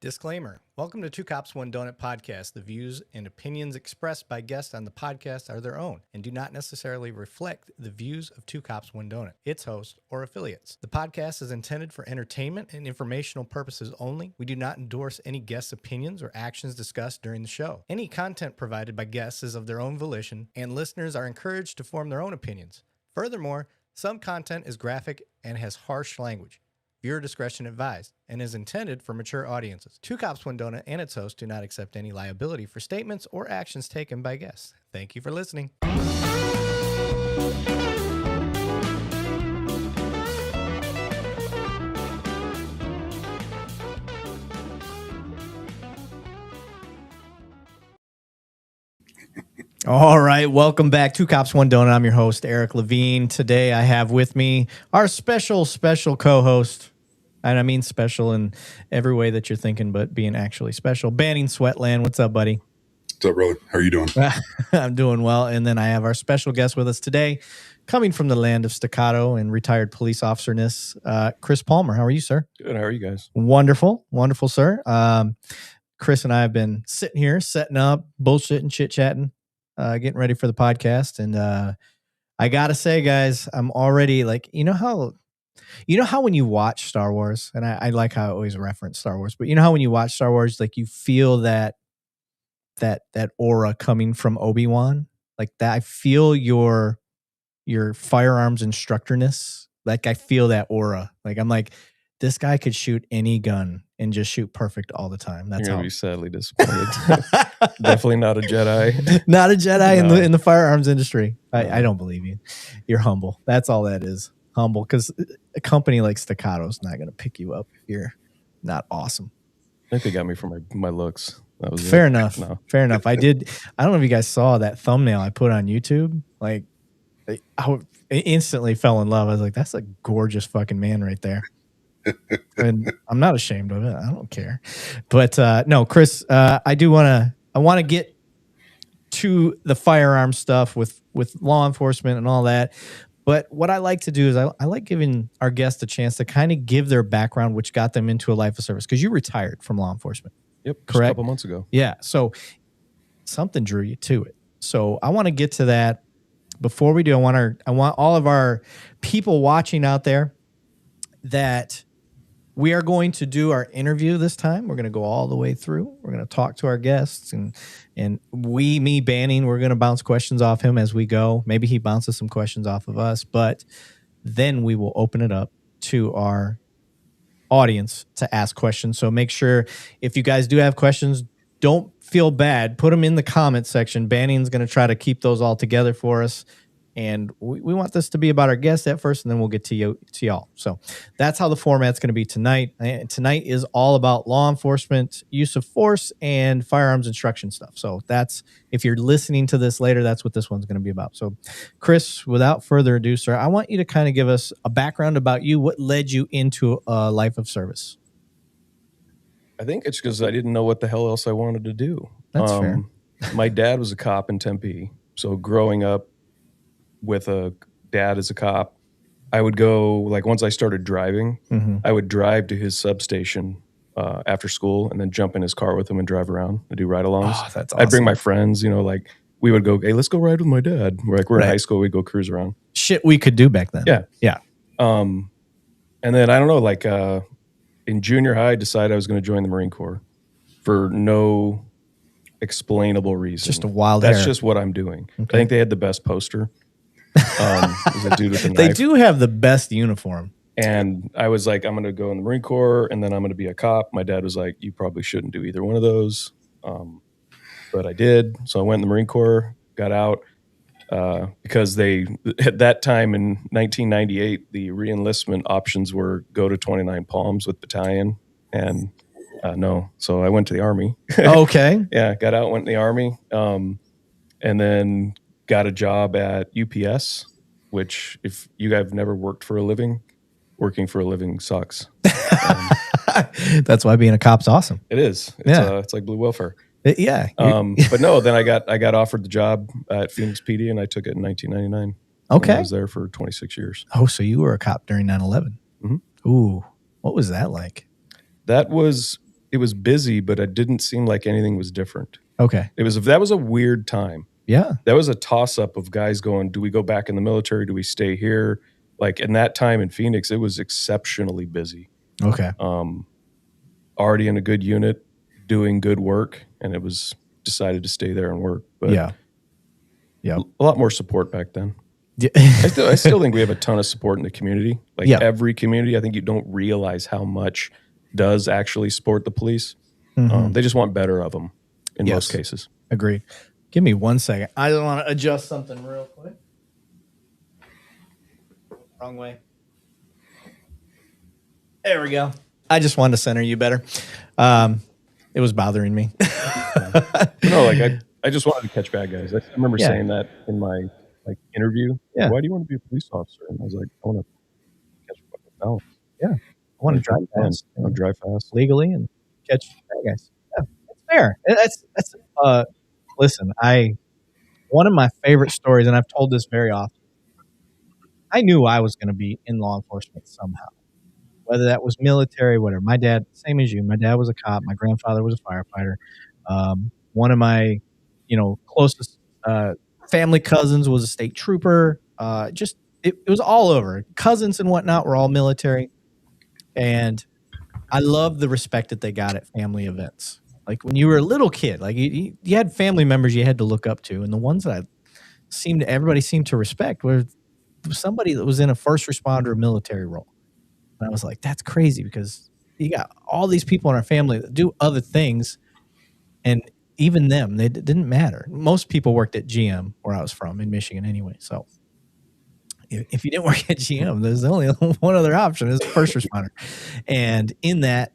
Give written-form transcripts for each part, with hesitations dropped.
Disclaimer. Welcome to Two Cops, One Donut podcast. The views and opinions expressed by guests on the podcast are their own and do not necessarily reflect the views of Two Cops, One Donut, its host, or affiliates. The podcast is intended for entertainment and informational purposes only. We do not endorse any guests' opinions or actions discussed during the show. Any content provided by guests is of their own volition, and listeners are encouraged to form their own opinions. Furthermore, some content is graphic and has harsh language. Viewer discretion advised and is intended for mature audiences. Two Cops, One Donut and its host do not accept any liability for statements or actions taken by guests. Thank you for listening. All right, welcome back. Two Cops, One Donut. I'm your host, Eric Levine. Today I have with me our special co-host, and I mean special in every way that you're thinking, but being actually special, Banning Sweatland. What's up, buddy? What's up, brother? How are you doing? I'm doing well. And then I have our special guest with us today, coming from the land of Staccato and retired police officerness, Chris Palmer. How are you, sir? Good. How are you guys? Wonderful, sir. Chris and I have been sitting here, setting up, bullshitting, chit-chatting, getting ready for the podcast. And I got to say, guys, I'm already like, you know how when you watch Star Wars, and I like how I always reference Star Wars, but you know how when you watch Star Wars, like you feel that aura coming from Obi-Wan, like that. I feel your firearms instructorness. Like I feel that aura. Like I'm like, this guy could shoot any gun and just shoot perfect all the time. That's You're how gonna be sadly disappointed. Definitely not a Jedi. Not a Jedi No. in the firearms industry. I don't believe you. You're humble. That's all that is. Humble, because a company like Staccato is not going to pick you up if you're not awesome. I think they got me for my looks. That was Fair it. enough. No. Fair enough. I don't know if you guys saw that thumbnail I put on YouTube. Like, I instantly fell in love. I was like, that's a gorgeous fucking man right there. And I'm not ashamed of it. I don't care. But no, Chris, I want to get to the firearm stuff with law enforcement and all that. But what I like to do is I like giving our guests a chance to kind of give their background, which got them into a life of service, because you retired from law enforcement. Yep. Just Correct? a couple months ago. Yeah. So something drew you to it. So I want to get to that. Before we do, I want all of our people watching out there that we are going to do our interview this time. We're going to go all the way through. We're going to talk to our guests, and me, Banning, we're going to bounce questions off him as we go. Maybe he bounces some questions off of us, but then we will open it up to our audience to ask questions. So make sure if you guys do have questions, don't feel bad. Put them in the comment section. Banning's going to try to keep those all together for us. And we want this to be about our guests at first, and then we'll get to y'all. So that's how the format's going to be tonight. And tonight is all about law enforcement, use of force, and firearms instruction stuff. So that's, if you're listening to this later, that's what this one's going to be about. So Chris, without further ado, sir, I want you to kind of give us a background about you. What led you into a life of service? I think it's because I didn't know what the hell else I wanted to do. That's fair. My dad was a cop in Tempe. So growing up with a dad as a cop, I would go, like once I started driving, I would drive to his substation after school and then jump in his car with him and drive around and do ride-alongs. Oh, that's awesome. I'd bring my friends, like we would go, hey, let's go ride with my dad. We're in high school, we'd go cruise around. Shit we could do back then. Yeah. And then I don't know, like in junior high, I decided I was going to join the Marine Corps for no explainable reason. Just a wild That's hair. just what I'm doing. Okay. I think they had the best poster. Was a dude with a knife. They do have the best uniform. And I was like, I'm going to go in the Marine Corps and then I'm going to be a cop. My dad was like, you probably shouldn't do either one of those. But I did. So I went in the Marine Corps, got out because at that time in 1998, the re-enlistment options were go to 29 Palms with battalion. And no. So I went to the Army. Okay. Yeah, got out, went in the Army. And then got a job at UPS, which if you guys have never worked for a living, working for a living sucks. That's why being a cop's awesome. It is. It's like blue welfare. Yeah. But no, then I got offered the job at Phoenix PD and I took it in 1999. Okay. I was there for 26 years. Oh, so you were a cop during 9/11. Mhm. Ooh, what was that like? That was it was busy, but it didn't seem like anything was different. Okay. That was a weird time. Yeah. That was a toss up of guys going, do we go back in the military? Do we stay here? Like in that time in Phoenix, it was exceptionally busy. Okay. Already in a good unit, doing good work, and it was decided to stay there and work. But yeah. A lot more support back then. Yeah. I still think we have a ton of support in the community. Like every community, I think you don't realize how much does actually support the police. They just want better of them in most cases. Agreed. Give me 1 second. I just want to adjust something real quick. Wrong way. There we go. I just wanted to center you better. It was bothering me. No, like I just wanted to catch bad guys. I remember saying that in my interview. Yeah. Why do you want to be a police officer? And I was like, I want to catch fucking balance. Yeah. I want to drive fast. I want to drive fast legally and catch bad guys. Yeah, that's fair. That's listen, one of my favorite stories, and I've told this very often. I knew I was going to be in law enforcement somehow, whether that was military, whatever. My dad, same as you, my dad was a cop. My grandfather was a firefighter. One of my, closest family cousins was a state trooper. It was all over. Cousins and whatnot were all military, and I love the respect that they got at family events. Like when you were a little kid, like you had family members you had to look up to, and the ones that everybody seemed to respect were somebody that was in a first responder military role. And I was like, that's crazy because you got all these people in our family that do other things, and even them, they didn't matter. Most people worked at GM where I was from in Michigan anyway. So if you didn't work at GM, there's only one other option is first responder. And in that,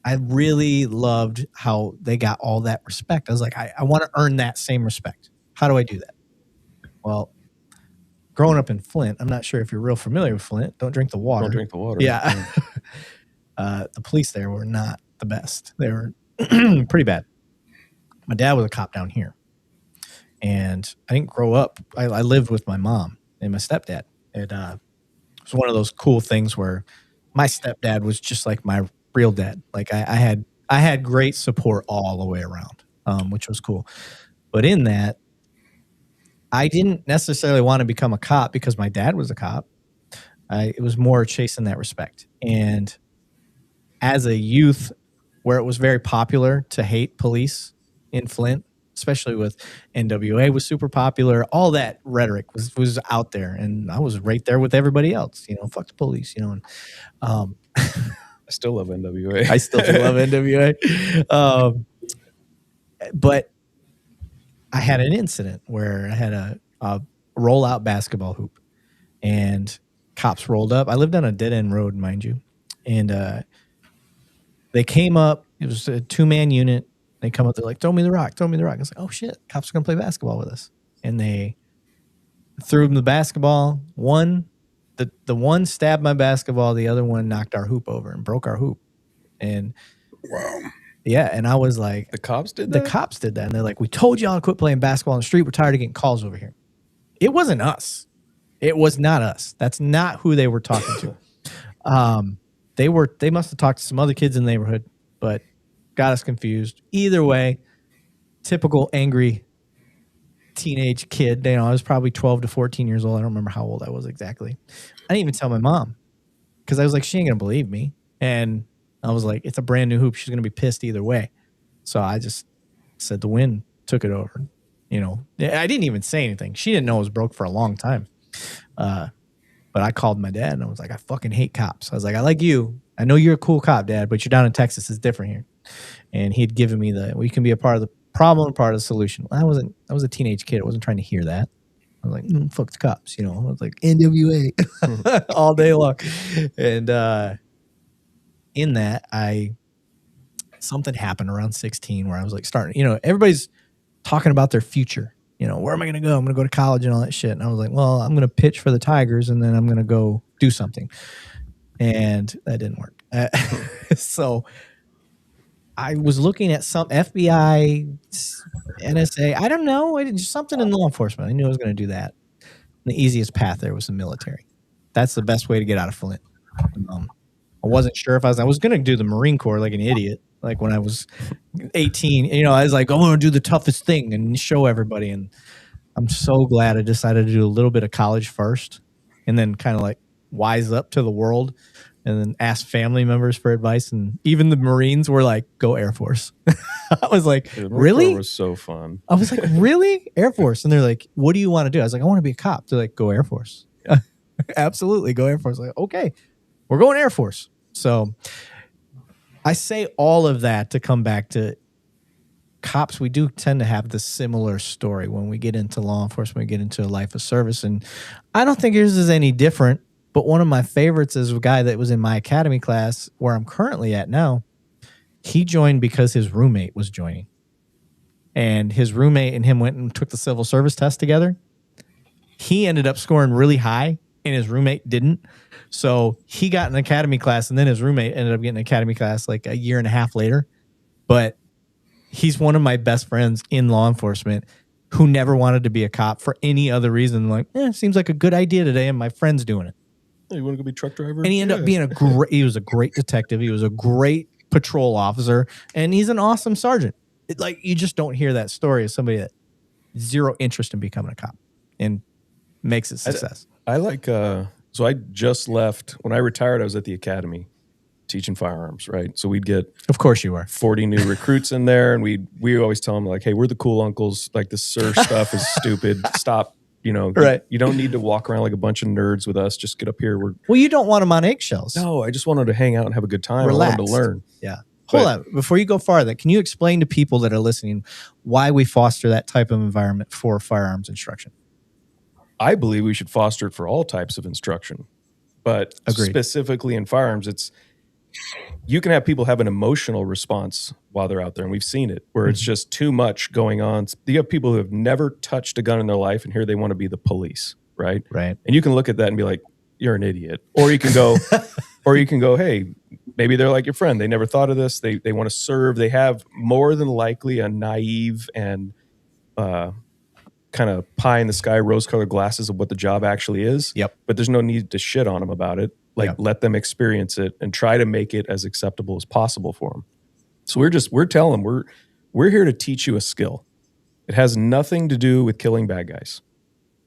I really loved how they got all that respect. I was like, I want to earn that same respect. How do I do that? Well, growing up in Flint, I'm not sure if you're real familiar with Flint. Don't drink the water. Don't drink the water. Yeah. The police there were not the best. They were pretty bad. My dad was a cop down here. And I didn't grow up. I lived with my mom and my stepdad. It was one of those cool things where my stepdad was just like my real dad. Like I had great support all the way around, which was cool. But in that, I didn't necessarily want to become a cop because my dad was a cop. It was more chasing that respect. And as a youth, where it was very popular to hate police in Flint, especially with NWA was super popular, all that rhetoric was out there, and I was right there with everybody else. Fuck the police. And I still love NWA. I still do love NWA. But I had an incident where I had a rollout basketball hoop, and cops rolled up. I lived on a dead end road, mind you, and they came up. It was a 2-man unit. They come up. They're like, "Throw me the rock! Throw me the rock!" I was like, "Oh shit! Cops are gonna play basketball with us." And they threw them the basketball. The one stabbed my basketball. The other one knocked our hoop over and broke our hoop. And wow. Yeah, and I was like, the cops did that? The cops did that. And they're like, "We told y'all to quit playing basketball on the street. We're tired of getting calls over here." It wasn't us. It was not us. That's not who they were talking to. They must have talked to some other kids in the neighborhood, but got us confused. Either way, typical angry teenage kid. I was probably 12 to 14 years old. I don't remember how old I was exactly. I didn't even tell my mom because I was like, she ain't going to believe me. And I was like, it's a brand new hoop. She's going to be pissed either way. So I just said the wind took it over. I didn't even say anything. She didn't know it was broke for a long time. But I called my dad and I was like, I fucking hate cops. I was like, I like you. I know you're a cool cop, Dad, but you're down in Texas. It's different here. And he'd given me we can be a part of the problem, part of the solution. I was a teenage kid. I wasn't trying to hear that. I was like, fuck the cops. I was like, NWA all day long. And in that, something happened around 16 where I was like starting, everybody's talking about their future. Where am I going to go? I'm going to go to college and all that shit. And I was like, well, I'm going to pitch for the Tigers and then I'm going to go do something. And that didn't work. So I was looking at some FBI, NSA. I don't know. I did something in law enforcement. I knew I was going to do that. And the easiest path there was the military. That's the best way to get out of Flint. I wasn't sure if I was going to do the Marine Corps like an idiot. like when I was 18. You know, I was like, I want to do the toughest thing and show everybody. And I'm so glad I decided to do a little bit of college first and then kind of like wise up to the world and then ask family members for advice. And even the Marines were like, go Air Force. I was like, The Marine really? Corps was so fun. I was like, really? Air Force. And they're like, what do you want to do? I was like, I want to be a cop. They're like, go Air Force. Absolutely. Go Air Force. Like, okay, we're going Air Force. So I say all of that to come back to cops. We do tend to have the similar story when we get into law enforcement, we get into a life of service. And I don't think yours is any different. But one of my favorites is a guy that was in my academy class where I'm currently at now. He joined because his roommate was joining. And his roommate and him went and took the civil service test together. He ended up scoring really high and his roommate didn't. So he got an academy class and then his roommate ended up getting an academy class like a year and a half later. But he's one of my best friends in law enforcement who never wanted to be a cop for any other reason. Like, seems like a good idea today and my friend's doing it. Hey, you want to go be truck driver? And he ended up being he was a great detective. He was a great patrol officer and he's an awesome sergeant. Like, you just don't hear that story of somebody that zero interest in becoming a cop and makes it success. I like, so I just left. When I retired, I was at the academy teaching firearms, right? So we'd get, of course you are, 40 new recruits in there. And we always tell them like, hey, we're the cool uncles. Like this sir stuff is stupid. Stop. You know, right. You don't need to walk around like a bunch of nerds with us. Just get up here. Well, you don't want them on eggshells. No, I just wanted to hang out and have a good time. Relaxed. I wanted to learn. Yeah. Hold on. Before you go farther, can you explain to people that are listening why we foster that type of environment for firearms instruction? I believe we should foster it for all types of instruction. But Agreed. Specifically in firearms, you can have people have an emotional response while they're out there. And we've seen it where it's just too much going on. You have people who have never touched a gun in their life and here they want to be the police, right? Right. And you can look at that and be like, you're an idiot. Or you can go, hey, maybe they're like your friend. They never thought of this. They want to serve. They have more than likely a naive and kind of pie in the sky, rose-colored glasses of what the job actually is. Yep. But there's no need to shit on them about it. Like, let them experience it and try to make it as acceptable as possible for them. So we're telling them we're here to teach you a skill. It has nothing to do with killing bad guys.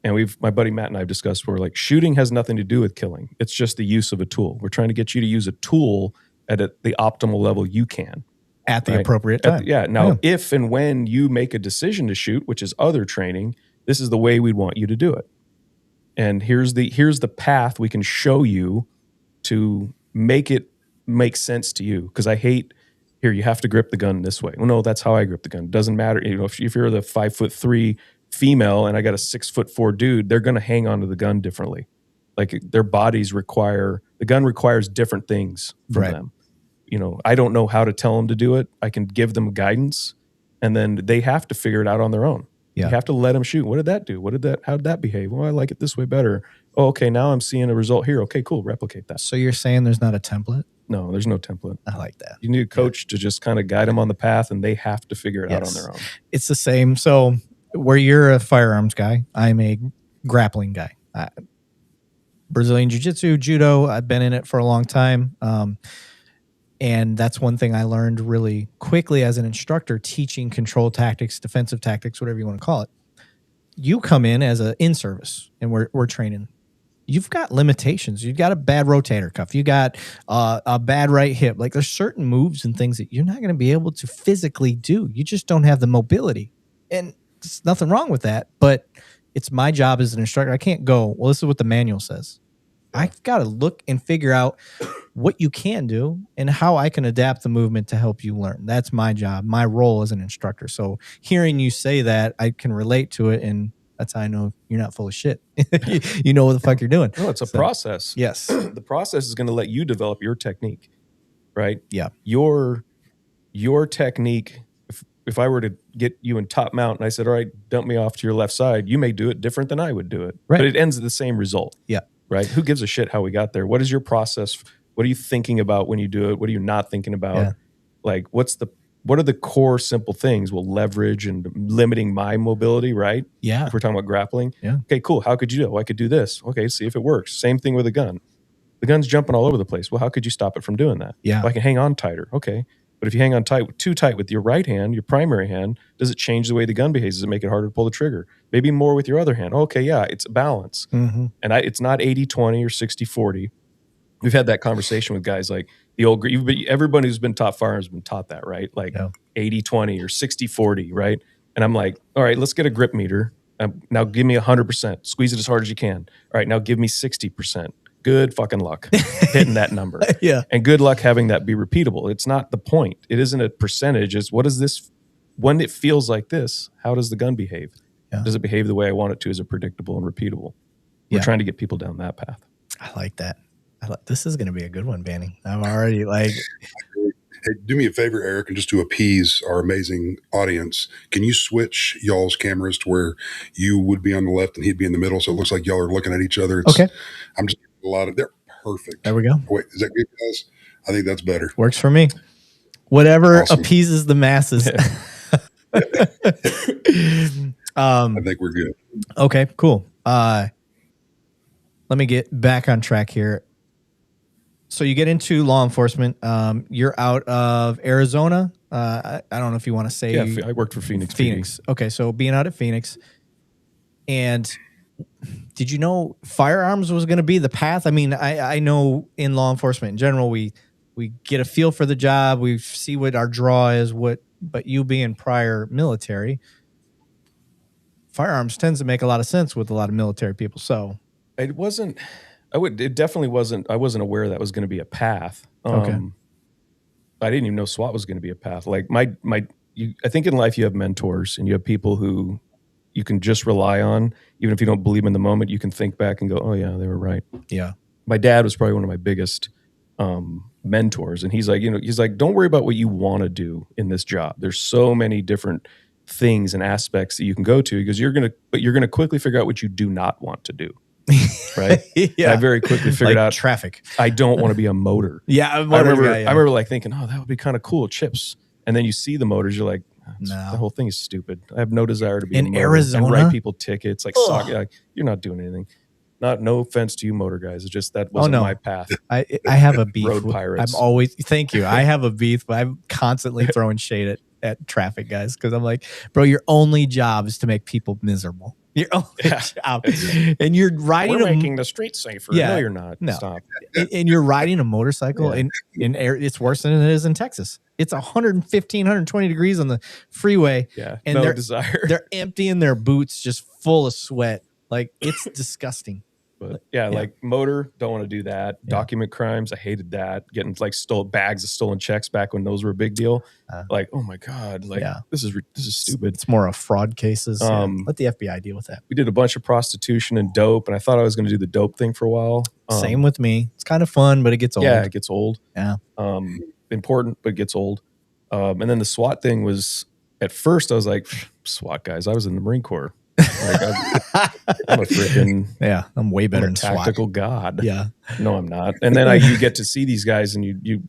And my buddy Matt and I have discussed where like shooting has nothing to do with killing. It's just the use of a tool. We're trying to get you to use a tool at the optimal level you can. At the appropriate time. Now, if and when you make a decision to shoot, which is other training, this is the way we'd want you to do it. And here's the path we can show you to make it make sense to you. Because I hate, here, you have to grip the gun this way. Well, no, that's how I grip the gun. It doesn't matter. You know, if you're the 5'3" female and I got a 6'4" dude, they're going to hang on to the gun differently. Like their bodies the gun requires different things from them. You know, I don't know how to tell them to do it. I can give them guidance and then they have to figure it out on their own. Yeah. You have to let them shoot. What did that do? How did that behave? Well, I like it this way better. Oh, okay. Now I'm seeing a result here. Okay, cool. Replicate that. So you're saying there's not a template? No, there's no template. I like that. You need a coach to just kind of guide them on the path and they have to figure it out on their own. It's the same. So where you're a firearms guy, I'm a grappling guy. Brazilian Jiu-Jitsu, Judo, I've been in it for a long time. And that's one thing I learned really quickly as an instructor, teaching control tactics, defensive tactics, whatever you want to call it. You come in as an in-service and we're training. You've got limitations. You've got a bad rotator cuff. You got a bad right hip. Like there's certain moves and things that you're not going to be able to physically do. You just don't have the mobility. And there's nothing wrong with that. But it's my job as an instructor. I can't go, well, this is what the manual says. I've got to look and figure out what you can do and how I can adapt the movement to help you learn. That's my job, my role as an instructor. So hearing you say that, I can relate to it, and that's how I know you're not full of shit. You know what the fuck you're doing. No, it's a process. Yes. The process is going to let you develop your technique, right? Yeah. Your technique, if I were to get you in top mount and I said, all right, dump me off to your left side, you may do it different than I would do it. Right. But it ends at the same result. Yeah. Right? Who gives a shit how we got there? What is your process? What are you thinking about when you do it? What are you not thinking about? Yeah. Like, what are the core simple things? Well, leverage and limiting my mobility, right? Yeah. If we're talking about grappling. Yeah. Okay, cool. How could you do it? Well, I could do this. Okay, see if it works. Same thing with a gun. The gun's jumping all over the place. Well, how could you stop it from doing that? Yeah. Well, I can hang on tighter. Okay. But if you hang on too tight with your right hand, your primary hand, does it change the way the gun behaves? Does it make it harder to pull the trigger? Maybe more with your other hand. Okay, yeah, it's a balance. Mm-hmm. And it's not 80-20 or 60-40. We've had that conversation with guys like the old, everybody who's been taught firearms has been taught that, right? Like 80-20 or 60-40, right? And I'm like, all right, let's get a grip meter. Now give me 100%. Squeeze it as hard as you can. All right, now give me 60%. Good fucking luck hitting that number. Yeah. And good luck having that be repeatable. It's not the point. It isn't a percentage. It's what is this, when it feels like this, how does the gun behave? Yeah. Does it behave the way I want it to? Is it predictable and repeatable? We're trying to get people down that path. I like that. This is going to be a good one, Banning. I'm already like... Hey, do me a favor, Eric, and just to appease our amazing audience, can you switch y'all's cameras to where you would be on the left and he'd be in the middle, so it looks like y'all are looking at each other? Okay. I'm just a lot of... They're perfect. There we go. Wait, is that good, guys? I think that's better. Works for me. Whatever appeases the masses. I think we're good. Okay, cool. Let me get back on track here. So you get into law enforcement. You're out of Arizona. I don't know if you want to say. Yeah, I worked for Phoenix. Phoenix. PD. Okay, so being out at Phoenix. And did you know firearms was going to be the path? I mean, I know in law enforcement in general, we get a feel for the job. We see what our draw is. But you being prior military, firearms tends to make a lot of sense with a lot of military people. So it wasn't. It definitely wasn't. I wasn't aware that was going to be a path. Okay. I didn't even know SWAT was going to be a path. Like I think in life you have mentors and you have people who you can just rely on, even if you don't believe in the moment. You can think back and go, "Oh yeah, they were right." Yeah. My dad was probably one of my biggest mentors, and he's like, "Don't worry about what you want to do in this job. There's so many different things and aspects that you can go to because you're gonna quickly figure out what you do not want to do." Right. Yeah. I very quickly figured out traffic. I don't want to be a motor. Yeah. I remember like thinking, oh, that would be kind of cool, chips. And then you see the motors, you're like, no. The whole thing is stupid. I have no desire to be in Arizona and write people tickets. Like, you're not doing anything. No offense to you motor guys. It's just that wasn't my path. I have a beef. Road pirates. I'm always thank you. I have a beef, but I'm constantly throwing shade at traffic guys because I'm like, bro, your only job is to make people miserable. Your only job. And you're riding making the streets safer. Yeah. No, you're not. No. Stop. And you're riding a motorcycle in air. It's worse than it is in Texas. It's 115, 120 degrees on the freeway. Yeah. And desire. They're emptying their boots just full of sweat. Like it's disgusting. But like motor, don't want to do that. Yeah. Document crimes, I hated that. Getting like bags of stolen checks back when those were a big deal. Like, oh my God, like this is stupid. It's more of fraud cases. Let the FBI deal with that. We did a bunch of prostitution and dope, and I thought I was going to do the dope thing for a while. Same with me. It's kind of fun, but it gets old. Yeah, it gets old. Yeah. Important, but it gets old. And then the SWAT thing was, at first I was like, SWAT guys. I was in the Marine Corps. Like I'm a freaking I'm way better than tactical SWAT. God. Yeah. No, I'm not. And then you get to see these guys and you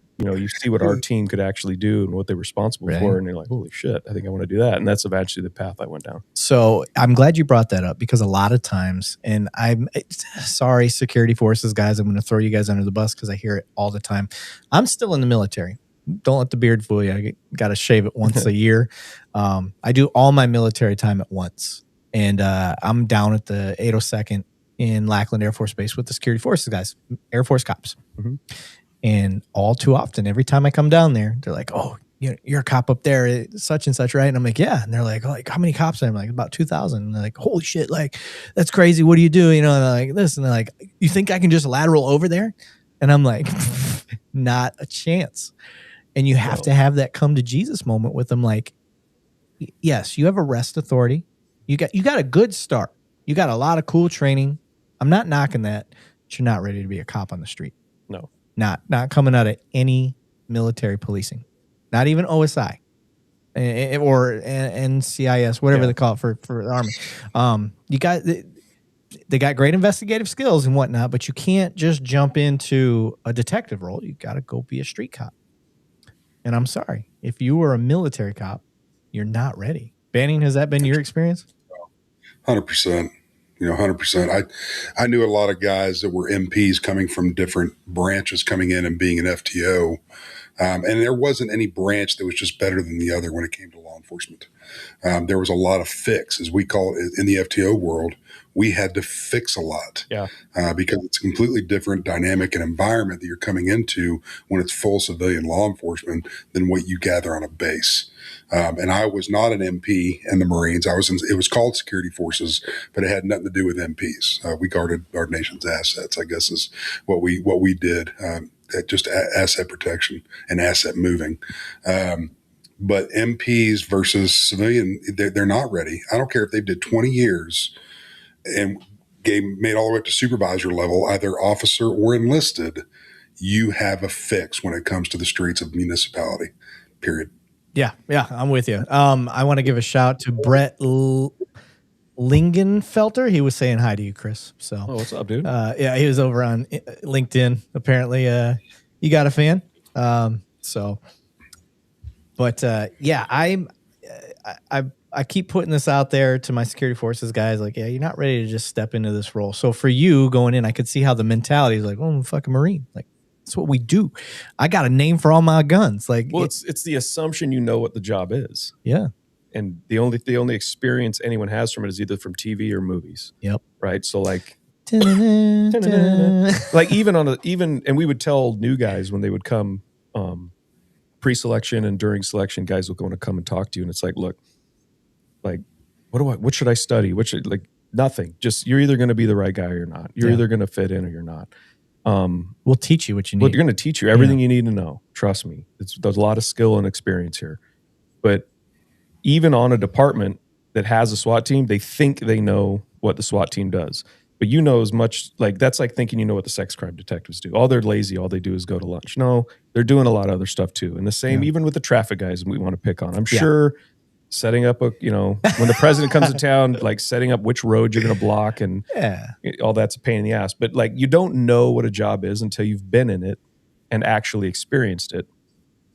see what our team could actually do and what they're responsible for, and you're like, holy shit, I think I want to do that. And that's eventually the path I went down. So I'm glad you brought that up because a lot of times, and I'm sorry, security forces guys, I'm going to throw you guys under the bus because I hear it all the time. I'm still in the military. Don't let the beard fool you. I got to shave it once a year. I do all my military time at once. And I'm down at the 802nd in Lackland Air Force Base with the security forces guys, Air Force cops. Mm-hmm. And all too often, every time I come down there, they're like, oh, you're a cop up there, such and such, right? And I'm like, yeah. And they're like, how many cops are there? I'm like, about 2,000. And they're like, holy shit, like, that's crazy. What do you do? And they're like, this. And they're like, you think I can just lateral over there? And I'm like, not a chance. And you have to have that come to Jesus moment with them. Like, yes, you have arrest authority. You got a good start. You got a lot of cool training. I'm not knocking that, but you're not ready to be a cop on the street. No. Not coming out of any military policing. Not even OSI or NCIS, whatever they call it for the Army. They got great investigative skills and whatnot, but you can't just jump into a detective role. You got to go be a street cop. And I'm sorry, if you were a military cop, you're not ready. Banning, has that been your experience? 100%. 100%. I knew a lot of guys that were MPs coming from different branches coming in and being an FTO. And there wasn't any branch that was just better than the other when it came to law enforcement. There was a lot of fix, as we call it in the FTO world. We had to fix a lot because it's a completely different dynamic and environment that you're coming into when it's full civilian law enforcement than what you gather on a base. And I was not an MP in the Marines. It was called security forces, but it had nothing to do with MPs. We guarded our nation's assets, I guess is what we did. Just asset protection and asset moving. But MPs versus civilian, they're not ready. I don't care if they've did 20 years and made all the way up to supervisor level, either officer or enlisted. You have a fix when it comes to the streets of municipality, period. Yeah, I'm with you. I want to give a shout to Brett Lingenfelter. He was saying hi to you, Chris. So, what's up, dude? Yeah, he was over on LinkedIn. Apparently, you got a fan. I keep putting this out there to my security forces guys. Like, yeah, you're not ready to just step into this role. So for you going in, I could see how the mentality is like, oh, I'm a fucking Marine. Like, that's what we do. I got a name for all my guns. Like, well, it's the assumption you know what the job is. Yeah. And the only experience anyone has from it is either from TV or movies. Yep. Right. So like, like and we would tell new guys when they would come pre-selection and during selection, guys will want to come and talk to you, and it's like, look, like, what should I study? Nothing. Just you're either going to be the right guy or you're not. You're either going to fit in or you're not. We'll teach you what you need. Well, you're going to teach you everything you need to know. Trust me. There's a lot of skill and experience here. But even on a department that has a SWAT team, they think they know what the SWAT team does. But you know as much, like that's like thinking you know what the sex crime detectives do. They're lazy. All they do is go to lunch. No, they're doing a lot of other stuff too. And the same, even with the traffic guys we want to pick on. I'm sure setting up when the president comes to town, like setting up which road you're going to block and all that's a pain in the ass. But like you don't know what a job is until you've been in it and actually experienced it.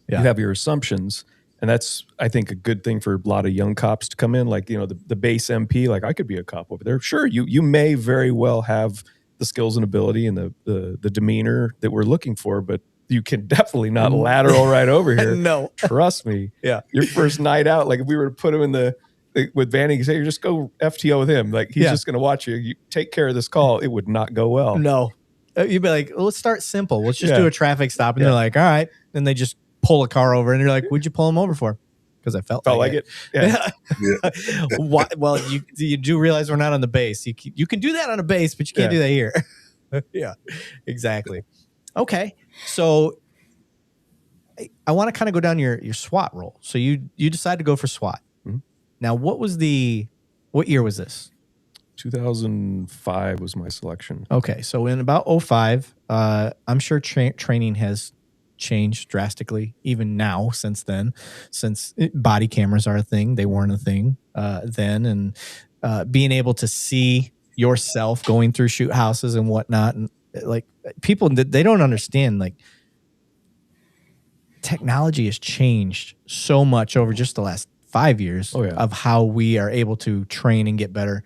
Yeah. You have your assumptions. And that's, I think, a good thing for a lot of young cops to come in. Like, the base MP, like I could be a cop over there. Sure, you may very well have the skills and ability and the demeanor that we're looking for, but you can definitely not lateral right over here. No. Trust me. Yeah. Your first night out, like if we were to put him in with Vanny, you say, you just go FTO with him. Like he's just going to watch you. You take care of this call. It would not go well. No. You'd be like, let's start simple. Let's just do a traffic stop. And they're like, all right. And they just pull a car over and you're like, what'd you pull him over for? Because I felt like it. Yeah. Well, you do realize we're not on the base. You can do that on a base, but you can't do that here. Yeah, exactly. Okay. So I want to kind of go down your SWAT role. So you decided to go for SWAT. Mm-hmm. Now, what year was this? 2005 was my selection. Okay. So in about 2005, I'm sure training has changed drastically even now since body cameras are a thing. They weren't a thing then. And being able to see yourself going through shoot houses and whatnot. And like people, they don't understand, like technology has changed so much over just the last 5 years of how we are able to train and get better.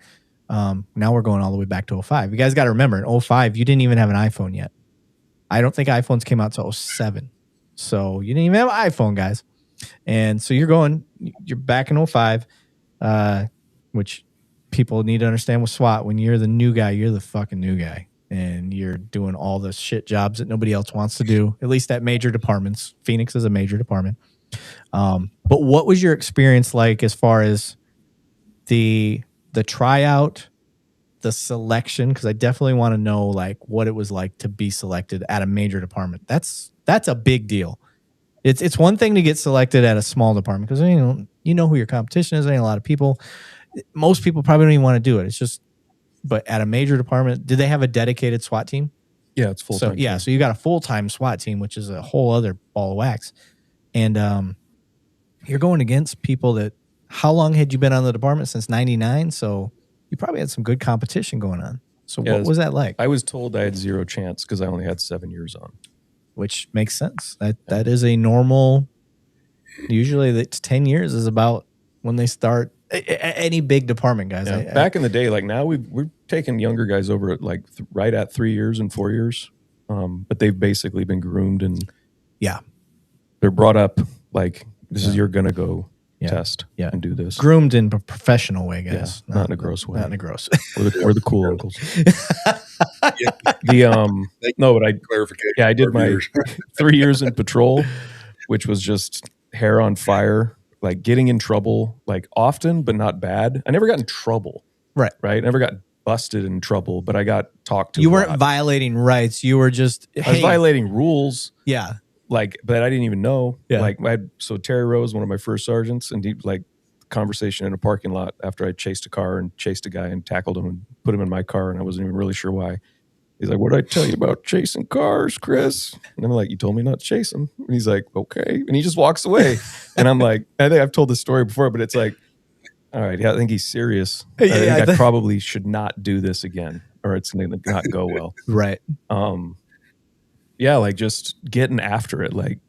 Now we're going all the way back to 2005. You guys got to remember in 2005, you didn't even have an iPhone yet. I don't think iPhones came out till 2007. So you didn't even have an iPhone, guys. And so you're back in 2005, which people need to understand with SWAT. When you're the new guy, you're the fucking new guy. And you're doing all the shit jobs that nobody else wants to do, at least at major departments. Phoenix is a major department. But what was your experience like as far as the tryout, the selection? Because I definitely want to know like what it was like to be selected at a major department. That's a big deal. It's one thing to get selected at a small department because you know who your competition is. There ain't a lot of people. Most people probably don't even want to do it. It's just, but at a major department, did they have a dedicated SWAT team? Yeah, it's full time. So you got a full-time SWAT team, which is a whole other ball of wax. And you're going against people that, how long had you been on the department? Since 99. So you probably had some good competition going on. So what was that like? I was told I had zero chance because I only had 7 years on. Which makes sense. That is a normal, usually it's 10 years is about when they start any big department, guys. Yeah. Back in the day, like now we're taking younger guys over at like right at 3 years and 4 years. But they've basically been groomed and they're brought up like, this is, you're going to go test and do this. Groomed in a professional way, guys. Yeah, not in a gross way. Not in a gross We're the cool uncles. No, but clarification. Yeah, I did my 3 years in patrol, which was just hair on fire, like getting in trouble, like often, but not bad. I never got in trouble. Right. I never got busted in trouble, but I got talked to. You weren't violating rights. You were just, I was violating rules. Yeah. Like, but I didn't even know. Yeah. Like, so Terry Rose, one of my first sergeants, and he, like, conversation in a parking lot after I chased a car and chased a guy and tackled him and put him in my car, and I wasn't even really sure why. He's like, "What did I tell you about chasing cars, Chris?" And I'm like, "You told me not to chase him." And he's like, "Okay." And he just walks away. And I'm like, I think I've told this story before, but it's like, all right, I think he's serious. I probably should not do this again, or it's going to not go well. Right. Yeah, like just getting after it, like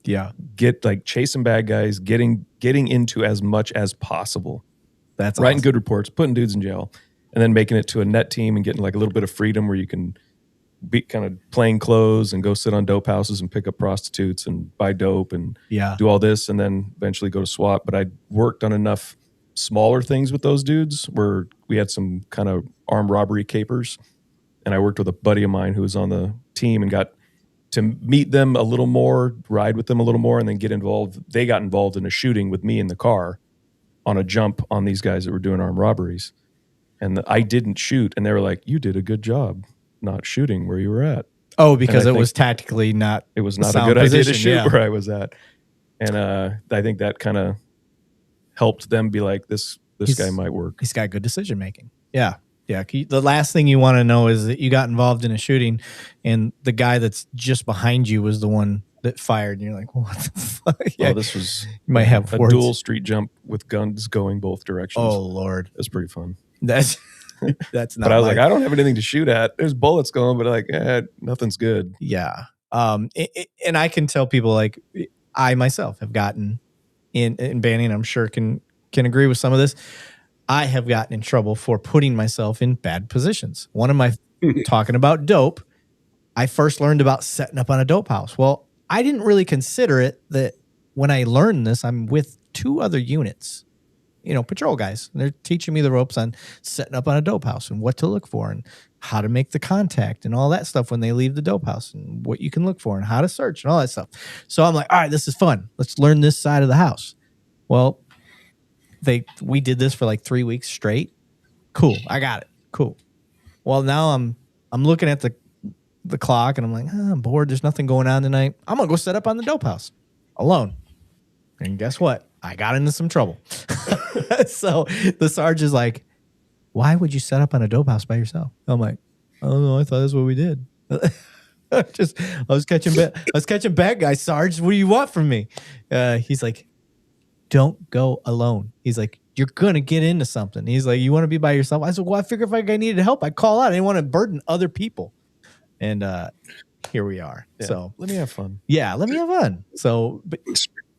chasing bad guys, getting into as much as possible. That's writing awesome. good reports, putting dudes in jail, and then making it to a net team and getting like a little bit of freedom where you can be kind of plain clothes and go sit on dope houses and pick up prostitutes and buy dope and do all this, and then eventually go to SWAT. But I worked on enough smaller things with those dudes where we had some kind of armed robbery capers, and I worked with a buddy of mine who was on the team and got to meet them a little more, ride with them a little more, and then get involved. They got involved in a shooting with me in the car on a jump on these guys that were doing armed robberies. And I didn't shoot. And they were like, "You did a good job not shooting where you were at." Oh, because it was tactically not. It was not a good idea to shoot where I was at. And I think that kind of helped them be like, this guy might work. He's got good decision making. Yeah. Yeah. The last thing you want to know is that you got involved in a shooting and the guy that's just behind you was the one that fired. And you're like, what the fuck? Yeah. Oh, this was you might have a dual street jump with guns going both directions. Oh, Lord. It was pretty fun. That's not. But I was like, I don't have anything to shoot at. There's bullets going, but like, nothing's good. Yeah. And I can tell people, like, I myself have gotten in banning, I'm sure can agree with some of this. I have gotten in trouble for putting myself in bad positions. One of my talking about dope, I first learned about setting up on a dope house. Well, I didn't really consider it that when I learned this, I'm with 2 other units, patrol guys. They're teaching me the ropes on setting up on a dope house and what to look for and how to make the contact and all that stuff when they leave the dope house and what you can look for and how to search and all that stuff. So I'm like, all right, this is fun. Let's learn this side of the house. Well, we did this for like 3 weeks straight. Cool. I got it. Cool. Well, now I'm looking at the clock and I'm like, I'm bored. There's nothing going on tonight. I'm going to go set up on the dope house alone. And guess what? I got into some trouble. So the Sarge is like, why would you set up on a dope house by yourself? I'm like, I don't know. I thought that's what we did. I was catching bad guys, Sarge. What do you want from me? He's like, don't go alone. He's like, you're going to get into something. He's like, you want to be by yourself? I said, well, I figure if I needed help, I'd call out. I didn't want to burden other people. And here we are. Yeah. So let me have fun. Yeah, let me have fun. So, but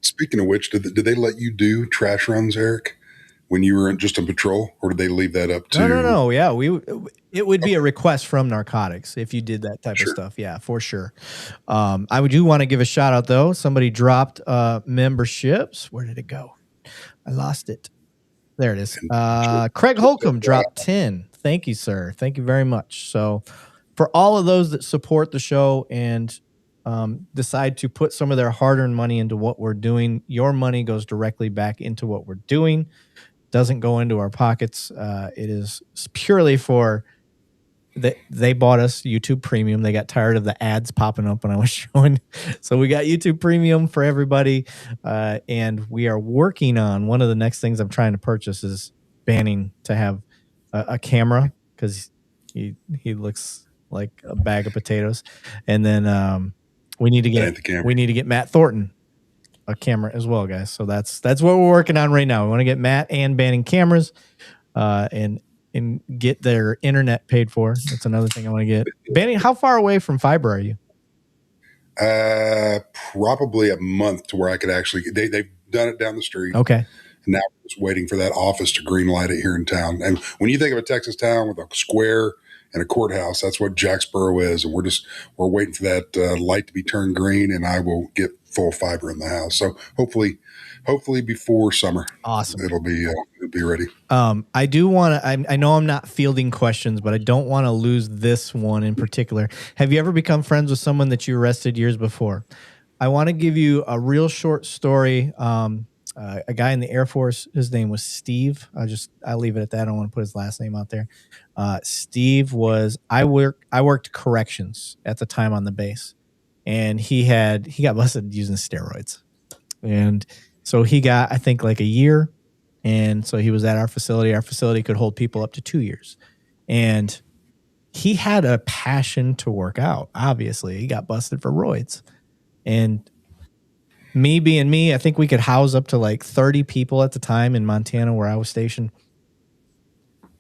speaking of which, did they let you do trash runs, Eric, when you were just on patrol, or did they leave that up to? No. Yeah, it would be a request from narcotics if you did that type of stuff. Yeah, for sure. I do want to give a shout out though. Somebody dropped memberships. Where did it go? I lost it. There it is. Craig Holcomb dropped 10. Thank you, sir. Thank you very much. So, for all of those that support the show and decide to put some of their hard-earned money into what we're doing, your money goes directly back into what we're doing. Doesn't go into our pockets. It is purely for they bought us YouTube Premium. They got tired of the ads popping up when I was showing. So we got YouTube Premium for everybody. And we are working on one of the next things I'm trying to purchase is banning to have a camera because he looks like a bag of potatoes. And then we need to get Matt Thornton a camera as well, guys. So that's what we're working on right now. We want to get Matt and banning cameras and get their internet paid for. That's another thing I want to get. Banning, how far away from fiber are you? Probably a month to where I could actually. They've done it down the street. Okay. And now we're just waiting for that office to green light it here in town. And when you think of a Texas town with a square and a courthouse, that's what Jacksboro is. And we're waiting for that light to be turned green, and I will get full fiber in the house. So hopefully before summer, Awesome. it'll be ready. I do want to, I know I'm not fielding questions, but I don't want to lose this one in particular. Have you ever become friends with someone that you arrested years before? I want to give you a real short story. A guy in the Air Force, his name was Steve. I'll leave it at that. I don't want to put his last name out there. Steve was, I worked corrections at the time on the base, and he got busted using steroids. And so he got, I think, like a year. And so he was at our facility. Our facility could hold people up to 2 years. And he had a passion to work out. Obviously, he got busted for roids. And me being me, I think we could house up to like 30 people at the time in Montana where I was stationed.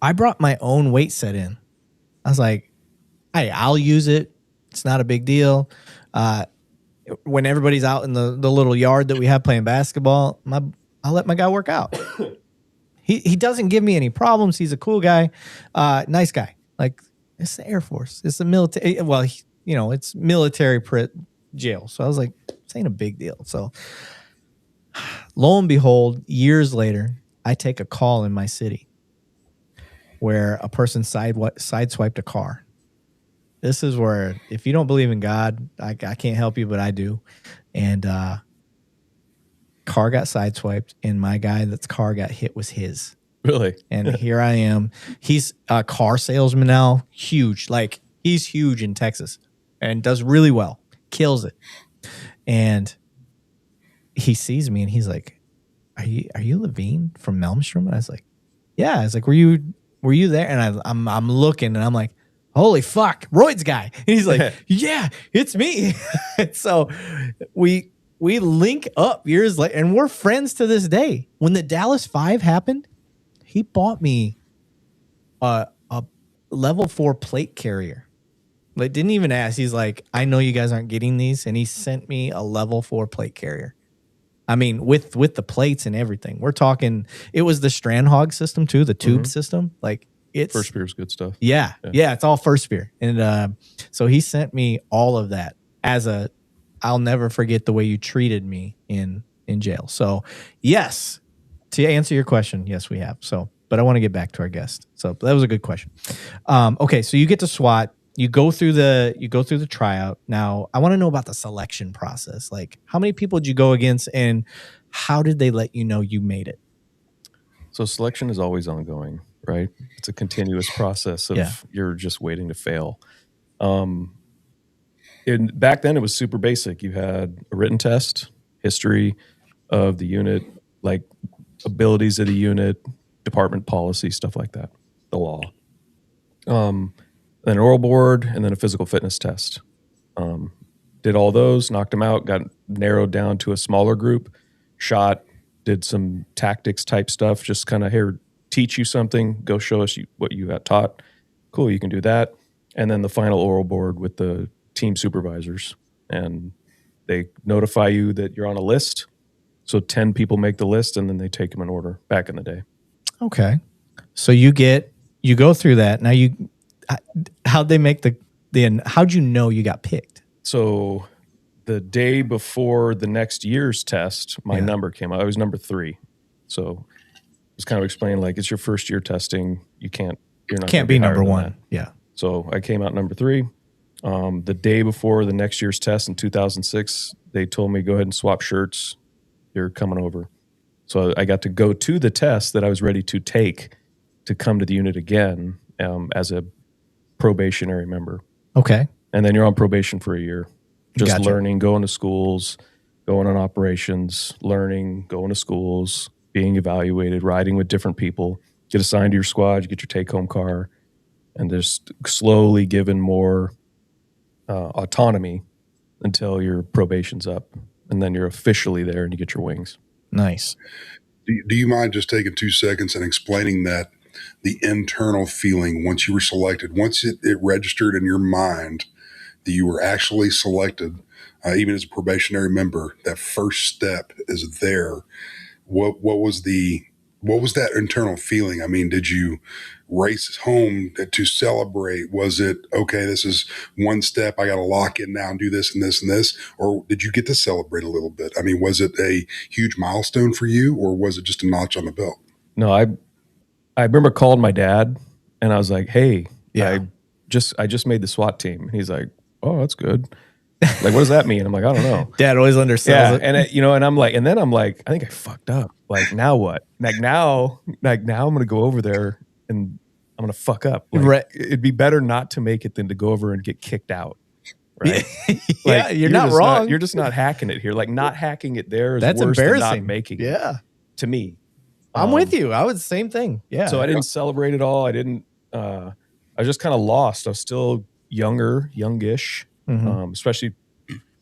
I brought my own weight set in. I was like, hey, I'll use it. It's not a big deal. When everybody's out in the little yard that we have playing basketball, I'll let my guy work out. He doesn't give me any problems. He's a cool guy. Nice guy. Like, it's the Air Force. It's the military. Well, it's military jail. So I was like, this ain't a big deal. So lo and behold, years later, I take a call in my city where a person sideswiped a car. This is where, if you don't believe in God, I can't help you, but I do. And car got sideswiped, and my guy that's car got hit was his. Really? And here I am. He's a car salesman now. Huge. Like, he's huge in Texas and does really well. Kills it. And he sees me and he's like, Are you Levine from Malmstrom? And I was like, yeah. I was like, were you there? And I'm looking and I'm like, holy fuck, Royd's guy. And he's like, yeah, it's me. So we link up years later and we're friends to this day. When the Dallas 5 happened, he bought me a level 4 plate carrier. Like, didn't even ask. He's like, I know you guys aren't getting these. And he sent me a level 4 plate carrier. I mean, with the plates and everything. We're talking, it was the Strand Hog system too, the tube system. Like, it's First Spear is good stuff. Yeah, it's all First Spear. And so he sent me all of that I'll never forget the way you treated me in jail. So yes, to answer your question, yes, we have. So, but I want to get back to our guest. So that was a good question. Okay, so you get to SWAT. You go through the tryout. Now, I want to know about the selection process. Like, how many people did you go against, and how did they let you know you made it? So selection is always ongoing, right? It's a continuous process of you're just waiting to fail. And back then it was super basic. You had a written test, history of the unit, like abilities of the unit, department policy, stuff like that, the law. Then an oral board, and then a physical fitness test. Did all those, knocked them out, got narrowed down to a smaller group, shot, did some tactics type stuff, just kind of, here, teach you something, go show us what you got taught. Cool, you can do that. And then the final oral board with the team supervisors. And they notify you that you're on a list. So 10 people make the list, and then they take them in order back in the day. Okay. So you go through that. Now how'd they make how'd you know you got picked? So the day before the next year's test, my number came out. I was number 3. So it was kind of explaining, like, it's your first year testing. You're not can't be number 1. Yeah. So I came out number 3. The day before the next year's test in 2006, they told me, go ahead and swap shirts. You're coming over. So I got to go to the test that I was ready to take to come to the unit again as a probationary member. Okay. And then you're on probation for a year. Just Gotcha. learning, going to schools, going on operations, learning, going to schools, being evaluated, riding with different people, get assigned to your squad, you get your take-home car, and just slowly given more autonomy until your probation's up. And then you're officially there and you get your wings. Nice. Do you mind just taking 2 seconds and explaining that the internal feeling once you were selected, once it registered in your mind that you were actually selected, even as a probationary member, that first step is there. What was the what was that internal feeling? I mean, did you race home to celebrate? Was it, okay, this is one step, I got to lock in now and do this and this and this? Or did you get to celebrate a little bit? I mean, was it a huge milestone for you, or was it just a notch on the belt? No, I remember calling my dad and I was like, hey, I just made the SWAT team. And he's like, oh, that's good. Like, what does that mean? I'm like, I don't know. Dad always undersells it. And and I'm like, and then I'm like, I think I fucked up. Like, now what? Now I'm going to go over there and I'm going to fuck up. Like, right. It'd be better not to make it than to go over and get kicked out. Right. Yeah, like, you're not wrong. You're just not hacking it here. Like, not hacking it there is That's worse embarrassing. than not making it. To me. I'm with you. I was the same thing. Yeah. So I didn't celebrate at all. I didn't, I was just kind of lost. I was still youngish, especially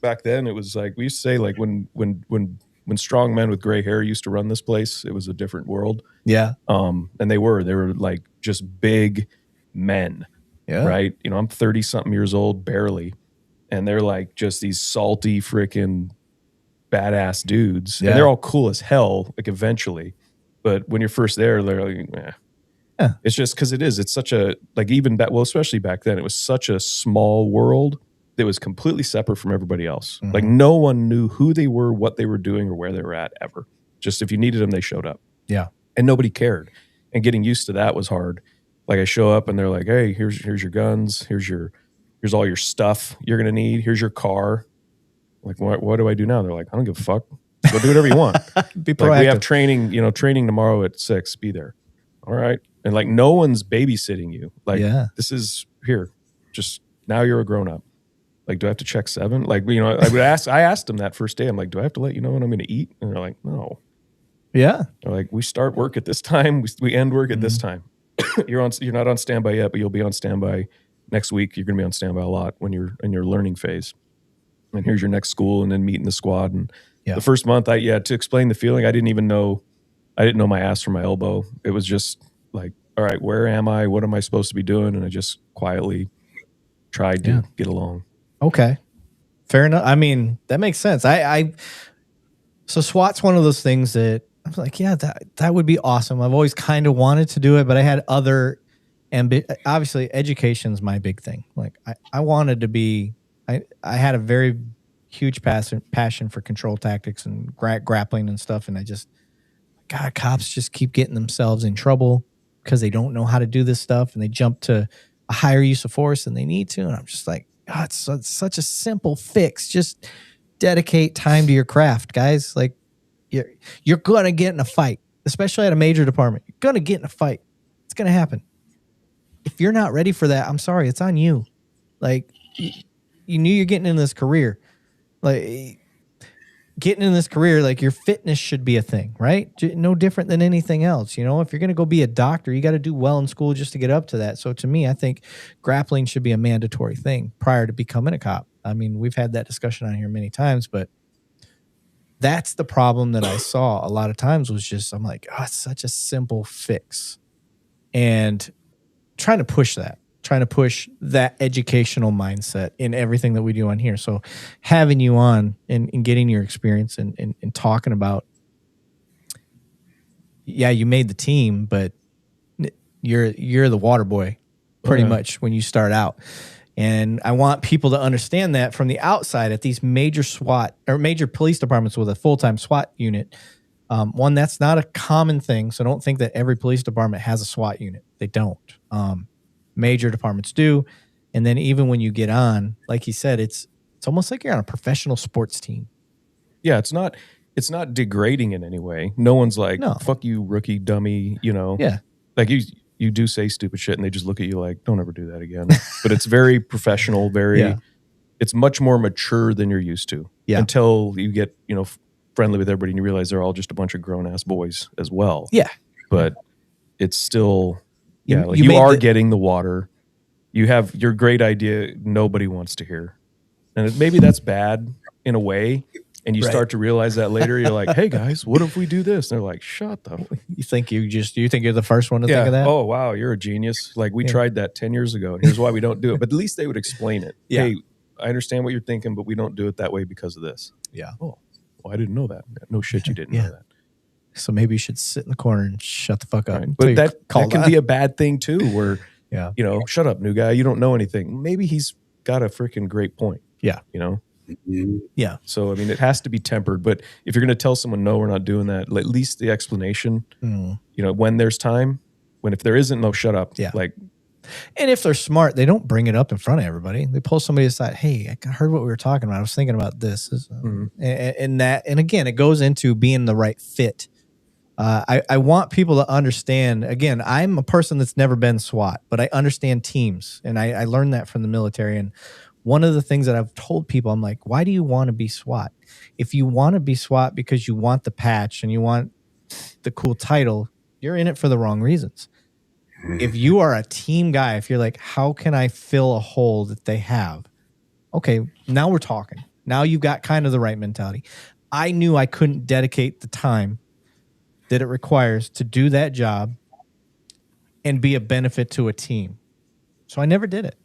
back then. It was like, we used to say, like, when strong men with gray hair used to run this place, it was a different world. Yeah. And they were like just big men. Yeah. Right. I'm 30 something years old, barely. And they're like just these salty freaking badass dudes. Yeah. And they're all cool as hell, like, eventually. But when you're first there, they're like, eh. Yeah. It's just because it's such a, like, even back, well, especially back then, it was such a small world that was completely separate from everybody else. Like, no one knew who they were, what they were doing, or where they were at ever. Just if you needed them, they showed up. Yeah. And nobody cared. And getting used to that was hard. Like, I show up and they're like, hey, here's your guns. Here's all your stuff you're going to need. Here's your car. Like, what do I do now? They're like, I don't give a fuck. Go do whatever you want. Be proactive. Like, we have training, training tomorrow at 6, be there. All right. And like, no one's babysitting you. Like, this is here. Just now you're a grown up. Like, do I have to check 7? Like, I asked them that first day. I'm like, do I have to let you know when I'm going to eat? And they're like, no. Yeah. They're like, we start work at this time. We end work at this time. You're not on standby yet, but you'll be on standby next week. You're going to be on standby a lot when you're in your learning phase. And here's your next school, and then meeting the squad. And the first month, to explain the feeling, I didn't know my ass from my elbow. It was just like, all right, where am I? What am I supposed to be doing? And I just quietly tried to get along. Okay. Fair enough. I mean, that makes sense. So SWAT's one of those things that I was like, that would be awesome. I've always kind of wanted to do it, but I had other obviously education's my big thing. Like, I wanted to be, I had a very huge passion for control tactics and grappling and stuff. And God, cops just keep getting themselves in trouble because they don't know how to do this stuff, and they jump to a higher use of force than they need to. And I'm just like, God, it's such a simple fix. Just dedicate time to your craft, guys. Like, you're going to get in a fight, especially at a major department. You're going to get in a fight. It's going to happen. If you're not ready for that, I'm sorry, it's on you. Like, you knew you're getting in this career. Like, getting in this career, like, your fitness should be a thing, right? No different than anything else. If you're going to go be a doctor, you got to do well in school just to get up to that. So to me, I think grappling should be a mandatory thing prior to becoming a cop. I mean, we've had that discussion on here many times, but that's the problem that I saw a lot of times was just, I'm like, oh, it's such a simple fix. And trying to push that educational mindset in everything that we do on here. So having you on and getting your experience and talking about, you made the team, but you're the water boy pretty much when you start out. And I want people to understand that from the outside at these major SWAT or major police departments with a full-time SWAT unit. One, that's not a common thing. So don't think that every police department has a SWAT unit. They don't. Major departments do. And then even when you get on, like he said, it's almost like you're on a professional sports team. Yeah, it's not degrading in any way. No one's like, fuck you, rookie dummy, Yeah. Like, you do say stupid shit and they just look at you like, don't ever do that again. But it's very professional, it's much more mature than you're used to. Yeah. Until you get, friendly with everybody and you realize they're all just a bunch of grown ass boys as well. Yeah. But it's still, you are getting the water. You have your great idea nobody wants to hear. And maybe that's bad in a way. And you start to realize that later. You're like, hey guys, what if we do this? And they're like, shut the. You think you're the first one to think of that? Oh, wow, you're a genius. Like, we tried that 10 years ago and here's why we don't do it. But at least they would explain it. Yeah. Hey, I understand what you're thinking, but we don't do it that way because of this. Yeah. Oh, well, I didn't know that. No shit, you didn't know that. So maybe you should sit in the corner and shut the fuck up. Right. But that can be a bad thing too, where, yeah, you know, shut up, new guy. You don't know anything. Maybe he's got a freaking great point. Yeah. You know? Yeah. So, I mean, it has to be tempered. But if you're going to tell someone, no, we're not doing that, at least the explanation, you know, when there's time, if there isn't, no, shut up. Yeah. Like, and if they're smart, they don't bring it up in front of everybody. They pull somebody aside. Hey, I heard what we were talking about. I was thinking about this. And again, it goes into being the right fit. I want people to understand, again, I'm a person that's never been SWAT, but I understand teams. And I learned that from the military. And one of the things that I've told people, I'm like, why do you want to be SWAT? If you want to be SWAT because you want the patch and you want the cool title, you're in it for the wrong reasons. If you are a team guy, if you're like, how can I fill a hole that they have? Okay, now we're talking. Now you've got kind of the right mentality. I knew I couldn't dedicate the time that it requires to do that job and be a benefit to a team. So I never did it.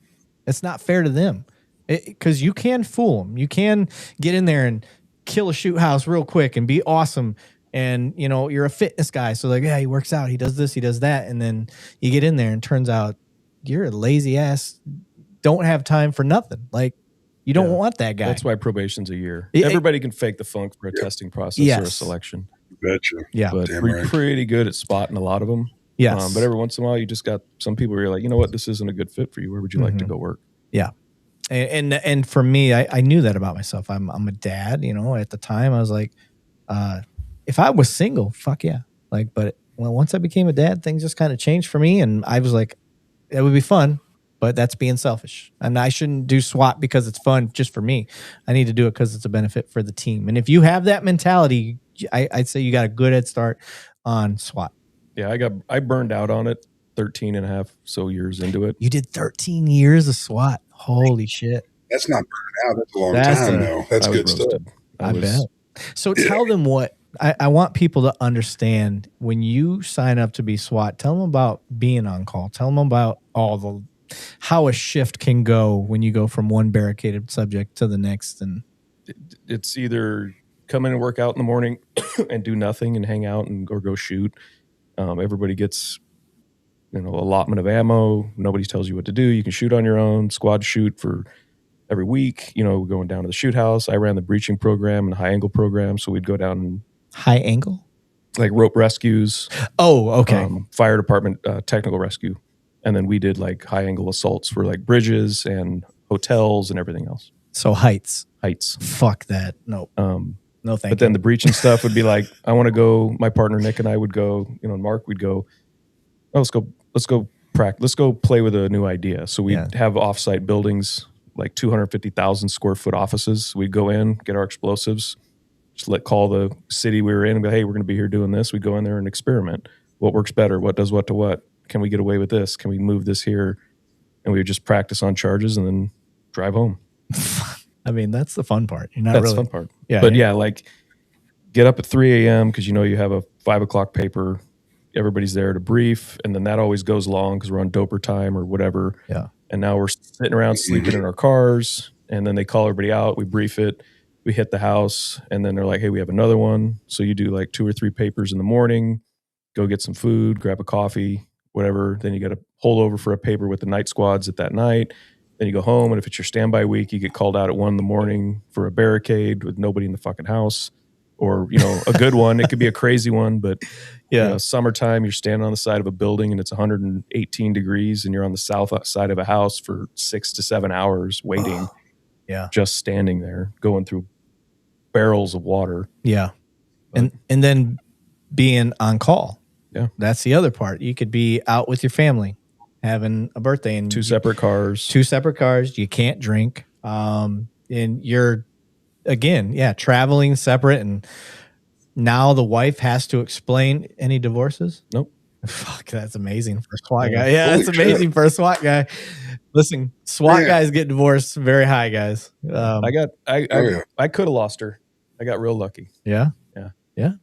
It's not fair to them, because you can fool them. You can get in there and kill a shoot house real quick and be awesome. And, you know, you're a fitness guy. So like, yeah, he works out. He does this. He does that. And then you get in there and turns out you're a lazy ass. Don't have time for nothing. Like, you don't want that guy. That's why probation's a year. Everybody can fake the funk for a testing process or a selection. Betcha. Yeah. But we're pretty good at spotting a lot of them. Yes. But every once in a while, you just got some people where you're like, you know what, this isn't a good fit for you. Where would you like to go work? Yeah. And for me, I knew that about myself. I'm a dad, you know, at the time I was like, if I was single, fuck yeah. Like, but once I became a dad, things just kind of changed for me. And I was like, it would be fun, but that's being selfish. And I shouldn't do SWAT because it's fun just for me. I need to do it because it's a benefit for the team. And if you have that mentality, I'd say you got a good head start on SWAT. Yeah, I burned out on it 13 and a half years into it. You did 13 years of SWAT. Holy shit. That's not burning out. That's a long time, though. That's good stuff. I bet. So tell them what, I want people to understand when you sign up to be SWAT, tell them about being on call. Tell them about how a shift can go when you go from one barricaded subject to the next. And it's either come in and work out in the morning and do nothing and hang out or go shoot. Everybody gets, you know, allotment of ammo. Nobody tells you what to do. You can shoot on your own. Squad shoot for every week. You know, we're going down to the shoot house. I ran the breaching program and high angle program, so we'd go down and high angle, like rope rescues. Oh, okay. Fire department technical rescue, and then we did like high angle assaults for like bridges and hotels and everything else. So heights. Fuck that. No. No, thank you. But then the breaching stuff would be like, I want to go. My partner Nick and I would go. You know, Mark, we'd go. Oh, let's go practice. Let's go play with a new idea. So we'd have offsite buildings, like 250,000 square foot offices. We'd go in, get our explosives, just call the city we were in and go, hey, we're going to be here doing this. We'd go in there and experiment. What works better? What does what to what? Can we get away with this? Can we move this here? And we would just practice on charges and then drive home. I mean, that's the fun part. That's the fun part. Yeah. But yeah, like get up at 3 a.m. because you know you have a 5 o'clock paper. Everybody's there to brief, and then that always goes long because we're on doper time or whatever. Yeah. And now we're sitting around sleeping in our cars, and then they call everybody out. We brief it. We hit the house, and then they're like, hey, we have another one. So you do like 2 or 3 papers in the morning, go get some food, grab a coffee, whatever. Then you got to hold over for a paper with the night squads at that night. Then you go home, and if it's your standby week, you get called out at 1 a.m. for a barricade with nobody in the fucking house. Or, you know, a good one. It could be a crazy one, but yeah, you know, summertime, you're standing on the side of a building and it's 118 degrees and you're on the south side of a house for 6 to 7 hours waiting. Yeah. Just standing there, going through barrels of water. Yeah. And then being on call. Yeah. That's the other part. You could be out with your family having a birthday and 2 separate cars. 2 separate cars. You can't drink. And you're, again, traveling separate, and now the wife has to explain any divorces. Nope. Fuck, that's amazing for a SWAT guy. Yeah, that's amazing for a SWAT guy. Listen, SWAT guys get divorced very high, guys. I could have lost her. I got real lucky. Yeah,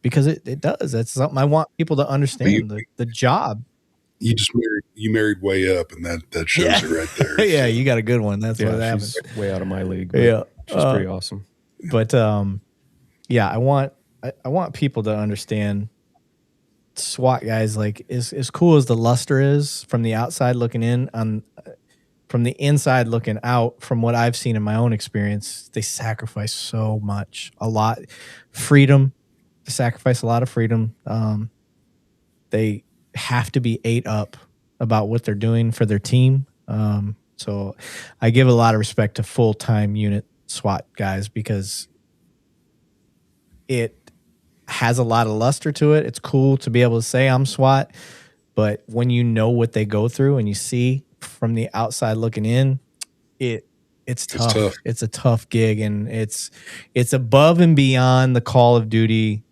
because it does. That's something I want people to understand. The job. You just married way up, and that shows it right there. Yeah, you got a good one. That's what happened. She's way out of my league. Yeah, she's pretty awesome. But I want people to understand SWAT guys, like as cool as the luster is from the outside looking in, from the inside looking out, from what I've seen in my own experience, they sacrifice so much, a lot, freedom. They sacrifice a lot of freedom. They have to be ate up about what they're doing for their team. So I give a lot of respect to full-time unit SWAT guys because it has a lot of luster to it. It's cool to be able to say I'm SWAT, but when you know what they go through and you see from the outside looking in, it's tough. It's a tough gig, and it's above and beyond the Call of Duty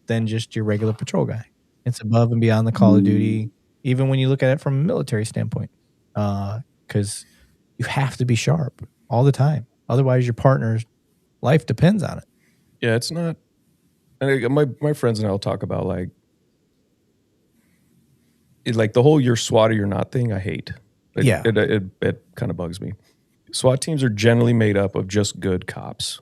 than just your regular patrol guy. It's above and beyond the Call of Duty, even when you look at it from a military standpoint, because you have to be sharp all the time. Otherwise, your partner's life depends on it. Yeah, it's not. And my friends and I will talk about like the whole "you're SWAT or you're not" thing. I hate. It kind of bugs me. SWAT teams are generally made up of just good cops.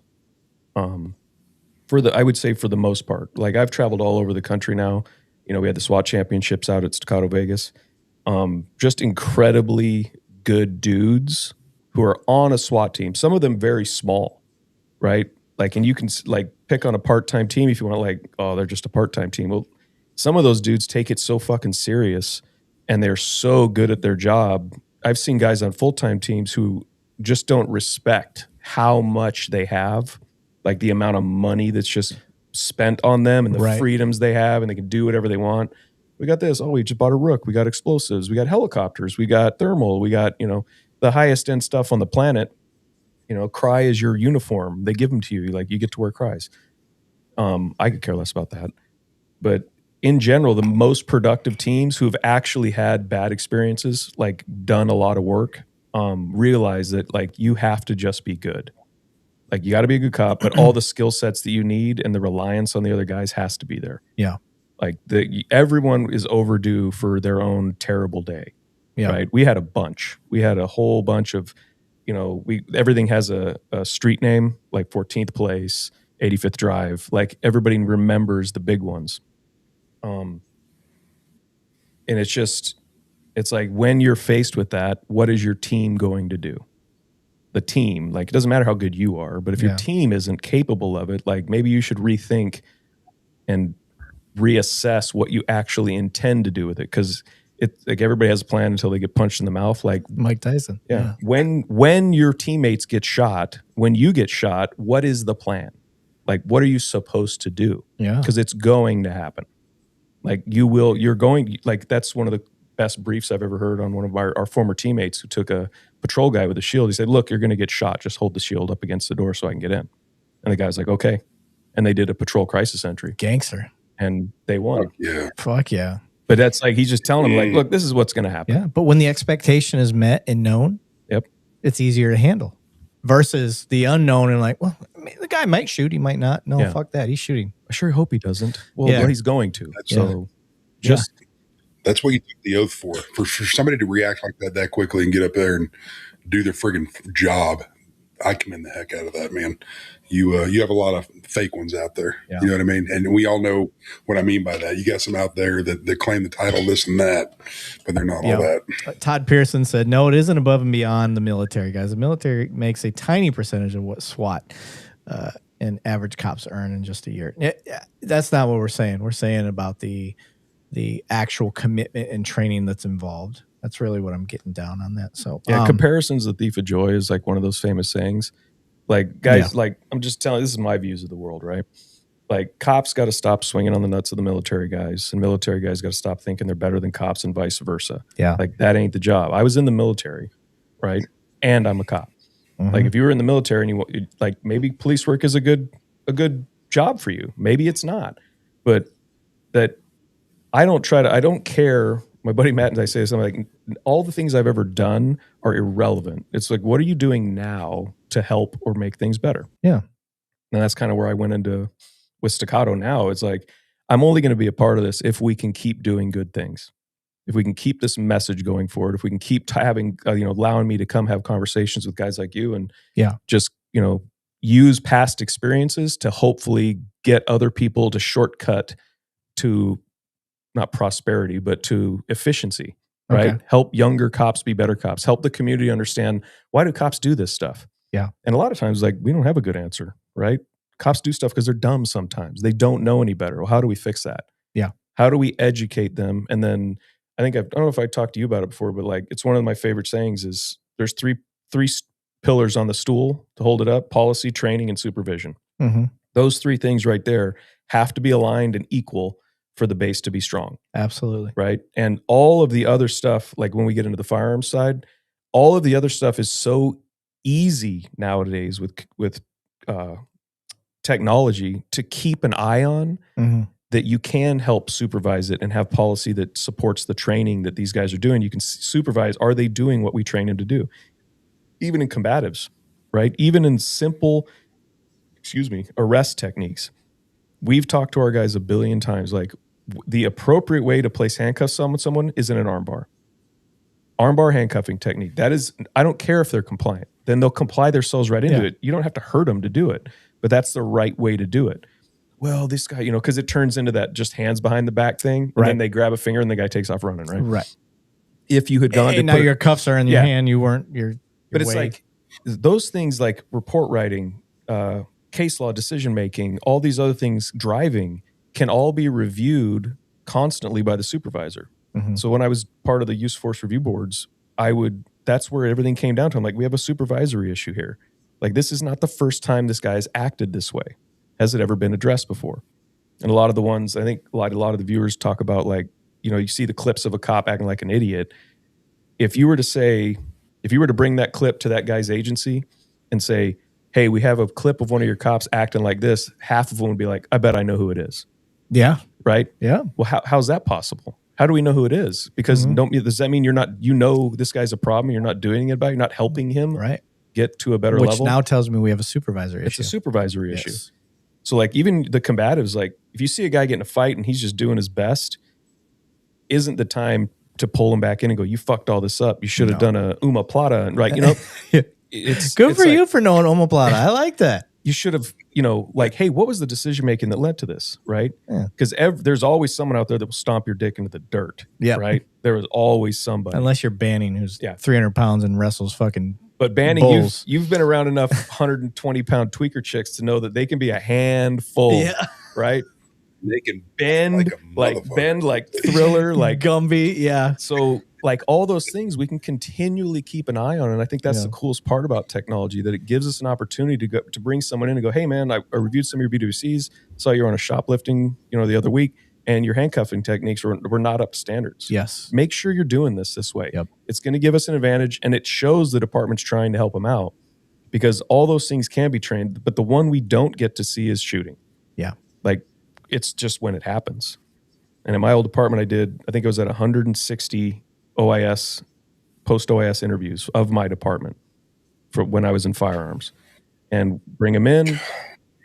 I would say for the most part, like I've traveled all over the country now. We had the SWAT championships out at Staccato, Vegas. Just incredibly good dudes who are on a SWAT team. Some of them very small, right? Like, and you can like pick on a part-time team if you want, like, oh, they're just a part-time team. Well, some of those dudes take it so fucking serious and they're so good at their job. I've seen guys on full-time teams who just don't respect how much they have, like the amount of money that's just spent on them and the freedoms they have, and they can do whatever they want. We got this. Oh, we just bought a Rook. We got explosives. We got helicopters. We got thermal. We got, the highest end stuff on the planet. Cry is your uniform. They give them to you. Like, you get to wear Cries. I could care less about that. But in general, the most productive teams who have actually had bad experiences, like done a lot of work, realize that like you have to just be good. Like, you got to be a good cop, but all the skill sets that you need and the reliance on the other guys has to be there. Yeah. Like everyone is overdue for their own terrible day. Yeah. Right. We had a bunch. We had a whole bunch of, everything has a street name, like 14th Place, 85th Drive. Like, everybody remembers the big ones. And it's like, when you're faced with that, what is your team going to do? The team, like, it doesn't matter how good you are, but if your team isn't capable of it, like, maybe you should rethink and reassess what you actually intend to do with it. Because it's like everybody has a plan until they get punched in the mouth, like Mike Tyson. Yeah. When your teammates get shot, when you get shot, what is the plan? Like, what are you supposed to do? Yeah. Because it's going to happen. Like, you're going, like, that's one of the best briefs I've ever heard on one of our former teammates who took a patrol guy with a shield. He said, look, you're going to get shot. Just hold the shield up against the door so I can get in. And the guy's like, okay. And they did a patrol crisis entry. Gangster. And they won. Fuck yeah. But that's like, he's just telling them, like, look, this is what's going to happen. Yeah. But when the expectation is met and known, it's easier to handle versus the unknown and like, well, I mean, the guy might shoot, he might not. No, fuck that. He's shooting. I sure hope he doesn't. Well, he's going to. That's what you took the oath for. For somebody to react like that quickly and get up there and do their friggin' job, I commend the heck out of that, man. You have a lot of fake ones out there. Yeah. You know what I mean? And we all know what I mean by that. You got some out there that claim the title, this and that, but they're not all that. Todd Pearson said, no, it isn't above and beyond the military, guys. The military makes a tiny percentage of what SWAT and average cops earn in just a year. That's not what we're saying. We're saying about the actual commitment and training that's involved. That's really what I'm getting down on that. So comparison's the thief of joy is like one of those famous sayings. Like, guys, like, I'm just telling, this is my views of the world, right? Like, cops got to stop swinging on the nuts of the military guys, and military guys got to stop thinking they're better than cops, and vice versa. Yeah. Like, that ain't the job. I was in the military, right? And I'm a cop. Mm-hmm. Like, if you were in the military and you like, maybe police work is a good job for you. Maybe it's not. But that I don't care. My buddy Matt and I say something like, all the things I've ever done are irrelevant. It's like, what are you doing now to help or make things better? Yeah. And that's kind of where I went into with Staccato now. It's like, I'm only going to be a part of this if we can keep doing good things. If we can keep this message going forward, if we can keep having, allowing me to come have conversations with guys like you and just, use past experiences to hopefully get other people to shortcut to not prosperity, but to efficiency, right? Okay. Help younger cops be better cops. Help the community understand, why do cops do this stuff? Yeah. And a lot of times, like, we don't have a good answer, right? Cops do stuff because they're dumb sometimes. They don't know any better. Well, how do we fix that? Yeah. How do we educate them? And then I think I don't know if I talked to you about it before, but like, it's one of my favorite sayings is there's three pillars on the stool to hold it up: policy, training, and supervision. Mm-hmm. Those three things right there have to be aligned and equal for the base to be strong. Absolutely. Right. And all of the other stuff, like when we get into the firearms side, all of the other stuff is so easy nowadays with technology to keep an eye on, that you can help supervise it and have policy that supports the training that these guys are doing. You can supervise, are they doing what we train them to do? Even in combatives, right? Even in simple, arrest techniques. We've talked to our guys a billion times, like the appropriate way to place handcuffs on someone is in an armbar. Armbar handcuffing technique. That is, I don't care if they're compliant. Then they'll comply themselves right into it. You don't have to hurt them to do it, but that's the right way to do it. Well, this guy, because it turns into that just hands behind the back thing, and then they grab a finger and the guy takes off running, right? Right. If you had gone to now your cuffs are in your hand, you weren't but it's like those things, like report writing, case law, decision making, all these other things, driving, can all be reviewed constantly by the supervisor. So when I was part of the use force review boards, that's where everything came down to. I'm like, we have a supervisory issue here. Like, this is not the first time this guy has acted this way. Has it ever been addressed before? And a lot of the ones, I think a lot of the viewers talk about, like, you see the clips of a cop acting like an idiot. If you were to bring that clip to that guy's agency and say, hey, we have a clip of one of your cops acting like this, half of them would be like, I bet I know who it is. Yeah. Right? Yeah. Well, how's that possible? How do we know who it is? Because does that mean you're not, this guy's a problem, you're not doing it about it, you're not helping him get to a better level? Which now tells me we have a supervisor issue. It's a supervisory issue. So like, even the combatives, like if you see a guy getting a fight and he's just doing his best, isn't the time to pull him back in and go, you fucked all this up. You should have done a omoplata, right? It's good for you for knowing omoplata. I like that. You should have, like, hey, what was the decision making that led to this, right? Because there's always someone out there that will stomp your dick into the dirt, right? There is always somebody. Unless you're Banning, who's 300 pounds and wrestles fucking But Banning, bulls. you've been around enough 120-pound tweaker chicks to know that they can be a handful, right? They can bend like Thriller, like Gumby, So like all those things we can continually keep an eye on, and I think that's the coolest part about technology, that it gives us an opportunity to bring someone in and go, hey man, I reviewed some of your BWCs, saw you were on a shoplifting, the other week, and your handcuffing techniques were not up to standards. Yes. Make sure you're doing this way. It's going to give us an advantage, and it shows the department's trying to help them out, because all those things can be trained, but the one we don't get to see is shooting. Like, it's just when it happens. And in my old department, I think it was at 160 OIS, post-OIS interviews of my department for when I was in firearms, and bring them in,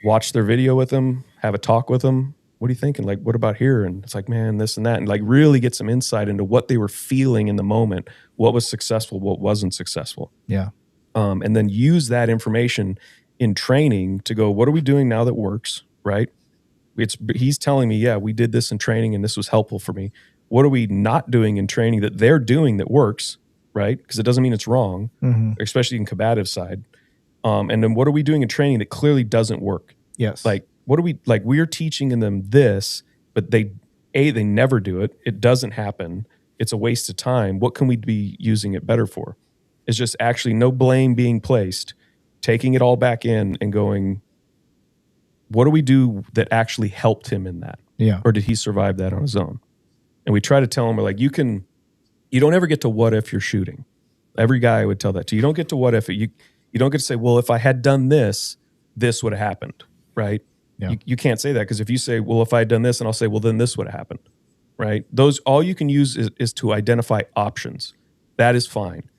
watch their video with them, have a talk with them. What are you thinking? Like, what about here? And it's like, man, this and that. And like really get some insight into what they were feeling in the moment, what was successful, what wasn't successful. And then use that information in training to go, what are we doing now that works, right? He's telling me, yeah, we did this in training and this was helpful for me. What are we not doing in training that they're doing that works, right? Because it doesn't mean it's wrong, especially in combative side. And then what are we doing in training that clearly doesn't work? Like, we're teaching them this, but they never do it. It doesn't happen. It's a waste of time. What can we be using it better for? It's just actually no blame being placed, taking it all back in and going, what do we do that actually helped him in that? Or did he survive that on his own? And we try to tell him, we're like, you don't ever get to what if you're shooting. Every guy would tell that to you. You don't get to what if it. You don't get to say, well, if I had done this, this would have happened, right? You can't say that, because if you say, well, if I had done this, and I'll say, well, then this would have happened, right? All you can use is to identify options. That is fine.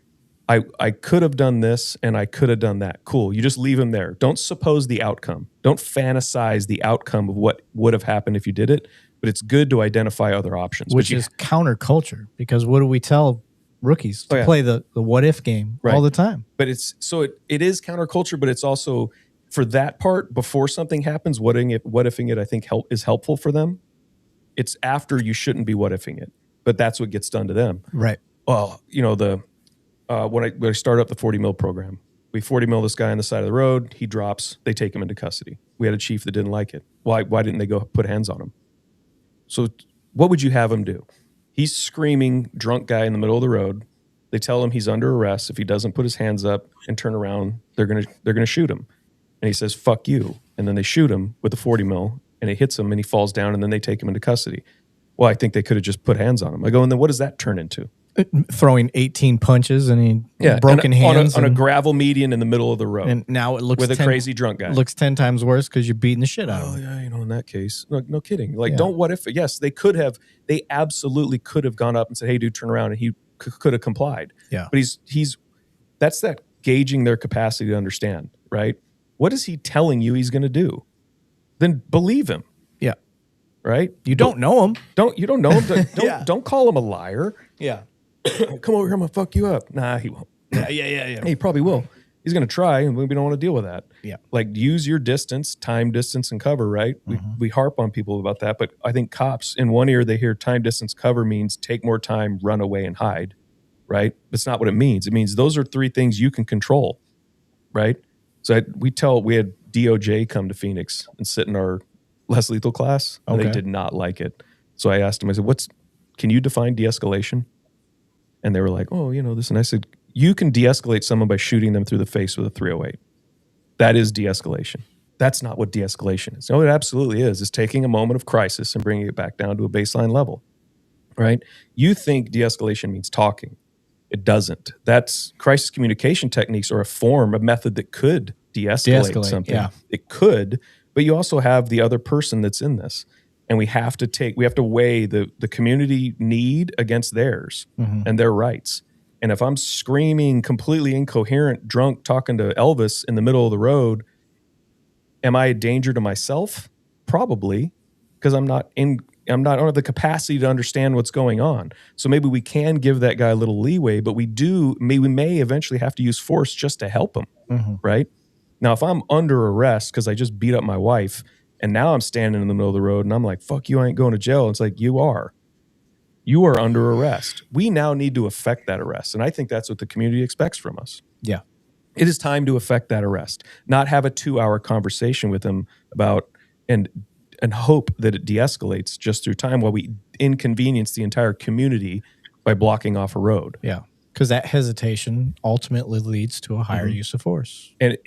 I could have done this and I could have done that. Cool. You just leave them there. Don't suppose the outcome. Don't fantasize the outcome of what would have happened if you did it. But it's good to identify other options. Which is counterculture, because what do we tell rookies? To play the what if game all the time. But it is counterculture, but it's also, for that part, before something happens, what ifing it, I think is helpful for them. it's after you shouldn't be what ifing it, but that's what gets done to them. Right. Well, when I started up the 40 mil program, we 40 mil this guy on the side of the road. He drops. They take him into custody. We had a chief that didn't like it. Why didn't they go put hands on him? So what would you have him do? He's screaming, drunk guy in the middle of the road. They tell him he's under arrest. If he doesn't put his hands up and turn around, they're gonna shoot him. And he says, "Fuck you." And then they shoot him with a 40 mil, and it hits him, and he falls down, and then they take him into custody. Well, I think they could have just put hands on him. I go, and then what does that turn into? Throwing 18 punches and broken hands on a gravel median in the middle of the road. And now it looks with a crazy drunk guy. Looks 10 times worse because you're beating the shit out of him. Yeah, in that case, no kidding. Like, don't what if? Yes, they could have. They absolutely could have gone up and said, "Hey, dude, turn around," and he could have complied. Yeah, but he's that's that gauging their capacity to understand, right? What is he telling you he's going to do? Then believe him. Yeah, right. You don't know him. You don't know him. Don't call him a liar. Yeah. Come over here, I'm gonna fuck you up. Nah, he won't. Yeah. He probably will. He's gonna try, and we don't want to deal with that. Yeah. Like, use your distance, time, distance, and cover, right? We harp on people about that, but I think cops, in one ear, they hear time, distance, cover means take more time, run away, and hide, right? That's not what it means. It means those are 3 things you can control, right? So we had DOJ come to Phoenix and sit in our less lethal class, and they did not like it. So I asked them, I said, can you define de-escalation? And they were like, "Oh, this." And I said, "You can de-escalate someone by shooting them through the face with a .308. That is de-escalation. That's not what de-escalation is. No, it absolutely is. It's taking a moment of crisis and bringing it back down to a baseline level, right? You think de-escalation means talking. It doesn't. That's crisis communication techniques are a method that could de-escalate something. Yeah. It could, but you also have the other person that's in this. And we have to weigh the community need against theirs and their rights. And if I'm screaming completely incoherent, drunk, talking to Elvis in the middle of the road, am I a danger to myself? Probably, because I don't have the capacity to understand what's going on. So maybe we can give that guy a little leeway, but we may eventually have to use force just to help him, right? Now, if I'm under arrest because I just beat up my wife, and now I'm standing in the middle of the road and I'm like, "Fuck you, I ain't going to jail." It's like, you are under arrest. We now need to effect that arrest. And I think that's what the community expects from us. Yeah. It is time to effect that arrest, not have a 2-hour conversation with them about and hope that it de-escalates just through time while we inconvenience the entire community by blocking off a road. Yeah. Because that hesitation ultimately leads to a higher use of force. And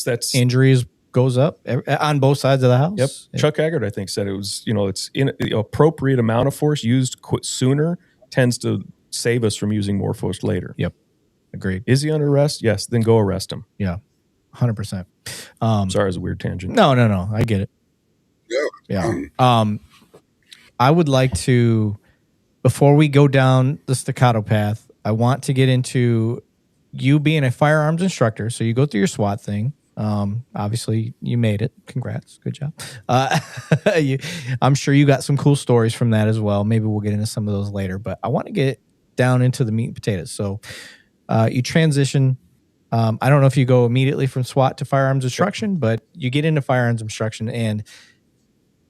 that's injuries goes up on both sides of the house. Yep. Chuck Eggert, I think, said it was, it's in appropriate amount of force used sooner tends to save us from using more force later. Yep. Agreed. Is he under arrest? Yes. Then go arrest him. Yeah. 100%. Sorry, it was a weird tangent. No. I get it. Yeah. I would like to, before we go down the Staccato path, I want to get into you being a firearms instructor. So you go through your SWAT thing. Obviously you made it. Congrats. Good job. I'm sure you got some cool stories from that as well. Maybe we'll get into some of those later, but I want to get down into the meat and potatoes. So, you transition. I don't know if you go immediately from SWAT to firearms instruction, but you get into firearms instruction, and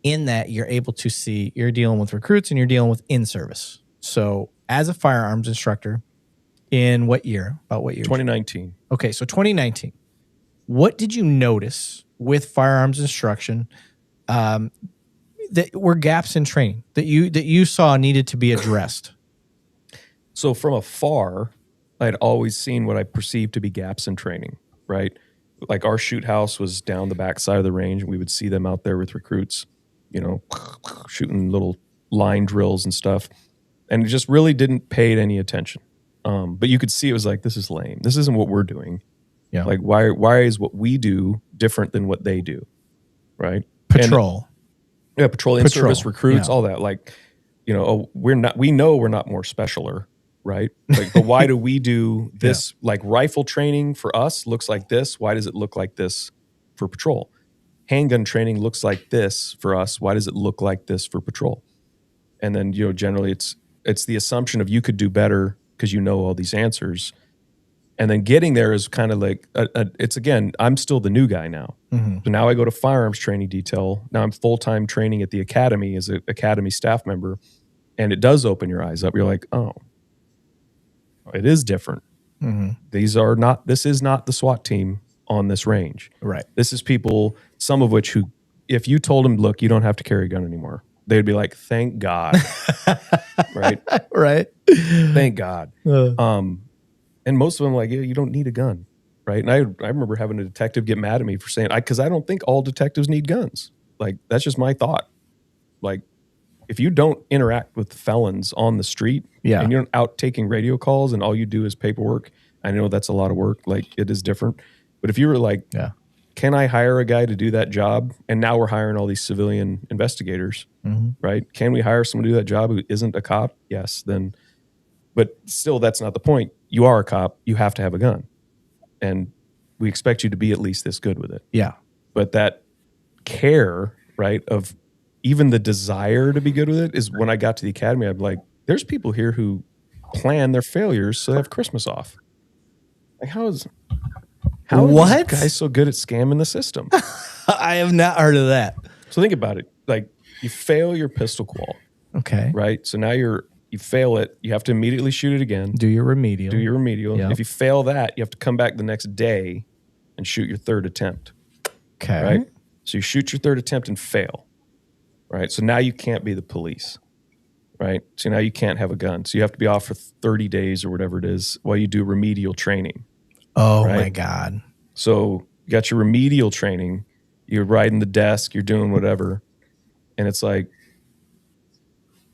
in that you're able to see you're dealing with recruits and you're dealing with in-service. So as a firearms instructor in what year? About what year? 2019. Okay. So 2019. What did you notice with firearms instruction that were gaps in training that you saw needed to be addressed? So from afar, I'd always seen what I perceived to be gaps in training, right? Like our shoot house was down the back side of the range, and we would see them out there with recruits, shooting little line drills and stuff. And just really didn't pay it any attention. But you could see it was like, this is lame. This isn't what we're doing. Yeah. Like, why is what we do different than what they do? Right. Patrol. Patrol, in-service recruits, all that. Like, we know we're not more specialer, right? Like, but why do we do this? Yeah. Like rifle training for us looks like this. Why does it look like this for patrol? Handgun training looks like this for us. Why does it look like this for patrol? And then, generally it's the assumption of you could do better because you know all these answers. And then getting there is kind of like, it's again, I'm still the new guy now. So now I go to firearms training detail. Now I'm full-time training at the academy as an academy staff member. And it does open your eyes up. You're like, oh, it is different. This is not the SWAT team on this range. Right. This is people, some of which who, if you told them, look, you don't have to carry a gun anymore, they'd be like, thank God. Right. Right. Thank God. And most of them like, yeah, you don't need a gun. Right. And I remember having a detective get mad at me for saying, because I don't think all detectives need guns. Like, that's just my thought. Like, if you don't interact with felons on the street and you're out taking radio calls and all you do is paperwork, I know that's a lot of work. Like, it is different. But if you were like, can I hire a guy to do that job? And now we're hiring all these civilian investigators, right? Can we hire someone to do that job who isn't a cop? Yes. Then, but still, that's not the point. You are a cop. You have to have a gun. And we expect you to be at least this good with it. Yeah. But that care, right, of even the desire to be good with it is when I got to the academy, I'm like, there's people here who plan their failures so they have Christmas off. Like, how are these guys so good at scamming the system? I have not heard of that. So think about it. Like, you fail your pistol qual. Okay. Right? So now you fail it. You have to immediately shoot it again. Do your remedial. Yep. If you fail that, you have to come back the next day and shoot your third attempt. Okay. Right? So you shoot your third attempt and fail. Right? So now you can't be the police. Right? So now you can't have a gun. So you have to be off for 30 days or whatever it is while you do remedial training. Oh, right? My God. So you got your remedial training. You're riding the desk. You're doing whatever. And it's like,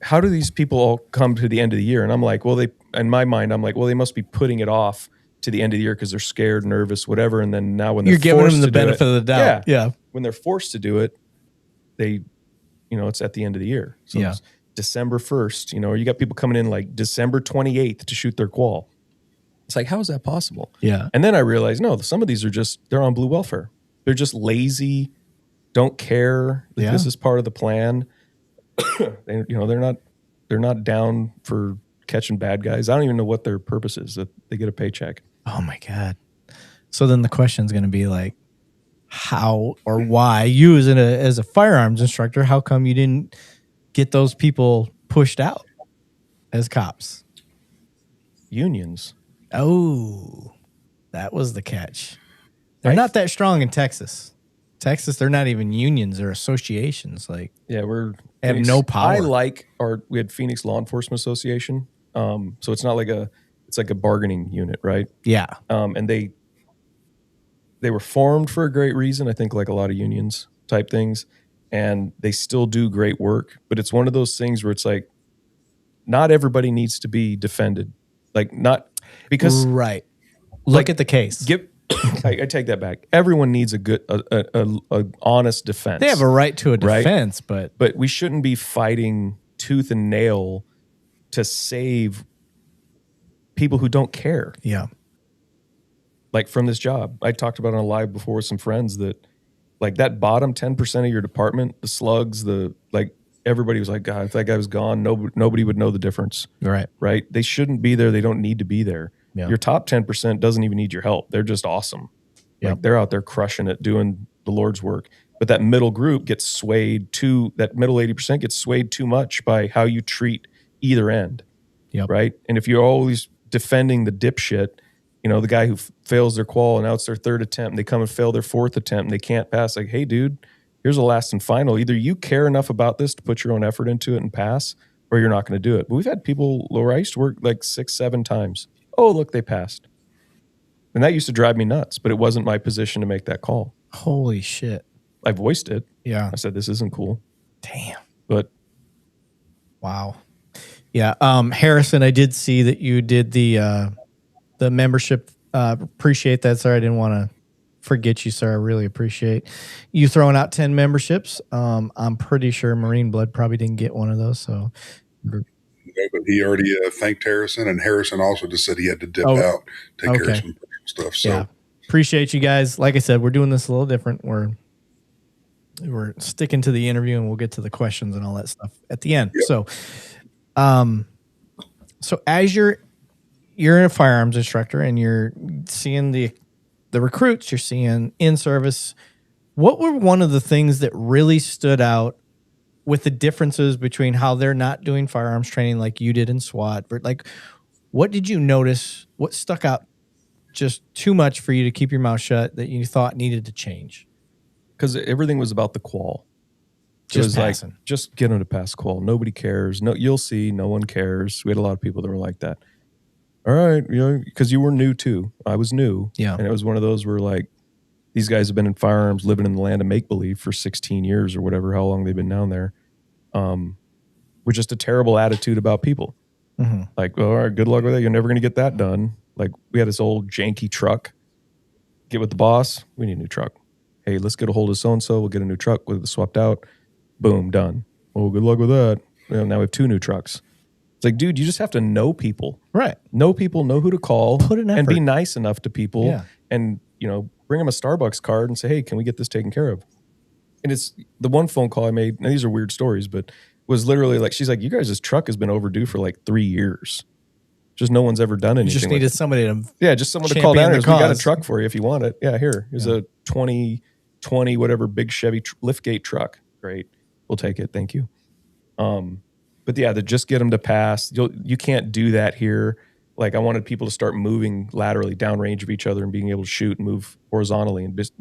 how do these people all come to the end of the year? And I'm like, well, in my mind, I'm like, well, they must be putting it off to the end of the year because they're scared, nervous, whatever. And then now when they're giving them the benefit of the doubt. Yeah. When they're forced to do it, it's at the end of the year. So it's December 1st, or you got people coming in like December 28th to shoot their qual. It's like, how is that possible? Yeah. And then I realized, no, some of these are they're on blue welfare. They're just lazy, don't care that this is part of the plan. They're not down for catching bad guys. I don't even know what their purpose is, that they get a paycheck. Oh my God. So then the question's going to be like, how or why you as a firearms instructor, how come you didn't get those people pushed out as cops? Unions. Oh, that was the catch. They're not that strong in Texas. They're not even unions, they're associations. Like, yeah, they have no power. We had Phoenix Law Enforcement Association. So it's not like it's like a bargaining unit, right? Yeah. And they were formed for a great reason, I think, like a lot of unions type things, and they still do great work. But it's one of those things where it's like, not everybody needs to be defended. Like, not because Look at the case. I take that back. Everyone needs a good, a honest defense. They have a right to a defense, right? But we shouldn't be fighting tooth and nail to save people who don't care. Yeah. Like, from this job, I talked about on a live before with some friends that, like, that bottom 10% of your department, the slugs, everybody was like, God, if that guy was gone, nobody would know the difference. Right. Right. They shouldn't be there. They don't need to be there. Yeah. Your top 10% doesn't even need your help. They're just awesome. Yep. Like, they're out there crushing it, doing the Lord's work. But that middle group gets swayed that middle 80% gets swayed too much by how you treat either end. Yep. Right. And if you're always defending the dipshit, the guy who fails their qual and now it's their third attempt and they come and fail their fourth attempt and they can't pass, like, hey, dude, here's a last and final. Either you care enough about this to put your own effort into it and pass, or you're not going to do it. But we've had people where I used to work like 6-7 times. Oh, look, they passed. And that used to drive me nuts, but it wasn't my position to make that call. Holy shit. I voiced it. Yeah. I said, this isn't cool. Damn. But. Wow. Yeah. Harrison, I did see that you did the membership. Appreciate that, sir. I didn't want to forget you, sir. I really appreciate you throwing out 10 memberships. I'm pretty sure Marine Blood probably didn't get one of those. So. No, but he already thanked Harrison, and Harrison also just said he had to dip out, take care of some personal stuff. So, yeah. Appreciate you guys. Like I said, we're doing this a little different. We're sticking to the interview, and we'll get to the questions and all that stuff at the end. Yep. So as you're, you're a firearms instructor and you're seeing the recruits, you're seeing in service. What were one of the things that really stood out with the differences between how they're not doing firearms training like you did in SWAT? Like, what did you notice? What stuck out just too much for you to keep your mouth shut that you thought needed to change? Because everything was about the qual. Just passing. Like, just get them to pass qual. Nobody cares. No, you'll see. No one cares. We had a lot of people that were like that. All right, because you were new too. I was new. Yeah. And it was one of those where like, these guys have been in firearms, living in the land of make-believe for 16 years or whatever, how long they've been down there. With just a terrible attitude about people. Mm-hmm. Like, all right, good luck with it. You're never going to get that done. Like, we had this old janky truck. Get with the boss. We need a new truck. Hey, let's get a hold of so-and-so. We'll get a new truck. We'll get it swapped out. Boom, done. Oh, good luck with that. Well, now we have 2 new trucks. It's like, dude, you just have to know people. Right. Know people, know who to call. Put an effort. And be nice enough to people. Yeah. And, bring them a Starbucks card and say, hey, can we get this taken care of? And it's the one phone call I made, and these are weird stories, but was literally like, she's like, you guys' truck has been overdue for like 3 years. Just no one's ever done anything. You just needed somebody to just someone to call down. We got a truck for you if you want it. Yeah, here's a 2020 whatever big Chevy liftgate truck. Great, we'll take it. Thank you. But yeah, just get them to pass. You can't do that here. Like I wanted people to start moving laterally downrange of each other and being able to shoot and move horizontally and just,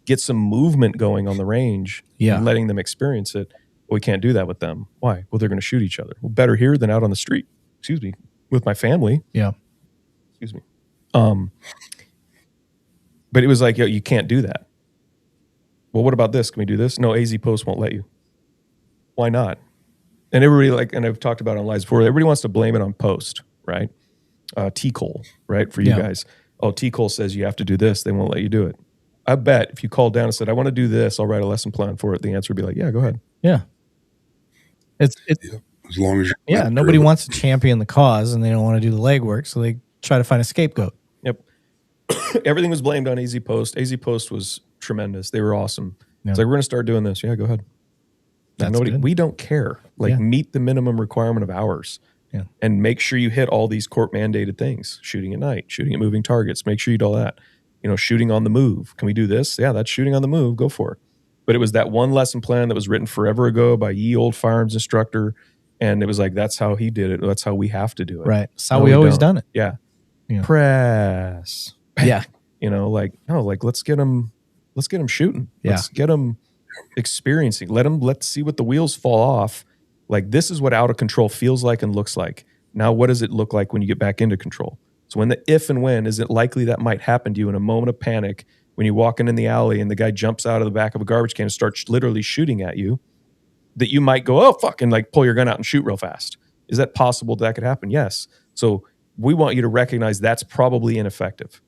get some movement going on the range. Yeah, and letting them experience it. But we can't do that with them. Why? Well, they're going to shoot each other. Well, better here than out on the street. Excuse me. With my family. Yeah. Excuse me. But it was like, you can't do that. Well, what about this? Can we do this? No, AZ Post won't let you. Why not? And everybody and I've talked about it on lives before, everybody wants to blame it on Post, right? T-Cole, right? For you guys. Oh, T-Cole says you have to do this. They won't let you do it. I bet if you called down and said, I want to do this, I'll write a lesson plan for it. The answer would be like, yeah, go ahead. Yeah. It's as long as you're nobody wants to champion the cause and they don't want to do the legwork, so they try to find a scapegoat. Yep. Everything was blamed on AZ Post. AZ Post was tremendous. They were awesome. Yep. It's like, we're going to start doing this. Yeah, go ahead. We don't care. Meet the minimum requirement of hours. Yeah. And make sure you hit all these court mandated things. Shooting at night, shooting at moving targets. Make sure you do all that. Shooting on the move. Can we do this? Yeah, that's shooting on the move. Go for it. But it was that one lesson plan that was written forever ago by ye old firearms instructor. And it was like, that's how he did it. That's how we have to do it. Right. That's how we always done it. Yeah. Press. Yeah. Let's get them shooting. Yeah. Let's get them experiencing. Let's see what the wheels fall off. Like, this is what out of control feels like and looks like. Now, what does it look like when you get back into control? So if and when is it likely that might happen to you in a moment of panic when you're walking in the alley and the guy jumps out of the back of a garbage can and starts literally shooting at you, that you might go, oh, fuck, and like pull your gun out and shoot real fast. Is that possible that could happen? Yes. So we want you to recognize that's probably ineffective.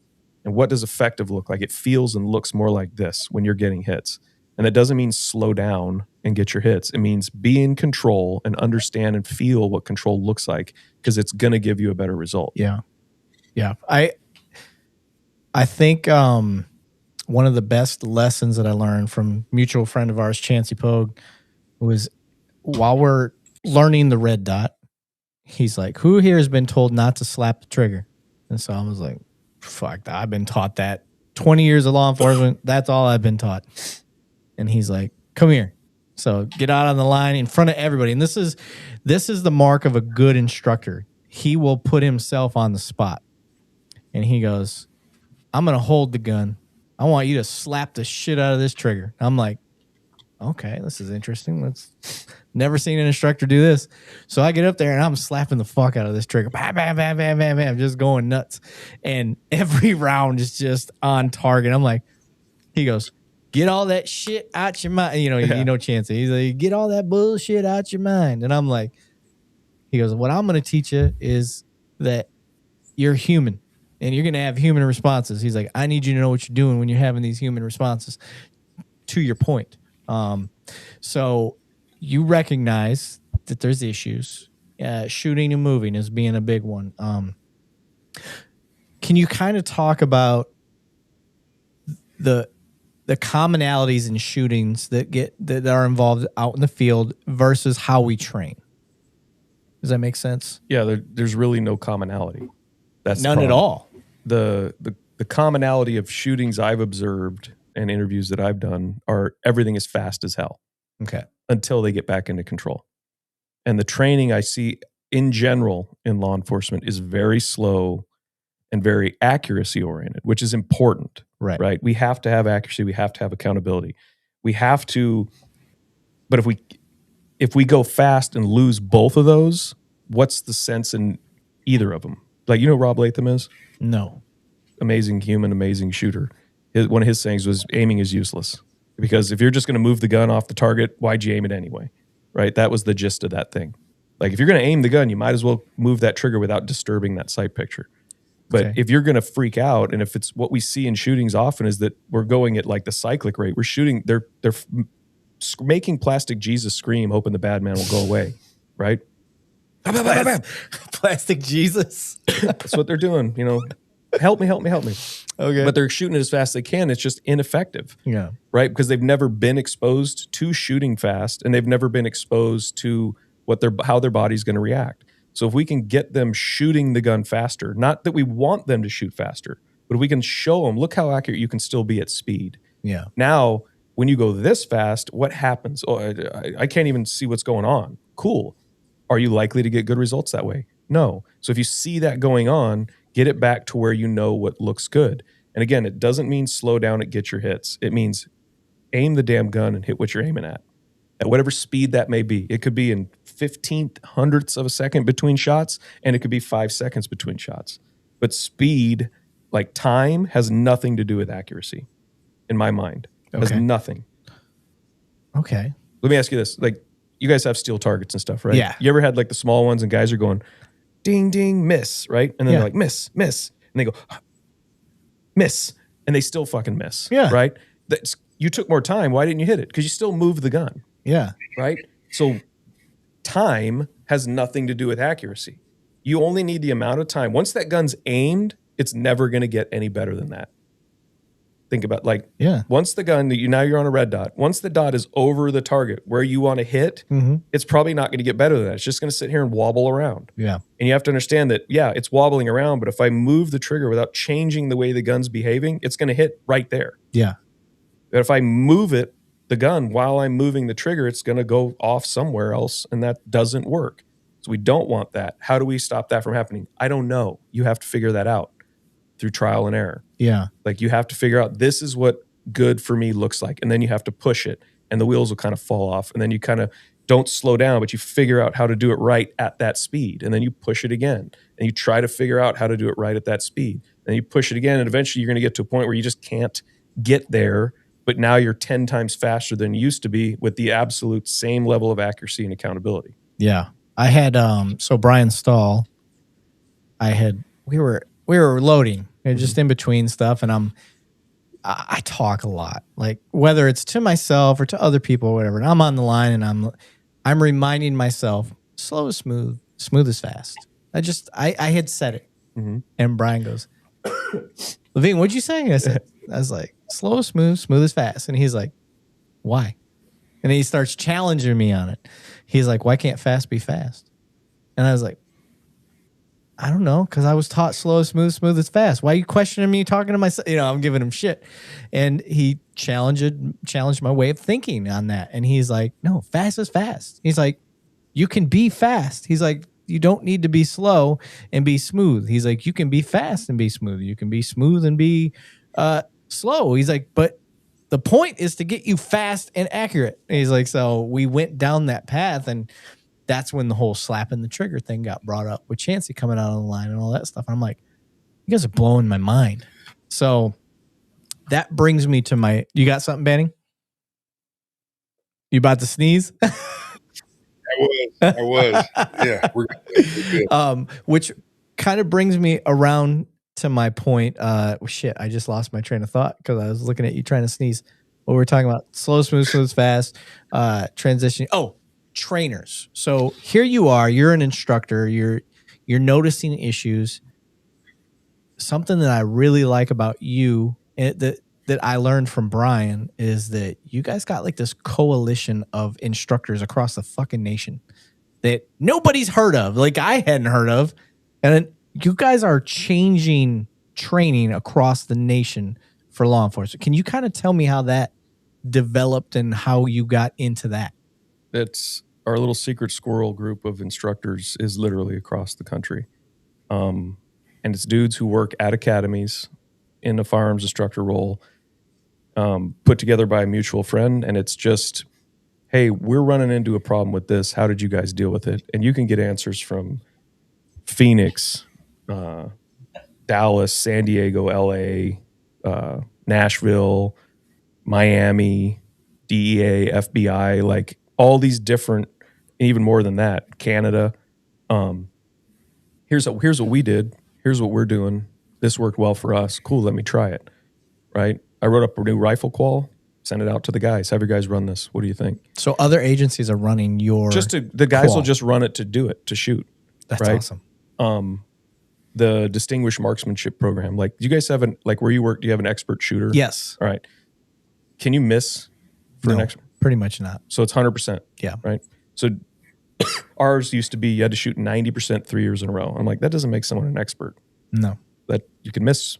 And what does effective look like? It feels and looks more like this when you're getting hits. And that doesn't mean slow down and get your hits. It means be in control and understand and feel what control looks like, because it's going to give you a better result. Yeah. Yeah. I think one of the best lessons that I learned from a mutual friend of ours, Chancey Pogue, was while we're learning the red dot, he's like, who here has been told not to slap the trigger? And so I was like, fuck that. I've been taught that. 20 years of law enforcement, that's all I've been taught. And he's like, come here. So get out on the line in front of everybody. And this is the mark of a good instructor. He will put himself on the spot. And he goes, I'm going to hold the gun. I want you to slap the shit out of this trigger. I'm like, okay, this is interesting. Never seen an instructor do this. So I get up there and I'm slapping the fuck out of this trigger. Bam, bam, bam, bam, bam, bam, just going nuts. And every round is just on target. I'm like, he goes, get all that shit out your mind. You know, Chancey. He's like, get all that bullshit out your mind. And I'm like, he goes, what I'm going to teach you is that you're human and you're going to have human responses. He's like, I need you to know what you're doing when you're having these human responses, to your point. So you recognize that there's issues. Shooting and moving is being a big one. Can you kind of talk about the commonalities in shootings that are involved out in the field versus how we train? Does that make sense? Yeah, there's really no commonality. That's none at all. The commonality of shootings I've observed and interviews that I've done are everything is fast as hell. Okay. Until they get back into control. And the training I see in general in law enforcement is very slow and very accuracy oriented, which is important. Right. We have to have accuracy. We have to have accountability. We have to, but if we go fast and lose both of those, what's the sense in either of them? Like, you know who Rob Latham is? No. Amazing human, amazing shooter. One of his sayings was aiming is useless. Because if you're just going to move the gun off the target, why'd you aim it anyway? Right? That was the gist of that thing. Like, if you're going to aim the gun, you might as well move that trigger without disturbing that sight picture. But if you're going to freak out, and if it's what we see in shootings often is that we're going at like the cyclic rate. We're shooting, they're making Plastic Jesus scream, hoping the bad man will go away. Right? Plastic Jesus. That's what they're doing. You know, help me. Okay. But they're shooting it as fast as they can. It's just ineffective. Yeah. Right? Because they've never been exposed to shooting fast, and they've never been exposed to how their body's going to react. So if we can get them shooting the gun faster, not that we want them to shoot faster, but if we can show them, look how accurate you can still be at speed. Yeah. Now, when you go this fast, what happens? Oh, I can't even see what's going on. Cool. Are you likely to get good results that way? No. So if you see that going on, get it back to where you know what looks good. And again, it doesn't mean slow down and get your hits. It means aim the damn gun and hit what you're aiming at whatever speed that may be. It could be in 15th hundredths of a second between shots, and it could be 5 seconds between shots. But speed, like time, has nothing to do with accuracy, in my mind. It has nothing. Okay. Let me ask you this. Like, you guys have steel targets and stuff, right? Yeah. You ever had like the small ones and guys are going, ding, ding, miss, right? And then they're like, miss. And they go, miss. And they still fucking miss. Yeah. Right? You took more time. Why didn't you hit it? Because you still moved the gun. Yeah. Right? So time has nothing to do with accuracy. You only need the amount of time. Once that gun's aimed, it's never going to get any better than that. Think about once the gun, now you're on a red dot. Once the dot is over the target where you want to hit, it's probably not going to get better than that. It's just going to sit here and wobble around. Yeah. And you have to understand that, it's wobbling around, but if I move the trigger without changing the way the gun's behaving, it's going to hit right there. Yeah. But if I move the gun while I'm moving the trigger, it's going to go off somewhere else, and that doesn't work. So we don't want that. How do we stop that from happening? I don't know. You have to figure that out through trial and error. Yeah. Like, you have to figure out, this is what good for me looks like. And then you have to push it, and the wheels will kind of fall off. And then you kind of don't slow down, but you figure out how to do it right at that speed. And then you push it again, and you try to figure out how to do it right at that speed. And you push it again, and eventually you're going to get to a point where you just can't get there. But now you're 10 times faster than you used to be with the absolute same level of accuracy and accountability. Yeah. I had, so Brian Stahl, we were loading just in between stuff. And I talk a lot, like whether it's to myself or to other people or whatever. And I'm on the line and I'm reminding myself, slow is smooth, smooth is fast. I had said it. And Brian goes, Levine, what'd you say? I was like, slow is smooth, smooth is fast. And he's like, why? And then he starts challenging me on it. He's like, why can't fast be fast? And I was like, I don't know, because I was taught slow is smooth, smooth is fast. Why are you questioning me, talking to myself? I'm giving him shit. And he challenged my way of thinking on that. And he's like, no, fast is fast. He's like, you can be fast. He's like, you don't need to be slow and be smooth. He's like, you can be fast and be smooth. You can be smooth and be slow. He's like, but the point is to get you fast and accurate. And he's like, so we went down that path, and that's when the whole slapping the trigger thing got brought up with Chancey coming out on the line and all that stuff. And I'm like, you guys are blowing my mind. So that brings me to you got something, Banning? You about to sneeze? I was. Yeah, we're good. Which kind of brings me around to my point. Shit, I just lost my train of thought because I was looking at you trying to sneeze. What we were talking about, slow, smooth, fast, transition. Oh, trainers. So here you are, you're an instructor, you're noticing issues. Something that I really like about you, that I learned from Brian, is that you guys got like this coalition of instructors across the fucking nation that nobody's heard of, like I hadn't heard of. And you guys are changing training across the nation for law enforcement. Can you kind of tell me how that developed and how you got into that? It's our little secret squirrel group of instructors is literally across the country. And it's dudes who work at academies in a firearms instructor role, put together by a mutual friend. And it's just, hey, we're running into a problem with this. How did you guys deal with it? And you can get answers from Phoenix, Dallas, San Diego, LA, Nashville, Miami, DEA, FBI, like all these different, even more than that, Canada. Here's what we did. Here's what we're doing. This worked well for us. Cool, let me try it. Right? I wrote up a new rifle qual, sent it out to the guys. Have your guys run this. What do you think? So other agencies are running your the guys qual. will just run it to do it, to shoot. That's right? Awesome. The distinguished marksmanship program. Like, do you guys have where you work, do you have an expert shooter? Yes. All right. Can you miss for an expert? Pretty much not. So it's 100%. Yeah. Right. So ours used to be you had to shoot 90% 3 years in a row. I'm like, that doesn't make someone an expert. No. That you can miss.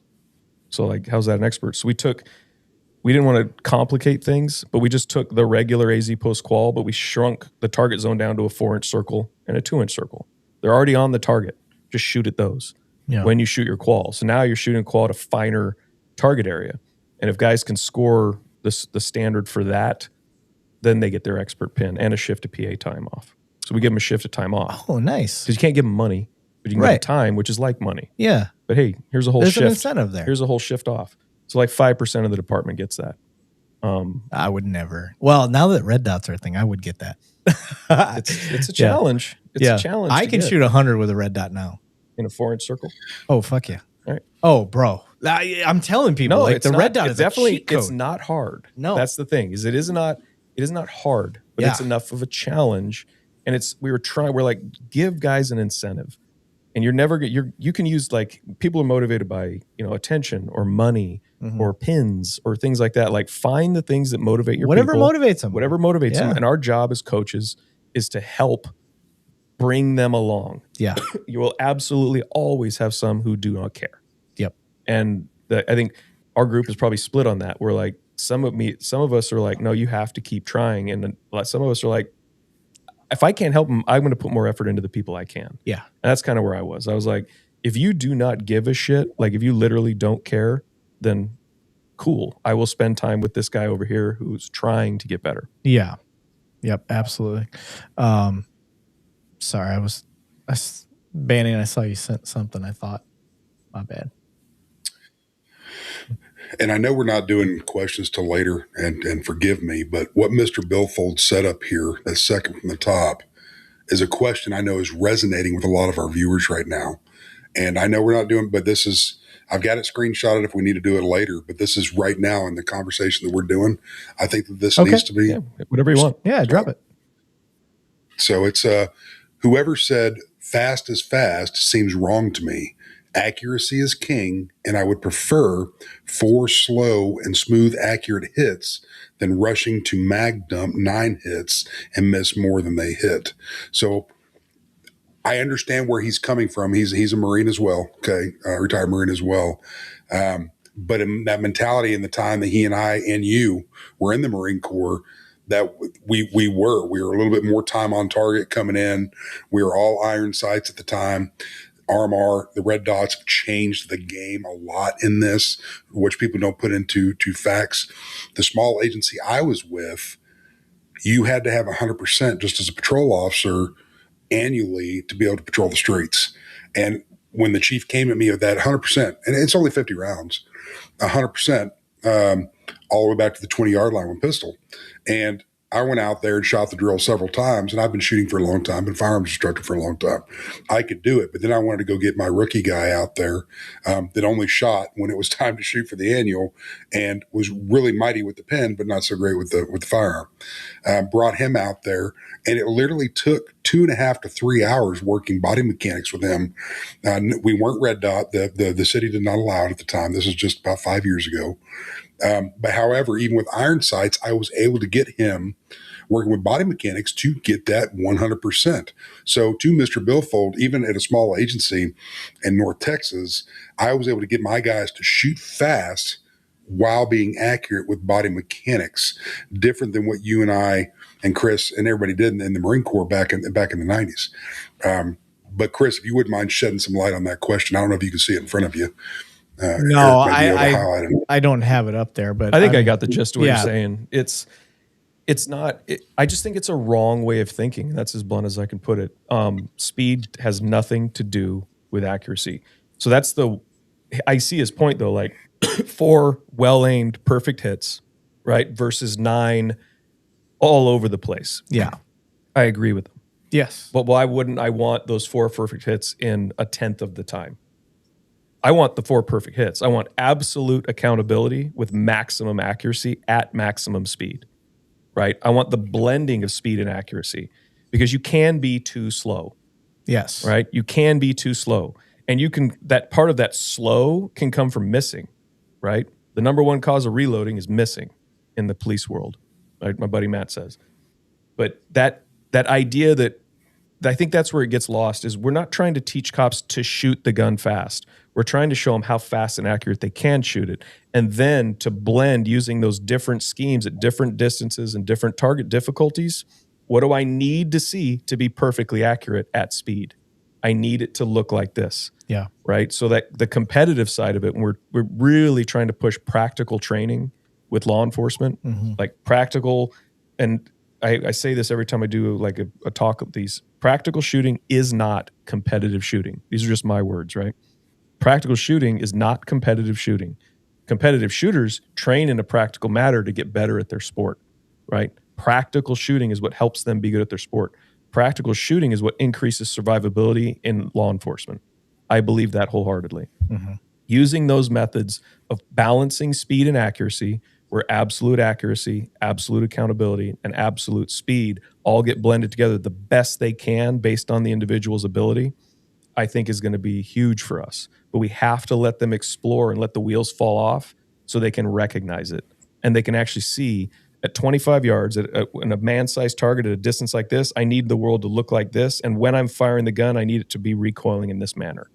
So like, how's that an expert? So we didn't want to complicate things, but we just took the regular AZ post qual, but we shrunk the target zone down to a 4-inch circle and a 2-inch circle. They're already on the target. Just shoot at those when you shoot your qual. So now you're shooting qual at a finer target area. And if guys can score the standard for that, then they get their expert pin and a shift to PA time off. So we give them a shift of time off. Oh, nice. Because you can't give them money, but you can give them time, which is like money. Yeah. But hey, here's a whole There's shift. an incentive there. Here's a whole shift off. So like 5% of the department gets that. I would never. Well, now that red dots are a thing, I would get that. It's a challenge. It's a challenge. I can shoot 100 with a red dot now. In a 4-inch circle? Oh, fuck yeah. All right. Oh, bro. I'm telling people, like the red dot is definitely, it's not hard. No. That's the thing, is it is not hard, but it's enough of a challenge. And we're like, give guys an incentive. And you can use, like, people are motivated by, attention or money or pins or things like that. Like, find the things that motivate your whatever people. motivates them. Whatever motivates them. And our job as coaches is to help bring them along. Yeah. You will absolutely always have some who do not care. Yep. And I think our group is probably split on that. We're like, some of us are like, no, you have to keep trying. And then some of us are like, if I can't help them, I'm going to put more effort into the people I can. Yeah. And that's kind of where I was. I was like, if you do not give a shit, like if you literally don't care, then cool. I will spend time with this guy over here who's trying to get better. Yeah. Yep. Absolutely. Sorry, I was banning. I saw you sent something. I thought, my bad. And I know we're not doing questions till later, and forgive me, but what Mr. Billfold set up here, that second from the top, is a question I know is resonating with a lot of our viewers right now. And I know we're not doing, but this is, I've got it screenshotted if we need to do it later, but this is right now in the conversation that we're doing. I think that this needs to be. Yeah, whatever you want. Yeah, drop it. So it's whoever said fast is fast seems wrong to me. Accuracy is king, and I would prefer 4 slow and smooth accurate hits than rushing to mag dump 9 hits and miss more than they hit. So I understand where he's coming from. He's a Marine as well, okay, retired Marine as well. But in that mentality in the time that he and I and you were in the Marine Corps, that we were a little bit more time on target coming in. We were all iron sights at the time. RMR, the red dots have changed the game a lot in this, which people don't put into facts. The small agency I was with, you had to have 100% just as a patrol officer annually to be able to patrol the streets. And when the chief came at me with that 100%, and it's only 50 rounds, 100%, all the way back to the 20-yard line with pistol. And I went out there and shot the drill several times, and I've been shooting for a long time, been a firearms instructor for a long time. I could do it, but then I wanted to go get my rookie guy out there that only shot when it was time to shoot for the annual and was really mighty with the pen, but not so great with the firearm. Brought him out there, and it literally took 2.5 to 3 hours working body mechanics with him. We weren't red dot. The city did not allow it at the time. This was just about 5 years ago. But however, even with iron sights, I was able to get him working with body mechanics to get that 100%. So to Mr. Billfold, even at a small agency in North Texas, I was able to get my guys to shoot fast while being accurate with body mechanics, different than what you and I and Chris and everybody did in the Marine Corps back in the 90s. But Chris, if you wouldn't mind shedding some light on that question, I don't know if you can see it in front of you. No, I don't have it up there, but I think I got the gist of what you're saying. It's not. I just think it's a wrong way of thinking. That's as blunt as I can put it. Speed has nothing to do with accuracy. So that's I see his point though. Like 4 well-aimed, perfect hits, right, versus 9 all over the place. Yeah, I agree with him. Yes, but why wouldn't I want those 4 perfect hits in a 10th of the time? I want the 4 perfect hits. I want absolute accountability with maximum accuracy at maximum speed, right? I want the blending of speed and accuracy because you can be too slow. Yes. Right? You can be too slow. And that part of that slow can come from missing, right? The number one cause of reloading is missing in the police world, right? My buddy Matt says. But that idea that I think that's where it gets lost is we're not trying to teach cops to shoot the gun fast. We're trying to show them how fast and accurate they can shoot it. And then to blend using those different schemes at different distances and different target difficulties. What do I need to see to be perfectly accurate at speed? I need it to look like this. Yeah. Right. So that the competitive side of it, we're really trying to push practical training with law enforcement, like practical. And I say this every time I do like a talk of these. Practical shooting is not competitive shooting. These are just my words, right? Practical shooting is not competitive shooting. Competitive shooters train in a practical manner to get better at their sport, right? Practical shooting is what helps them be good at their sport. Practical shooting is what increases survivability in law enforcement. I believe that wholeheartedly. Using those methods of balancing speed and accuracy, where absolute accuracy, absolute accountability, and absolute speed all get blended together the best they can based on the individual's ability, I think is going to be huge for us. But we have to let them explore and let the wheels fall off so they can recognize it. And they can actually see at 25 yards, in a man-sized target at a distance like this, I need the world to look like this. And when I'm firing the gun, I need it to be recoiling in this manner.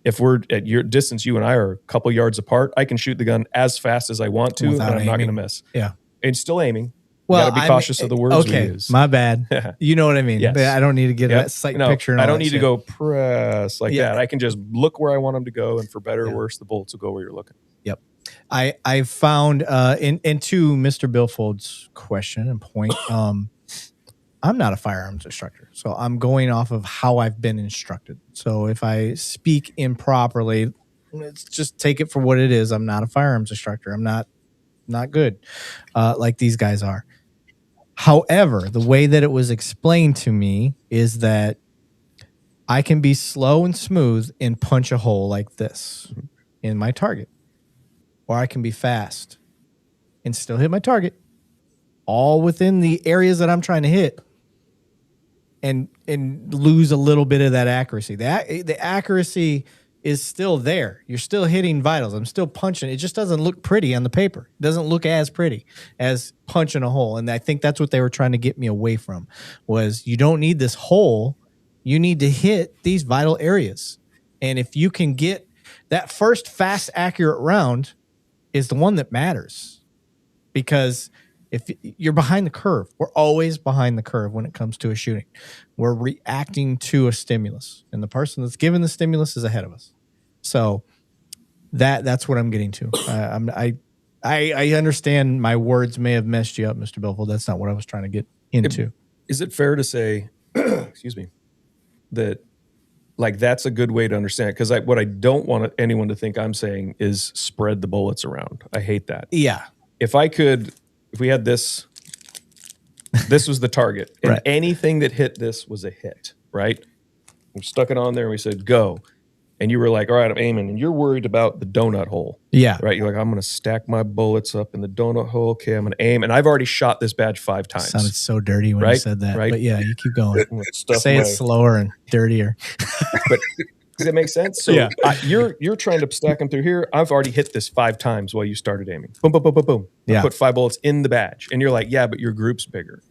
If we're at your distance, you and I are a couple yards apart, I can shoot the gun as fast as I want to, and I'm not going to miss. Yeah. And still aiming. Well, you got to be cautious of the words we use. My bad. You know what I mean? Yes. I don't need to get that sight picture. And I don't need to go press like that. I can just look where I want them to go, and for better or worse, the bullets will go where you're looking. Yep. I found into Mr. Billfold's question and point, I'm not a firearms instructor, so I'm going off of how I've been instructed. So if I speak improperly, let's just take it for what it is. I'm not a firearms instructor. I'm not good like these guys are. However, the way that it was explained to me is that I can be slow and smooth and punch a hole like this in my target. Or I can be fast and still hit my target, all within the areas that I'm trying to hit, and lose a little bit of that accuracy. The accuracy is still there. You're still hitting vitals. I'm still punching. It just doesn't look pretty on the paper. It doesn't look as pretty as punching a hole. And I think that's what they were trying to get me away from, was you don't need this hole. You need to hit these vital areas. And if you can get that first fast, accurate round is the one that matters, because if you're behind the curve, we're always behind the curve when it comes to a shooting. We're reacting to a stimulus, and the person that's given the stimulus is ahead of us. So that's what I'm getting to. I understand my words may have messed you up, Mr. Billfold. That's not what I was trying to get into. Is it fair to say, excuse me, that like that's a good way to understand it? Because what I don't want anyone to think I'm saying is spread the bullets around. I hate that. Yeah. If we had this was the target, and right. Anything that hit this was a hit, right? We stuck it on there and we said, go. And you were like, all right, I'm aiming. And you're worried about the donut hole. Yeah. Right? You're like, I'm going to stack my bullets up in the donut hole. Okay, I'm going to aim. And I've already shot this badge 5 times. It sounded so dirty when you said that. Right? But yeah, you keep going. Say it slower and dirtier. But does that make sense? So yeah. You're trying to stack them through here. I've already hit this 5 times while you started aiming. Boom, boom, boom, boom, boom. I put 5 bullets in the badge. And you're like, yeah, but your group's bigger.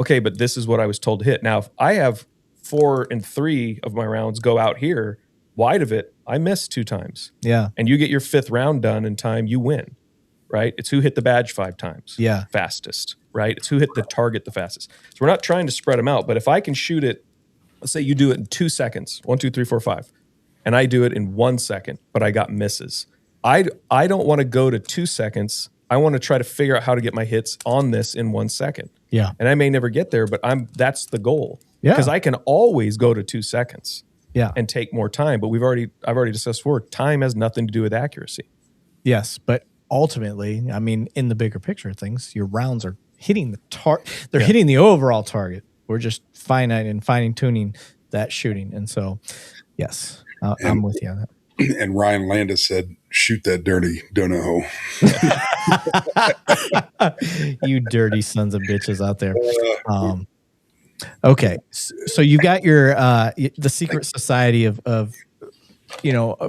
okay, but this is what I was told to hit. Now, if I have 4 and 3 of my rounds go out here, wide of it, I miss 2 times. Yeah. And you get your 5th round done in time, you win, right? It's who hit the badge 5 times fastest, right? It's who hit the target the fastest. So we're not trying to spread them out, but if I can shoot it, let's say you do it in 2 seconds, 1, 2, 3, 4, 5, and I do it in 1 second, but I got misses. I don't want to go to 2 seconds. I want to try to figure out how to get my hits on this in 1 second. Yeah. And I may never get there, but that's the goal. Yeah. Because I can always go to 2 seconds. Yeah. And take more time. But I've already discussed before, time has nothing to do with accuracy. Yes. But ultimately, I mean, in the bigger picture of things, your rounds are hitting the they're hitting the overall target. We're just finite and fine tuning that shooting. And so, yes, I'm with you on that. And Ryan Landis said, shoot that dirty donut hole. You dirty sons of bitches out there. Okay. So you got your, the secret society of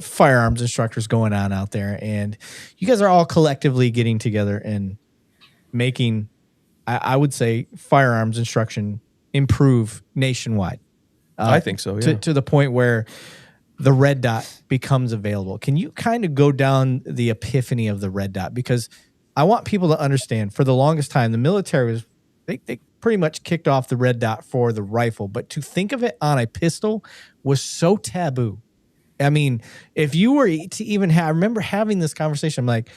firearms instructors going on out there, and you guys are all collectively getting together and making, I would say, firearms instruction improve nationwide. I think so. Yeah. To the point where the red dot becomes available. Can you kind of go down the epiphany of the red dot? Because I want people to understand, for the longest time, the military was, they pretty much kicked off the red dot for the rifle, but to think of it on a pistol was so taboo. I mean, if you were to even have, I remember having this conversation, I'm like,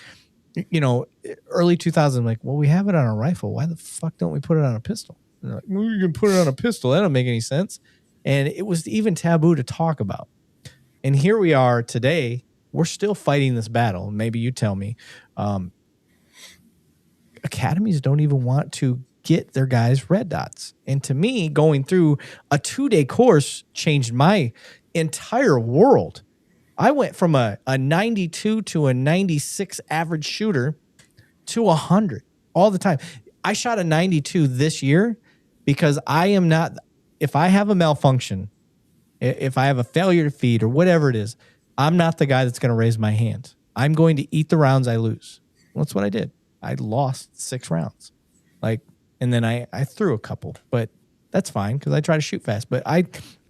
early 2000s, I'm like, well, we have it on a rifle. Why the fuck don't we put it on a pistol? And they're like, well, you can put it on a pistol. That don't make any sense. And it was even taboo to talk about. And here we are today. We're still fighting this battle. Maybe you tell me. Academies don't even want to get their guys red dots. And to me, going through a 2-day course changed my entire world. I went from a 92 to a 96 average shooter to 100 all the time. I shot a 92 this year because I am not, if I have a malfunction, if I have a failure to feed or whatever it is, I'm not the guy that's going to raise my hand. I'm going to eat the rounds I lose. Well, that's what I did. I lost 6 rounds. And then I threw a couple, but that's fine because I try to shoot fast. But I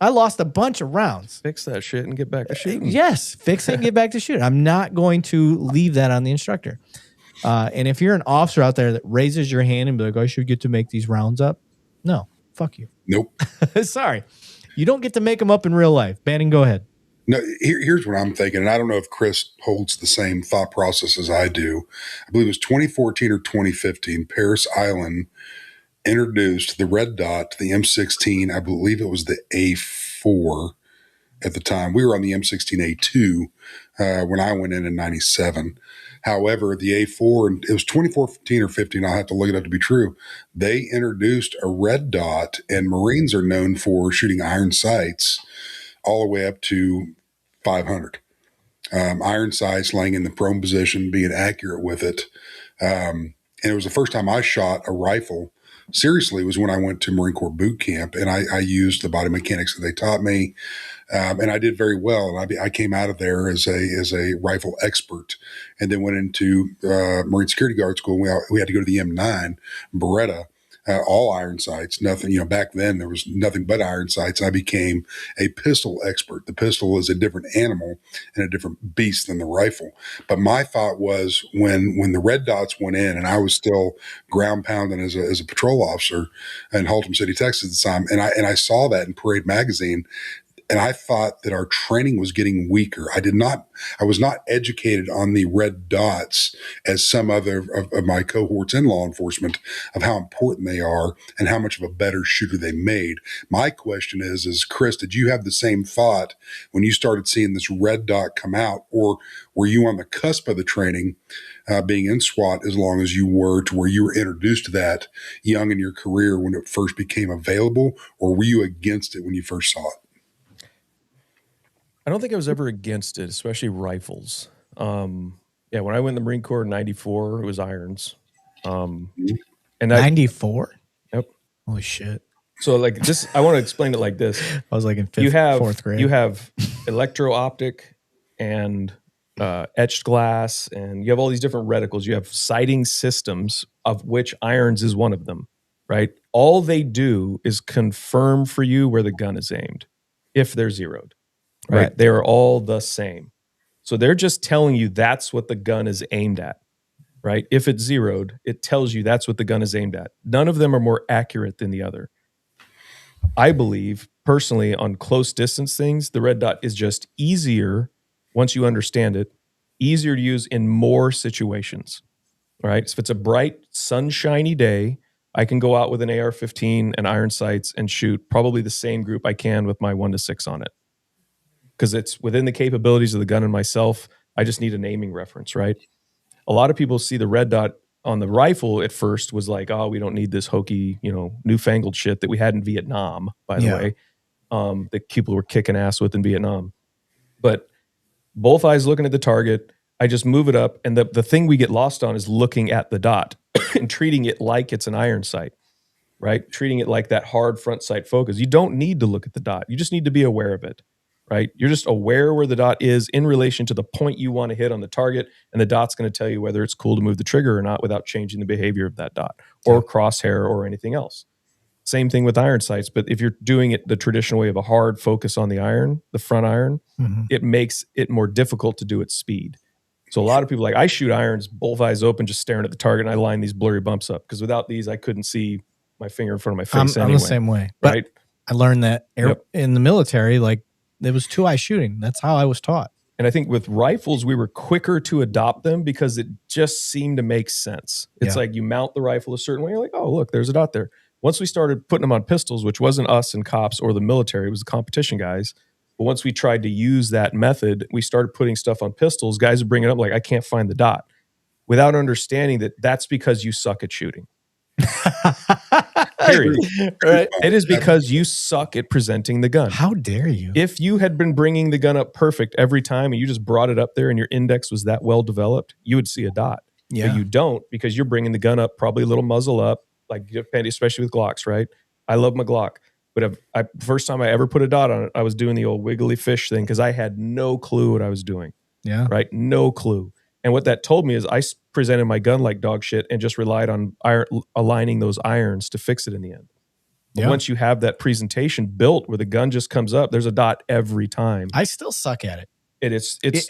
lost a bunch of rounds. Fix that shit and get back to shooting. Yes, fix it and get back to shooting. I'm not going to leave that on the instructor. And if you're an officer out there that raises your hand and be like, I should get to make these rounds up. No, fuck you. Nope. Sorry. You don't get to make them up in real life. Bannon, go ahead. No, here's what I'm thinking, and I don't know if Chris holds the same thought process as I do. I believe it was 2014 or 2015, Paris Island introduced the red dot to the M16. I believe it was the A4 at the time. We were on the M16A2 when I went in 97. However, the A4, and it was 2014 or 15, I'll have to look it up to be true, they introduced a red dot, and Marines are known for shooting iron sights all the way up to 500. Iron sights, laying in the prone position, being accurate with it. And it was the first time I shot a rifle seriously was when I went to Marine Corps boot camp, and I used the body mechanics that they taught me. And I did very well. And I came out of there as a rifle expert, and then went into Marine Security Guard School. We had to go to the M9 Beretta, all iron sights, nothing, back then there was nothing but iron sights. I became a pistol expert. The pistol is a different animal and a different beast than the rifle. But my thought was when the red dots went in, and I was still ground pounding as a patrol officer in Haltom City, Texas at the time, and I saw that in Parade Magazine. And I thought that our training was getting weaker. I was not educated on the red dots as some other of my cohorts in law enforcement of how important they are and how much of a better shooter they made. My question is Chris, did you have the same thought when you started seeing this red dot come out, or were you on the cusp of the training, being in SWAT as long as you were, to where you were introduced to that young in your career when it first became available, or were you against it when you first saw it? I don't think I was ever against it, especially rifles. When I went in the Marine Corps in 94, it was irons. And 94? Yep. Holy shit. So this, I want to explain it like this. I was like in fourth grade. You have electro-optic and etched glass, and you have all these different reticles. You have sighting systems, of which irons is one of them, right? all they do is confirm for you where the gun is aimed if they're zeroed, right? They are all the same. So they're just telling you that's what the gun is aimed at, right? If it's zeroed, it tells you that's what the gun is aimed at. None of them are more accurate than the other. I believe personally on close distance things, the red dot is just easier once you understand it, easier to use in more situations, right? So if it's a bright, sunshiny day, I can go out with an AR-15 and iron sights and shoot probably the same group I can with my 1-6 on it. Because it's within the capabilities of the gun and myself. I just need an aiming reference, right? A lot of people see the red dot on the rifle at first was like, oh, we don't need this hokey, newfangled shit that we had in Vietnam, by the way, that people were kicking ass with in Vietnam. But both eyes looking at the target, I just move it up. And the thing we get lost on is looking at the dot and treating it like it's an iron sight, right? Treating it like that hard front sight focus. You don't need to look at the dot. You just need to be aware of it, right? You're just aware where the dot is in relation to the point you want to hit on the target. And the dot's going to tell you whether it's cool to move the trigger or not without changing the behavior of that dot or crosshair or anything else. Same thing with iron sights, but if you're doing it the traditional way of a hard focus on the iron, the front iron, it makes it more difficult to do at speed. So a lot of people like, I shoot irons, both eyes open, just staring at the target, and I line these blurry bumps up because without these, I couldn't see my finger in front of my face anyway. I'm the same way. Right? But I learned that in the military, like it was 2-eye shooting. That's how I was taught. And I think with rifles, we were quicker to adopt them because it just seemed to make sense. It's like you mount the rifle a certain way. You're like, oh, look, there's a dot there. Once we started putting them on pistols, which wasn't us and cops or the military, it was the competition guys. But once we tried to use that method, we started putting stuff on pistols. Guys would bring it up like, I can't find the dot, without understanding that that's because you suck at shooting. Period. Right? It is because you suck at presenting the gun. How dare you? If you had been bringing the gun up perfect every time and you just brought it up there and your index was that well developed, you would see a dot. Yeah. But you don't because you're bringing the gun up probably a little muzzle up, like especially with Glocks, right? I love my Glock. But first time I ever put a dot on it, I was doing the old wiggly fish thing because I had no clue what I was doing. Yeah. Right? No clue. And what that told me is I presented my gun like dog shit and just relied on aligning those irons to fix it in the end. But once you have that presentation built where the gun just comes up, there's a dot every time. I still suck at it.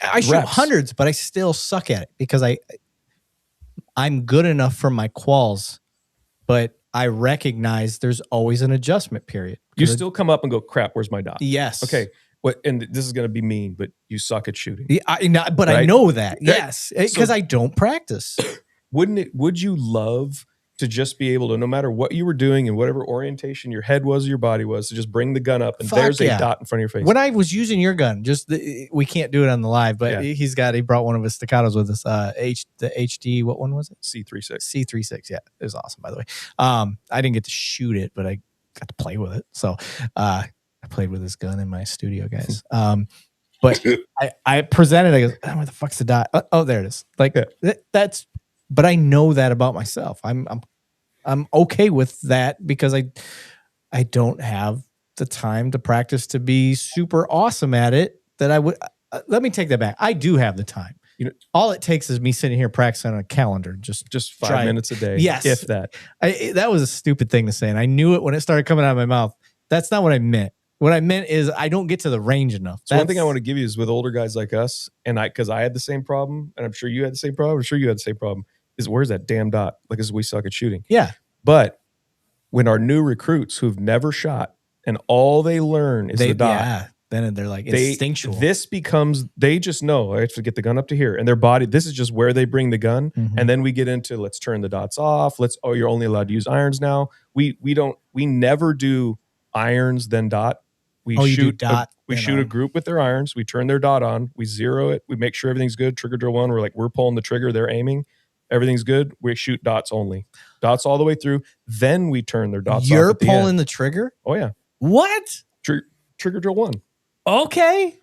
I shoot hundreds, but I still suck at it because I'm good enough for my quals, but I recognize there's always an adjustment period. You still come up and go, crap, where's my dot? Yes. Okay. And this is going to be mean, but you suck at shooting. Yeah, but right? I know that. Yes. Because I don't practice. Would you love to just be able to, no matter what you were doing and whatever orientation your head was or your body was, to just bring the gun up and there's a dot in front of your face? When I was using your gun, we can't do it on the live, but he brought one of his Staccatos with us. The HD, what one was it? C36. C36, yeah. It was awesome, by the way. I didn't get to shoot it, but I got to play with it. So I played with this gun in my studio, guys. But I presented, I go, oh, where the fuck's the dot? Oh, there it is. Like that's, but I know that about myself. I'm okay with that because I don't have the time to practice to be super awesome at it. That I would. Let me take that back. I do have the time. All it takes is me sitting here practicing on a calendar, just 5 minutes a day. Yes, if that. That was a stupid thing to say, and I knew it when it started coming out of my mouth. That's not what I meant. What I meant is I don't get to the range enough. So one thing I want to give you is with older guys like us, and because I had the same problem, and I'm sure you had the same problem. I'm sure you had the same problem. Is where's that damn dot? Like, we suck at shooting. Yeah. But when our new recruits who've never shot and all they learn is the dot. Yeah. Then they're like instinctual. This becomes, they just know I have to get the gun up to here. And their body, this is just where they bring the gun. Mm-hmm. And then we get into, let's turn the dots off. You're only allowed to use irons now. We never do irons, then dot. We shoot a group with their irons. We turn their dot on. We zero it. We make sure everything's good. Trigger drill one. We're pulling the trigger. They're aiming. Everything's good. We shoot dots only. Dots all the way through. Then we turn their dots off. You're pulling the trigger? Oh, yeah. What? Trigger drill one. Okay.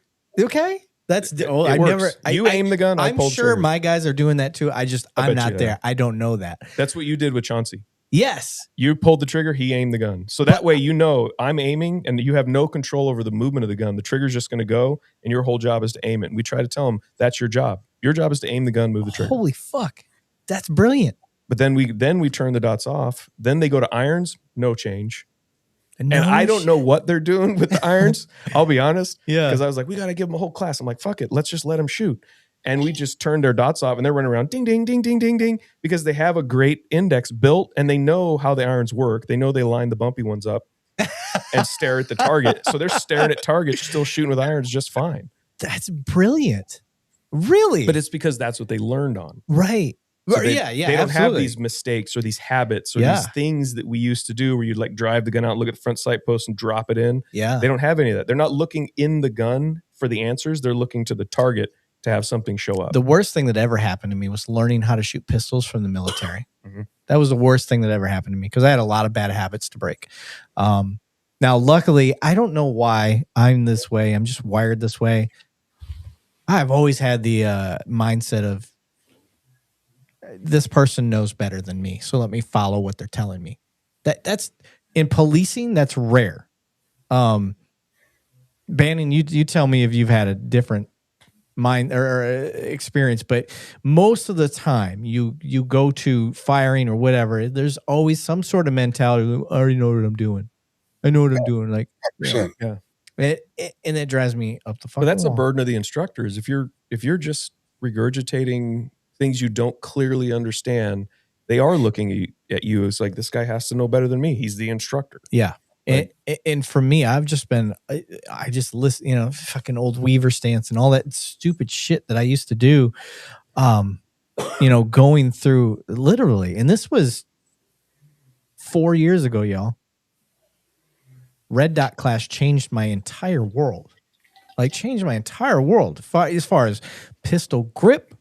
That's I never. You aim the gun. I'm sure my guys are doing that too. I'm not there. I don't know that. That's what you did with Chauncey. Yes. You pulled the trigger. He aimed the gun. So that way, I'm aiming, and you have no control over the movement of the gun. The trigger's just going to go, and your whole job is to aim it. And we try to tell them that's your job. Your job is to aim the gun, move the trigger. Holy fuck. That's brilliant. But then we turn the dots off. Then they go to irons, no change. And I don't know what they're doing with the irons. I'll be honest. Yeah. Because I was like, we got to give them a whole class. I'm like, fuck it. Let's just let them shoot. And we just turned their dots off and they're running around ding, ding, ding, ding, ding, ding, because they have a great index built and they know how the irons work. They know they line the bumpy ones up and stare at the target. So they're staring at targets, still shooting with irons just fine. That's brilliant. Really? But it's because that's what they learned on. Right. So they don't absolutely. have these mistakes or these habits or these things that we used to do where you'd like drive the gun out and look at the front sight post and drop it in. Yeah. They don't have any of that. They're not looking in the gun for the answers. They're looking to the target to have something show up. The worst thing that ever happened to me was learning how to shoot pistols from the military. That was the worst thing that ever happened to me because I had a lot of bad habits to break. Now, luckily, I don't know why I'm this way. I'm just wired this way. I've always had the mindset of this person knows better than me, so let me follow what they're telling me. That's in policing. That's rare. Bannon, you tell me if you've had a different mind or experience, but most of the time you go to firing or whatever, there's always some sort of mentality. I already know what I'm doing. I know what I'm doing. Like, yeah. And it drives me up the fucking But that's wall. a burden of the instructors. If you're just regurgitating things you don't clearly understand, they are looking at you as like, this guy has to know better than me. He's the instructor. Yeah. Right. And for me, I've just been, I just listen, fucking old Weaver stance and all that stupid shit that I used to do, going through literally. And this was 4 years ago, y'all. Red Dot class changed my entire world. Like, changed my entire world as far as pistol grip,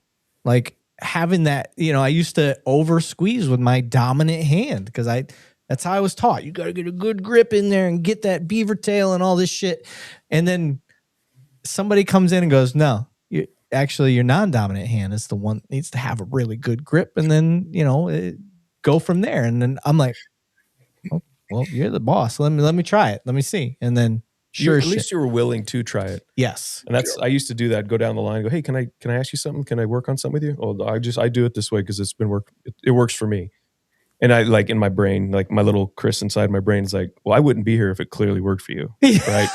like having that, I used to over squeeze with my dominant hand because that's how I was taught. You got to get a good grip in there and get that beaver tail and all this shit. And then somebody comes in and goes, no, your non-dominant hand is the one that needs to have a really good grip. And then, go from there. And then I'm like, oh, well, you're the boss. Let me try it. Let me see. And then at least you were willing to try it. Yes. And I used to do that. Go down the line and go, hey, can I ask you something? Can I work on something with you? Oh, I do it this way because it's been it works for me. And I, like, in my brain, like my little Chris inside my brain is like, well, I wouldn't be here if it clearly worked for you. Right.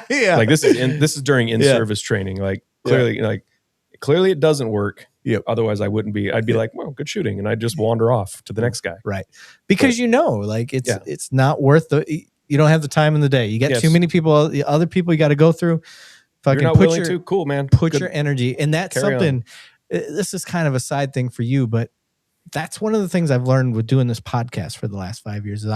Yeah. Like this is during in-service training. Like clearly it doesn't work. Yep. Otherwise I wouldn't be, I'd be like, well, good shooting. And I'd just wander off to the next guy. Right. Because it's not worth you don't have the time in the day. You get too many people, the other people you got to go through. Fucking You're not willing to? Cool, man. Put your energy. And that's something, this is kind of a side thing for you, but that's one of the things I've learned with doing this podcast for the last 5 years is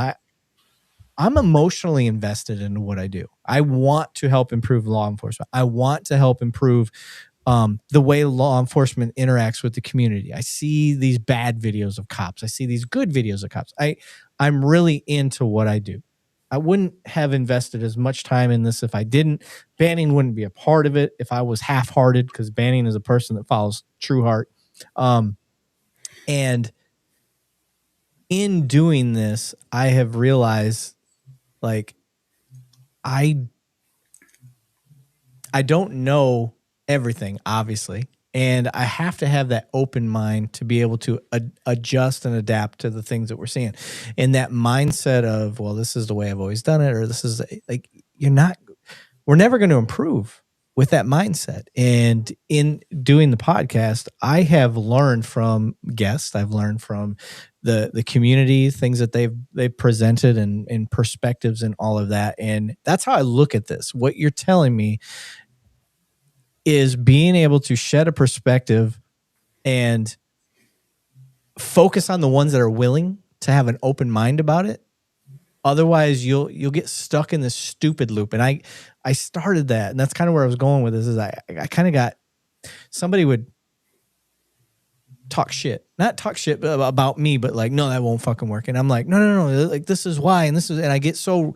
I'm emotionally invested into what I do. I want to help improve law enforcement. I want to help improve the way law enforcement interacts with the community. I see these bad videos of cops. I see these good videos of cops. I'm really into what I do. I wouldn't have invested as much time in this if I didn't. Banning wouldn't be a part of it if I was half-hearted, because Banning is a person that follows true heart. And in doing this, I have realized, like, I don't know everything, obviously, and I have to have that open mind to be able to adjust and adapt to the things that we're seeing. And that mindset of, well, this is the way I've always done it, or this is like, we're never going to improve with that mindset. And in doing the podcast, I have learned from guests. I've learned from the community, things that they've presented and perspectives and all of that. And that's how I look at this. What you're telling me is being able to shed a perspective and focus on the ones that are willing to have an open mind about it. Otherwise, you'll get stuck in this stupid loop. And I started that, and that's kind of where I was going with this. Is I kind of got, somebody would not talk shit about me, but like, no, that won't fucking work. And I'm like, no, like, this is why, and I get so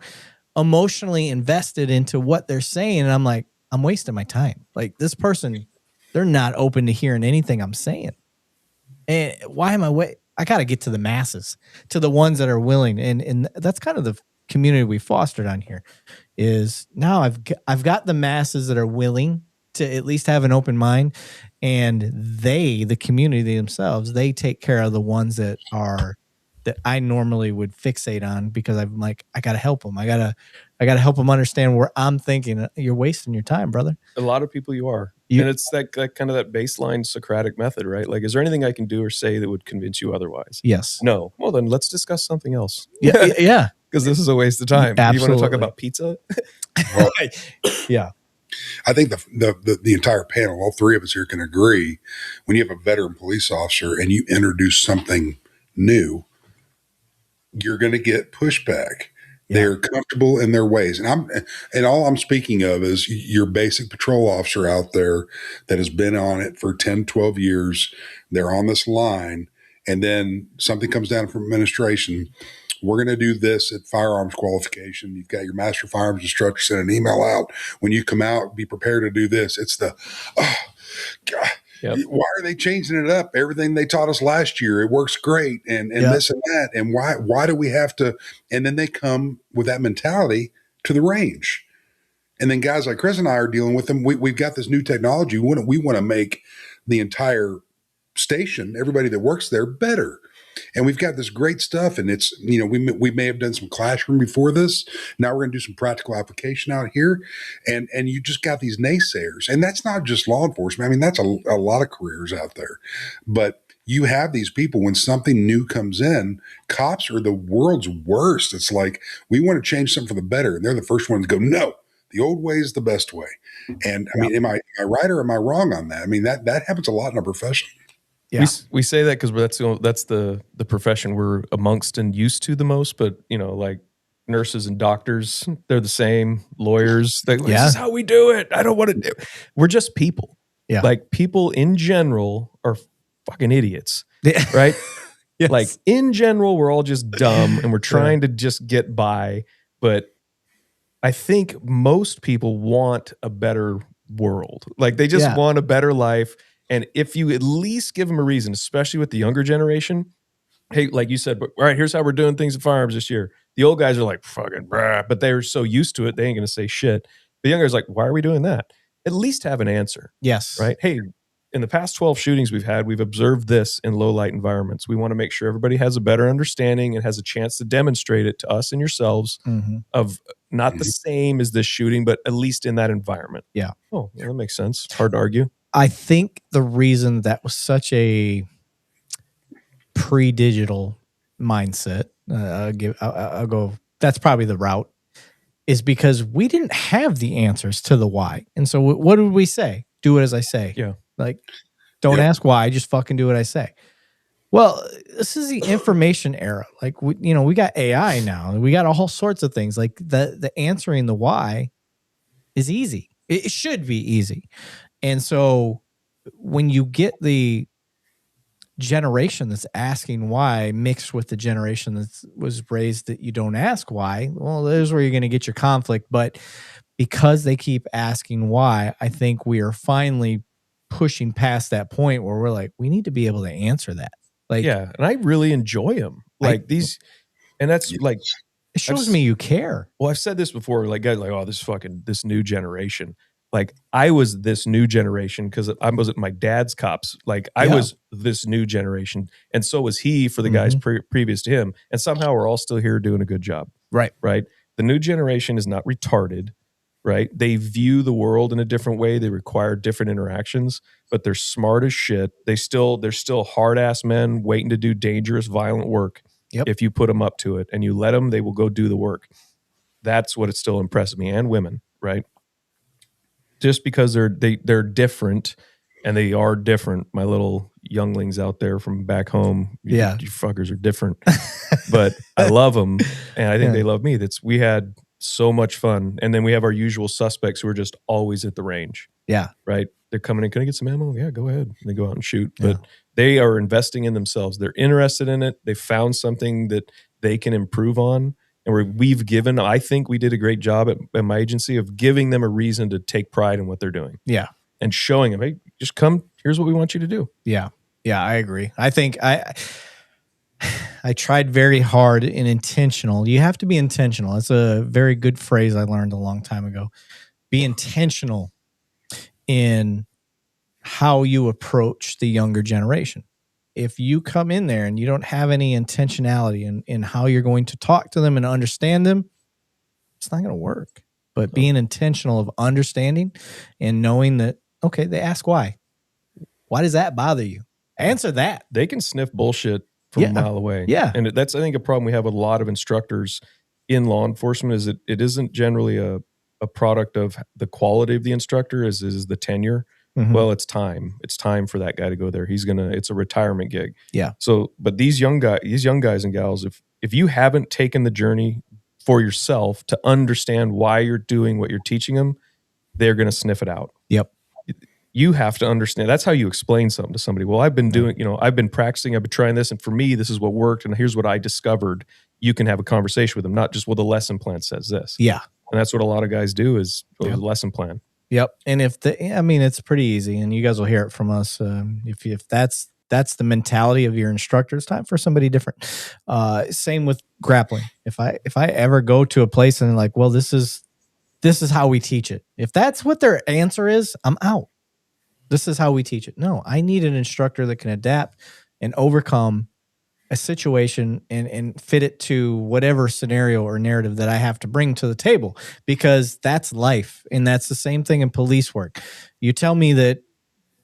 emotionally invested into what they're saying, and I'm like, I'm wasting my time. Like, this person, they're not open to hearing anything I'm saying. And why am I got to get to the masses, to the ones that are willing. And that's kind of the community we fostered on here is now I've got the masses that are willing to at least have an open mind, and the community themselves, they take care of the ones that I normally would fixate on, because I'm like, I got to help them. I got to help them understand where I'm thinking. You're wasting your time, brother. A lot of people you are. And it's that kind of that baseline Socratic method, right? Like, is there anything I can do or say that would convince you otherwise? Yes. No. Well, then let's discuss something else. Yeah. Yeah. Because this is a waste of time. Absolutely. You want to talk about pizza? Well, yeah. I think the entire panel, all three of us here, can agree, when you have a veteran police officer and you introduce something new, you're going to get pushback. Yeah. They're comfortable in their ways. And all I'm speaking of is your basic patrol officer out there that has been on it for 10, 12 years. They're on this line, and then something comes down from administration. We're going to do this at firearms qualification. You've got your Master Firearms Instructor send an email out. When you come out, be prepared to do this. It's the, oh, God. Yep. Why are they changing it up? Everything they taught us last year, it works great, and this and that. And why do we have to? And then they come with that mentality to the range. And then guys like Chris and I are dealing with them. We've got this new technology. We want to make the entire station, everybody that works there, better. And we've got this great stuff, and it's, we may have done some classroom before this. Now we're going to do some practical application out here, and you just got these naysayers, and that's not just law enforcement. I mean, that's a lot of careers out there, but you have these people, when something new comes in, cops are the world's worst. It's like, we want to change something for the better, and they're the first ones to go, no, the old way is the best way. And I mean, am I right or am I wrong on that? I mean, that happens a lot in our profession. Yeah. We say that because that's the profession we're amongst and used to the most. But like nurses and doctors, they're the same. Lawyers, this is how we do it. I don't want to do. We're just people. Yeah, like people in general are fucking idiots, right? Yes. Like in general, we're all just dumb and we're trying to just get by. But I think most people want a better world. Like they just want a better life. And if you at least give them a reason, especially with the younger generation, hey, like you said, all right, here's how we're doing things at firearms this year. The old guys are like, fucking brah, but they're so used to it, they ain't going to say shit. The younger guys are like, why are we doing that? At least have an answer. Yes. Right? Hey, in the past 12 shootings we've had, we've observed this in low light environments. We want to make sure everybody has a better understanding and has a chance to demonstrate it to us and yourselves of not the same as this shooting, but at least in that environment. Yeah. Oh, yeah, that makes sense. It's hard to argue. I think the reason that was such a pre-digital mindset, I'll go, that's probably the route, is because we didn't have the answers to the why. And so what did we say? Do it as I say. Yeah. Like, don't ask why, just fucking do what I say. Well, this is the information era. Like, we got AI now. We got all sorts of things. Like the answering the why is easy. It should be easy. And so when you get the generation that's asking why mixed with the generation that was raised that you don't ask why, well, there's where you're going to get your conflict. But because they keep asking why, I think we are finally pushing past that point where we're like, we need to be able to answer that. Like, yeah. And I really enjoy them. Like these, and that's like, it shows me you care. Well, I've said this before, like guys like, oh, this new generation. Like I was this new generation because I was at my dad's cops. Like I was this new generation. And so was he for the guys previous to him. And somehow we're all still here doing a good job. Right. Right. The new generation is not retarded. Right. They view the world in a different way. They require different interactions, but they're smart as shit. They're still hard ass men waiting to do dangerous, violent work. Yep. If you put them up to it and you let them, they will go do the work. That's what it still impresses me, and women. Right. Just because they're different, and they are different. My little younglings out there from back home, you fuckers are different, but I love them, and I think they love me. We had so much fun, and then we have our usual suspects who are just always at the range. Yeah, right. They're coming in. Can I get some ammo? Yeah, go ahead. And they go out and shoot, but they are investing in themselves. They're interested in it. They found something that they can improve on. And we've given, I think we did a great job at my agency of giving them a reason to take pride in what they're doing. Yeah. And showing them, hey, just come, here's what we want you to do. Yeah. Yeah, I agree. I think I tried very hard and intentional. You have to be intentional. That's a very good phrase I learned a long time ago. Be intentional in how you approach the younger generation. If you come in there and you don't have any intentionality in how you're going to talk to them and understand them, it's not going to work. But being intentional of understanding and knowing that, okay, they ask why. Why does that bother you? Answer that. They can sniff bullshit from a mile away. Yeah. And that's, I think, a problem we have with a lot of instructors in law enforcement is that it isn't generally a product of the quality of the instructor is the tenure. Mm-hmm. Well, it's time. It's time for that guy to go there. It's a retirement gig. Yeah. So, but these young guys and gals, if you haven't taken the journey for yourself to understand why you're doing what you're teaching them, they're going to sniff it out. Yep. You have to understand. That's how you explain something to somebody. Well, I've been doing, I've been practicing, I've been trying this, and for me, this is what worked, and here's what I discovered. You can have a conversation with them, not just, well, the lesson plan says this. Yeah. And that's what a lot of guys do is the lesson plan. Yep. And it's pretty easy, and you guys will hear it from us. If that's the mentality of your instructor, it's time for somebody different. Same with grappling. If I ever go to a place and they're like, well, this is how we teach it. If that's what their answer is, I'm out. This is how we teach it. No, I need an instructor that can adapt and overcome a situation and fit it to whatever scenario or narrative that I have to bring to the table, because that's life. And that's the same thing in police work. You tell me that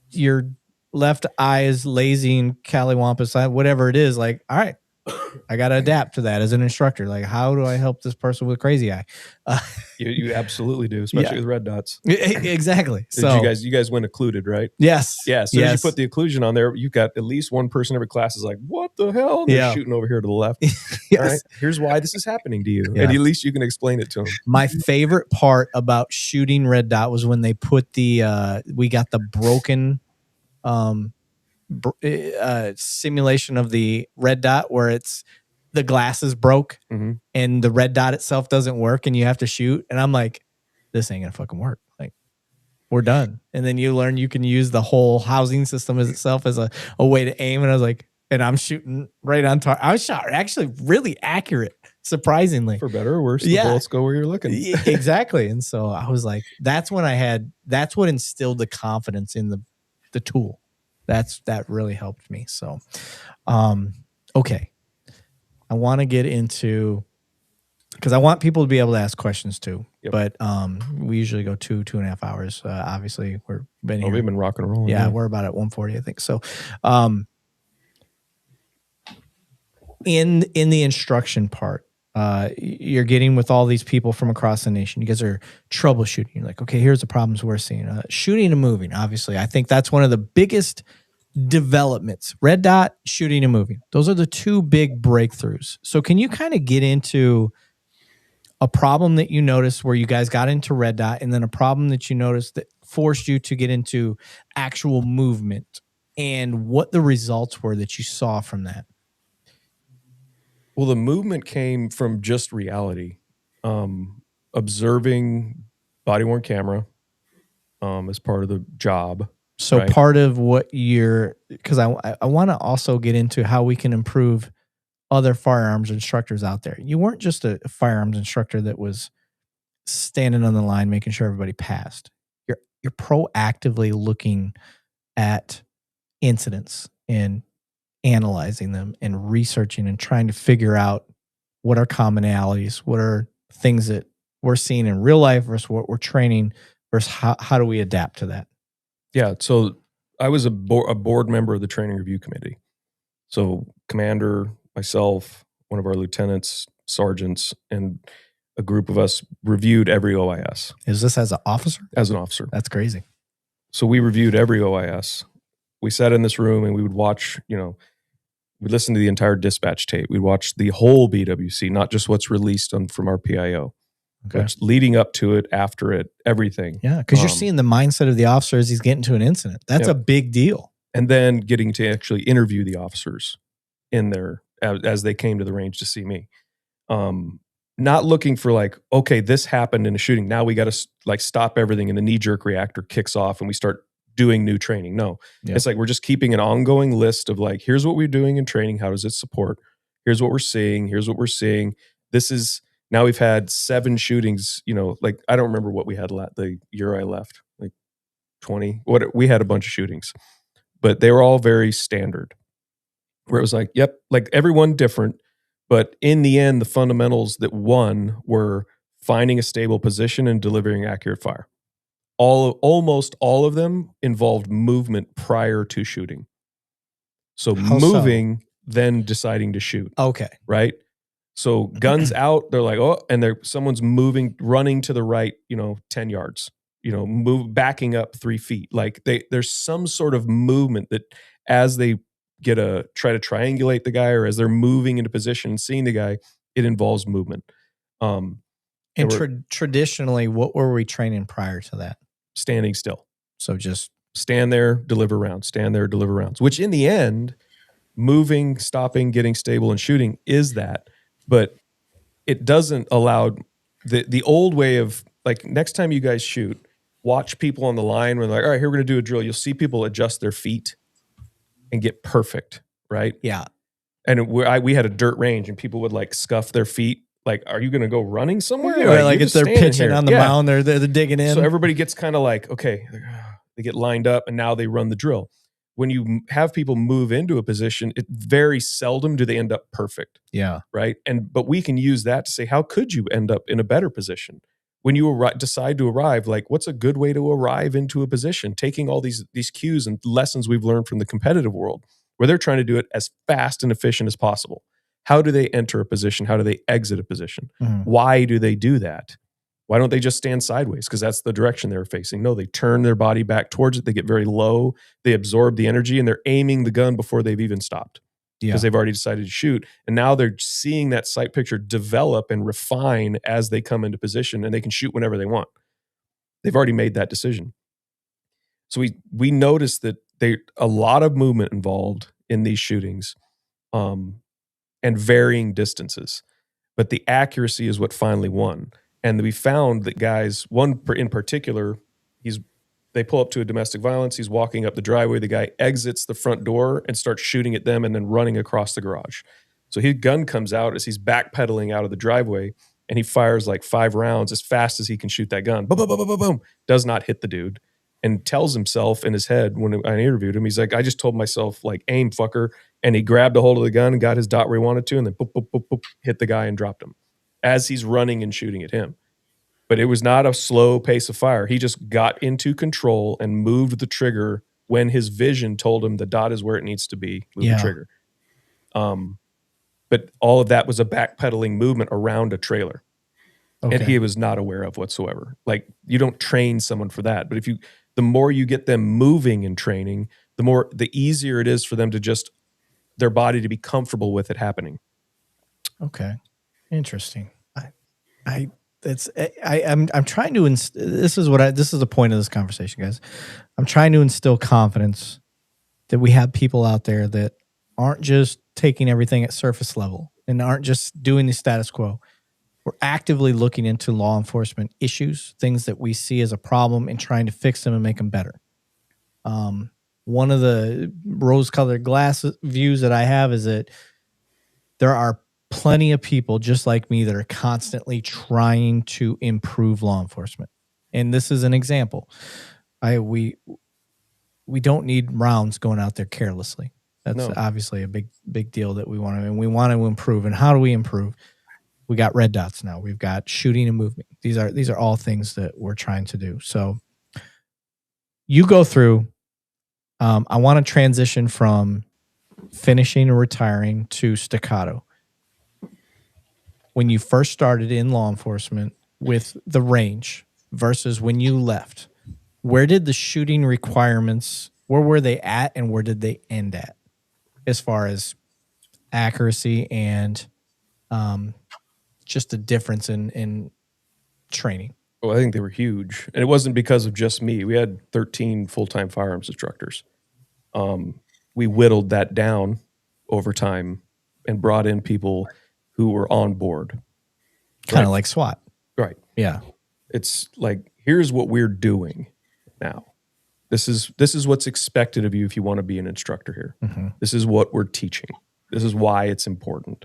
your left eye is lazy and cattywampus, whatever it is, like, all right, I got to adapt to that as an instructor. Like, how do I help this person with crazy eye? You absolutely do, especially with red dots. Exactly. So you guys went occluded, right? Yes. Yeah. As soon as you put the occlusion on there, you've got at least one person every class is like, what the hell? And they're shooting over here to the left. Yes. All right, here's why this is happening to you. And at least you can explain it to them. My favorite part about shooting red dot was when they put we got the broken simulation of the red dot where it's the glass is broke and the red dot itself doesn't work and you have to shoot. And I'm like, this ain't gonna fucking work. Like, we're done. And then you learn you can use the whole housing system as itself as a way to aim. And I was like, and I'm shooting right on target. I was shot actually really accurate, surprisingly. For better or worse, the bullets go where you're looking. Exactly. And so I was like, that's what instilled the confidence in the tool. That really helped me. So, okay. I want to get into, because I want people to be able to ask questions too. Yep. But we usually go 2.5 hours. Obviously, we've been rock and rolling. Yeah, we're about at 1:40, I think. So, in the instruction part, you're getting with all these people from across the nation. You guys are troubleshooting. You're like, okay, here's the problems we're seeing. Shooting and moving, obviously. I think that's one of the biggest developments. Red dot, shooting and moving. Those are the two big breakthroughs. So can you kind of get into a problem that you noticed where you guys got into red dot, and then a problem that you noticed that forced you to get into actual movement, and what the results were that you saw from that? Well, the movement came from just reality. Observing body-worn camera as part of the job. So right? Part of what because I want to also get into how we can improve other firearms instructors out there. You weren't just a firearms instructor that was standing on the line making sure everybody passed. You're proactively looking at incidents and analyzing them and researching and trying to figure out what are commonalities, what are things that we're seeing in real life versus what we're training versus how do we adapt to that? Yeah. So I was a board member of the training review committee. So commander, myself, one of our lieutenants, sergeants, and a group of us reviewed every OIS. Is this as an officer? As an officer. That's crazy. So we reviewed every OIS. We sat in this room and we would watch, we'd listen to the entire dispatch tape. We'd watch the whole BWC, not just what's released from our PIO. Okay. But leading up to it, after it, everything. Yeah, because you're seeing the mindset of the officer as he's getting to an incident. That's a big deal. And then getting to actually interview the officers in there as they came to the range to see me. Not looking for like, okay, this happened in a shooting. Now we got to like stop everything and the knee-jerk reactor kicks off and we start doing new training. No, It's like we're just keeping an ongoing list of like, here's what we're doing in training. How does it support? Here's what we're seeing. Here's what we're seeing. This is... Now we've had 7 shootings, like I don't remember what we had the year I left, like 20. We had a bunch of shootings, but they were all very standard. Where it was like, yep, like everyone different, but in the end, the fundamentals that won were finding a stable position and delivering accurate fire. Almost all of them involved movement prior to shooting. So How moving, then deciding to shoot. Okay. Right? So guns out, they're like, oh, and someone's moving, running to the right, 10 yards, backing up 3 feet. Like there's some sort of movement that as they try to triangulate the guy, or as they're moving into position and seeing the guy, it involves movement. And traditionally, what were we training prior to that? Standing still. So just stand there, deliver rounds, stand there, deliver rounds, which in the end, moving, stopping, getting stable, and shooting is that. But it doesn't allow the old way of, like, next time you guys shoot, watch people on the line when they're like, all right, here we're going to do a drill. You'll see people adjust their feet and get perfect, right? Yeah. And we had a dirt range and people would like scuff their feet. Like, are you going to go running somewhere? Yeah, like if they're pitching on the mound, they're digging in. So everybody gets kind of like, okay, they get lined up and now they run the drill. When you have people move into a position, it very seldom do they end up perfect. Yeah. Right. But we can use that to say, how could you end up in a better position? When you decide to arrive, like, what's a good way to arrive into a position? Taking all these cues and lessons we've learned from the competitive world, where they're trying to do it as fast and efficient as possible. How do they enter a position? How do they exit a position? Mm-hmm. Why do they do that? Why don't they just stand sideways? Because that's the direction they're facing. No, they turn their body back towards it. They get very low. They absorb the energy, and they're aiming the gun before they've even stopped. Because they've already decided to shoot. And now they're seeing that sight picture develop and refine as they come into position, and they can shoot whenever they want. They've already made that decision. So we noticed that a lot of movement involved in these shootings, and varying distances. But the accuracy is what finally won. And we found that guys, one in particular, they pull up to a domestic violence. He's walking up the driveway. The guy exits the front door and starts shooting at them and then running across the garage. So his gun comes out as he's backpedaling out of the driveway, and he fires like 5 rounds as fast as he can shoot that gun. Boom, boom, boom, boom, boom, boom. Does not hit the dude, and tells himself in his head when I interviewed him, he's like, I just told myself, like, aim, fucker. And he grabbed a hold of the gun and got his dot where he wanted to, and then boop, boop, boop, boop, hit the guy and dropped him as he's running and shooting at him. But it was not a slow pace of fire. He just got into control and moved the trigger when his vision told him the dot is where it needs to be. Move the trigger. But all of that was a backpedaling movement around a trailer. Okay. And he was not aware of whatsoever. Like, you don't train someone for that. But the more you get them moving and training, the easier it is for them to just, their body to be comfortable with it happening. Okay. Interesting. I'm trying to this is the point of this conversation, guys. I'm trying to instill confidence that we have people out there that aren't just taking everything at surface level and aren't just doing the status quo. We're actively looking into law enforcement issues, things that we see as a problem, and trying to fix them and make them better. One of the rose-colored glass views that I have is that there are plenty of people just like me that are constantly trying to improve law enforcement. And this is an example. We don't need rounds going out there carelessly. That's obviously a big deal that we want to, and we want to improve. And how do we improve? We got red dots now. We've got shooting and movement. These are all things that we're trying to do. So you go through, I want to transition from finishing or retiring to Staccato. When you first started in law enforcement with the range versus when you left, where did the shooting requirements, where were they at and where did they end at as far as accuracy and just the difference in training? Well, I think they were huge. And it wasn't because of just me. We had 13 full-time firearms instructors. We whittled that down over time and brought in people who were on board. Kind of like SWAT. Right. Yeah. It's like, here's what we're doing now. This is what's expected of you if you want to be an instructor here. Mm-hmm. This is what we're teaching. This is why it's important.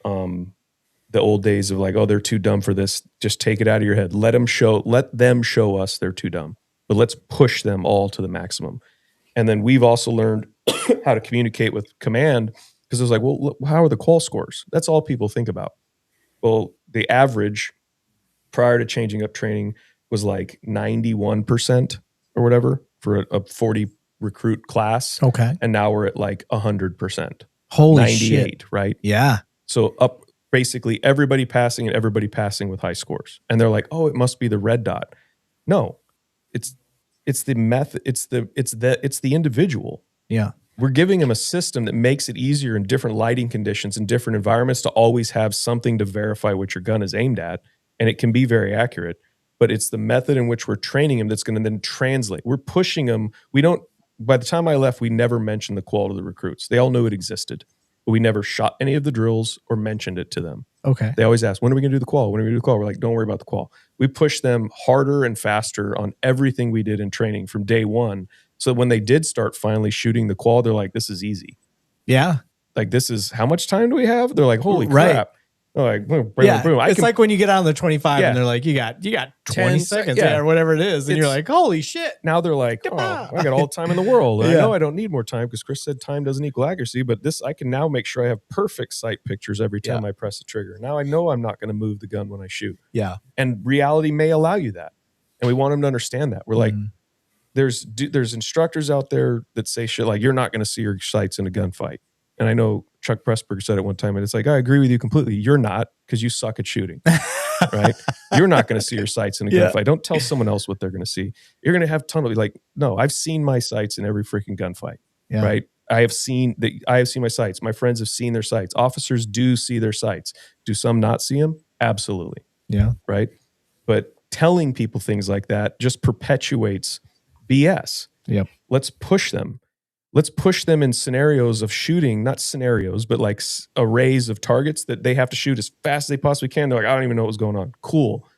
The old days of like, oh, they're too dumb for this. Just take it out of your head. Let them show us they're too dumb. but let's push them all to the maximum. And then we've also learned how to communicate with command, because it was like, well, how are the qual scores? That's all people think about. Well, the average prior to changing up training was like 91% or whatever for a 40 recruit class. Okay. And now we're at like 100%. Holy 98, shit. right? Yeah. So up basically everybody passing and everybody passing with high scores. And they're like, oh, it must be the red dot. No, it's the method. It's the individual. Yeah. We're giving them a system that makes it easier in different lighting conditions and different environments to always have something to verify what your gun is aimed at. And it can be very accurate, but it's the method in which we're training them that's going to then translate. We're pushing them. By the time I left, we never mentioned the qual to the recruits. They all knew it existed, but we never shot any of the drills or mentioned it to them. Okay. They always ask, when are we going to do the qual? When are we going to do the qual? We're like, don't worry about the qual. We push them harder and faster on everything we did in training from day one. So when they did start finally shooting the qual, they're like, this is easy. Yeah. Like, this is, how much time do we have? They're like, holy crap. They're like, boom, boom, yeah. boom. It's like when you get on the 25 Yeah. and they're like, you got 20 seconds yeah. or whatever it is. And you're like, holy shit. Now they're like, oh, I got all the time in the world. And I know I don't need more time because Chris said time doesn't equal accuracy, but this, I can now make sure I have perfect sight pictures every time I press the trigger. Now I know I'm not going to move the gun when I shoot. Yeah. And reality may allow you that. And we want them to understand that. We're like, there's instructors out there that say shit like, you're not going to see your sights in a gunfight. And I know Chuck Pressburger said it one time, and it's like, I agree with you completely. You're not, because you suck at shooting, right? You're not going to see your sights in a gunfight. Don't tell someone else what they're going to see. You're going to have tunnel. Like, no, I've seen my sights in every freaking gunfight, right? I have seen my sights. My friends have seen their sights. Officers do see their sights. Do some not see them? Absolutely. Yeah. Right. But telling people things like that just perpetuates BS. Yep. Let's push them. Let's push them in scenarios of shooting, not scenarios, but like arrays of targets that they have to shoot as fast as they possibly can. They're like, I don't even know what was going on. Cool.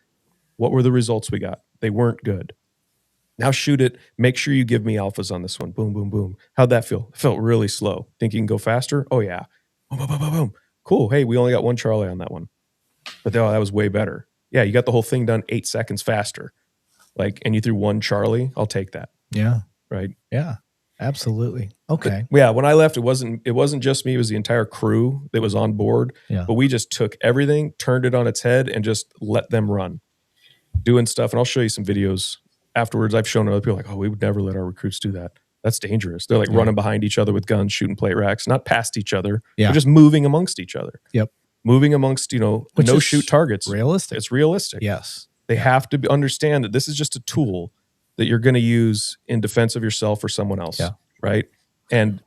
What were the results we got? They weren't good. Now shoot it. Make sure you give me alphas on this one. Boom, boom, boom. How'd that feel? It felt really slow. Think you can go faster? Oh, yeah. Boom, boom, boom, boom, boom. Cool. Hey, we only got one Charlie on that one. But that was way better. Yeah, you got the whole thing done 8 seconds faster. Like, and you threw one Charlie. I'll take that. Yeah. Right? Yeah. Absolutely. Okay. But, yeah, when I left, it wasn't just me. It was the entire crew that was on board. Yeah. But we just took everything, turned it on its head, and just let them run, doing stuff. And I'll show you some videos afterwards. I've shown other people like, oh, we would never let our recruits do that. That's dangerous. They're like running behind each other with guns, shooting plate racks, not past each other. Yeah. But just moving amongst each other. Yep. Moving amongst, Which no is shoot targets. Realistic. It's realistic. Yes. They have to understand that this is just a tool that you're going to use in defense of yourself or someone else. Yeah. Right. And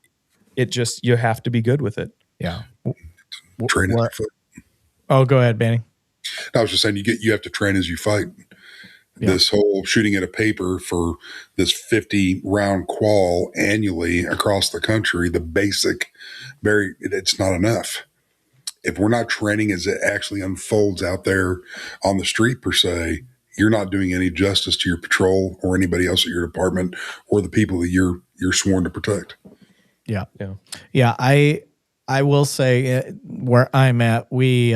you have to be good with it. Yeah. Train as you fight. Oh, go ahead, Benny. I was just saying, you have to train as you fight. Yeah. This whole shooting at a paper for this 50 round qual annually across the country, the basic, it's not enough. If we're not training as it actually unfolds out there on the street per se, you're not doing any justice to your patrol or anybody else at your department or the people that you're sworn to protect. Yeah. Yeah. Yeah. I will say where I'm at, you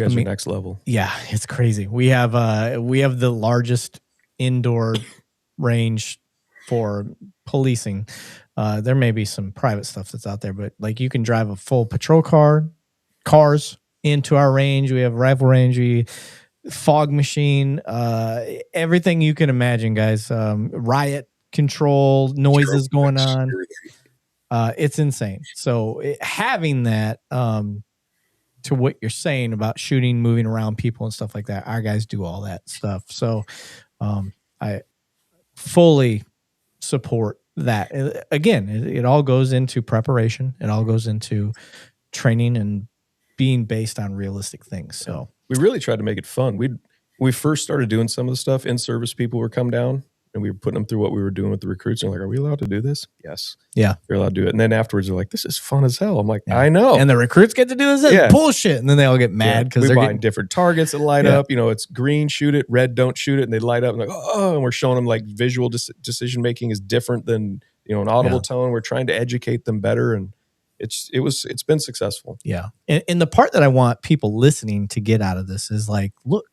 guys are next level. Yeah. It's crazy. We have the largest indoor range for policing. There may be some private stuff that's out there, but like you can drive a full patrol cars into our range. We have a rifle range, fog machine, everything you can imagine, guys. Riot control, noises going on. It's insane. So having that, to what you're saying about shooting, moving around people and stuff like that, our guys do all that stuff. So I fully support that. Again, it all goes into preparation. It all goes into training and being based on realistic things. So we really tried to make it fun. We first started doing some of the stuff, in-service people would come down and we were putting them through what we were doing with the recruits. And like, are we allowed to do this? Yes. Yeah. You're allowed to do it. And then afterwards they're like, this is fun as hell. I'm like, I know. And the recruits get to do this bullshit. And then they all get mad because they're buying different targets that light up. It's green, shoot it, red, don't shoot it. And they light up and like, oh, and we're showing them like visual decision-making is different than, an audible tone. We're trying to educate them better. And it's been successful. Yeah. And the part that I want people listening to get out of this is like, look,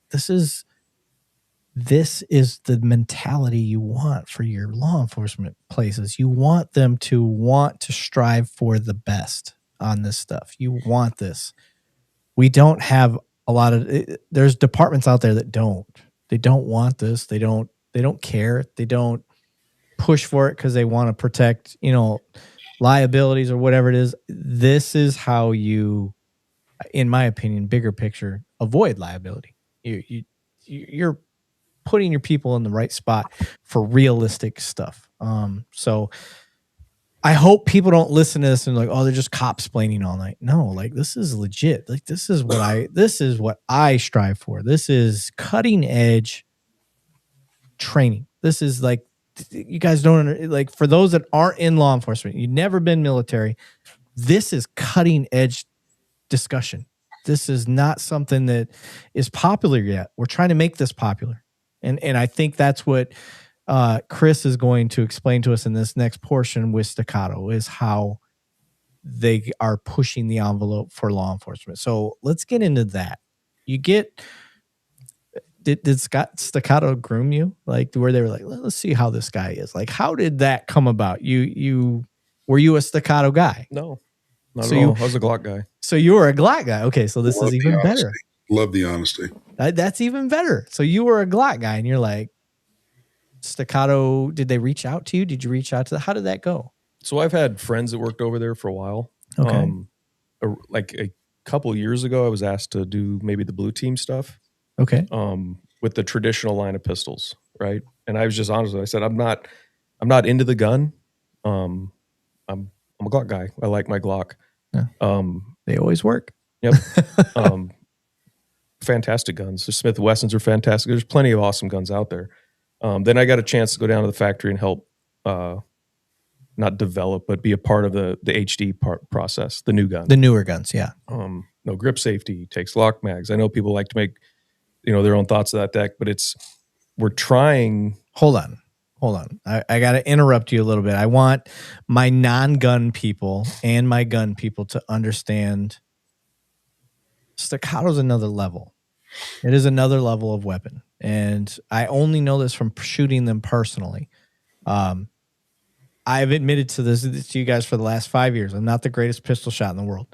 this is the mentality you want for your law enforcement places. You want them to want to strive for the best on this stuff. You want this. We don't have a lot of, there's departments out there that they don't want this. They don't care. They don't push for it because they want to protect, liabilities or whatever it is. This is how you, in my opinion, bigger picture, avoid liability. You're putting your people in the right spot for realistic stuff. So I hope people don't listen to this and like, oh, they're just cops splaining all night. No, like this is legit. Like this is what I strive for. This is cutting edge training. This is like, you guys don't like, for those that aren't in law enforcement, you've never been military. This is cutting edge discussion. This is not something that is popular yet. We're trying to make this popular. And I think that's what Chris is going to explain to us in this next portion with Staccato, is how they are pushing the envelope for law enforcement. So let's get into that. Did Staccato groom you? Like where they were like, let's see how this guy is. Like, how did that come about? Were you a Staccato guy? No, not at all. I was a Glock guy. So you were a Glock guy. Okay, so this is even better. Love the honesty. That's even better. So you were a Glock guy, and you're like, Staccato, did they reach out to you? Did you reach out to them? How did that go? So I've had friends that worked over there for a while. Okay. Like a couple of years ago, I was asked to do maybe the blue team stuff. Okay. With the traditional line of pistols, right? And I was just honest with them. I said, I'm not into the gun. I'm a Glock guy. I like my Glock. Yeah. They always work. Yep. Fantastic guns. The Smith & Wessons are fantastic. There's plenty of awesome guns out there. Then I got a chance to go down to the factory and help, not develop, but be a part of the HD process, the new gun. The newer guns, yeah. No grip safety, takes lock mags. I know people like to make, their own thoughts of that deck, but we're trying. Hold on. I got to interrupt you a little bit. I want my non-gun people and my gun people to understand Staccato's another level. It is another level of weapon. And I only know this from shooting them personally. I've admitted to this to you guys for the last 5 years. I'm not the greatest pistol shot in the world.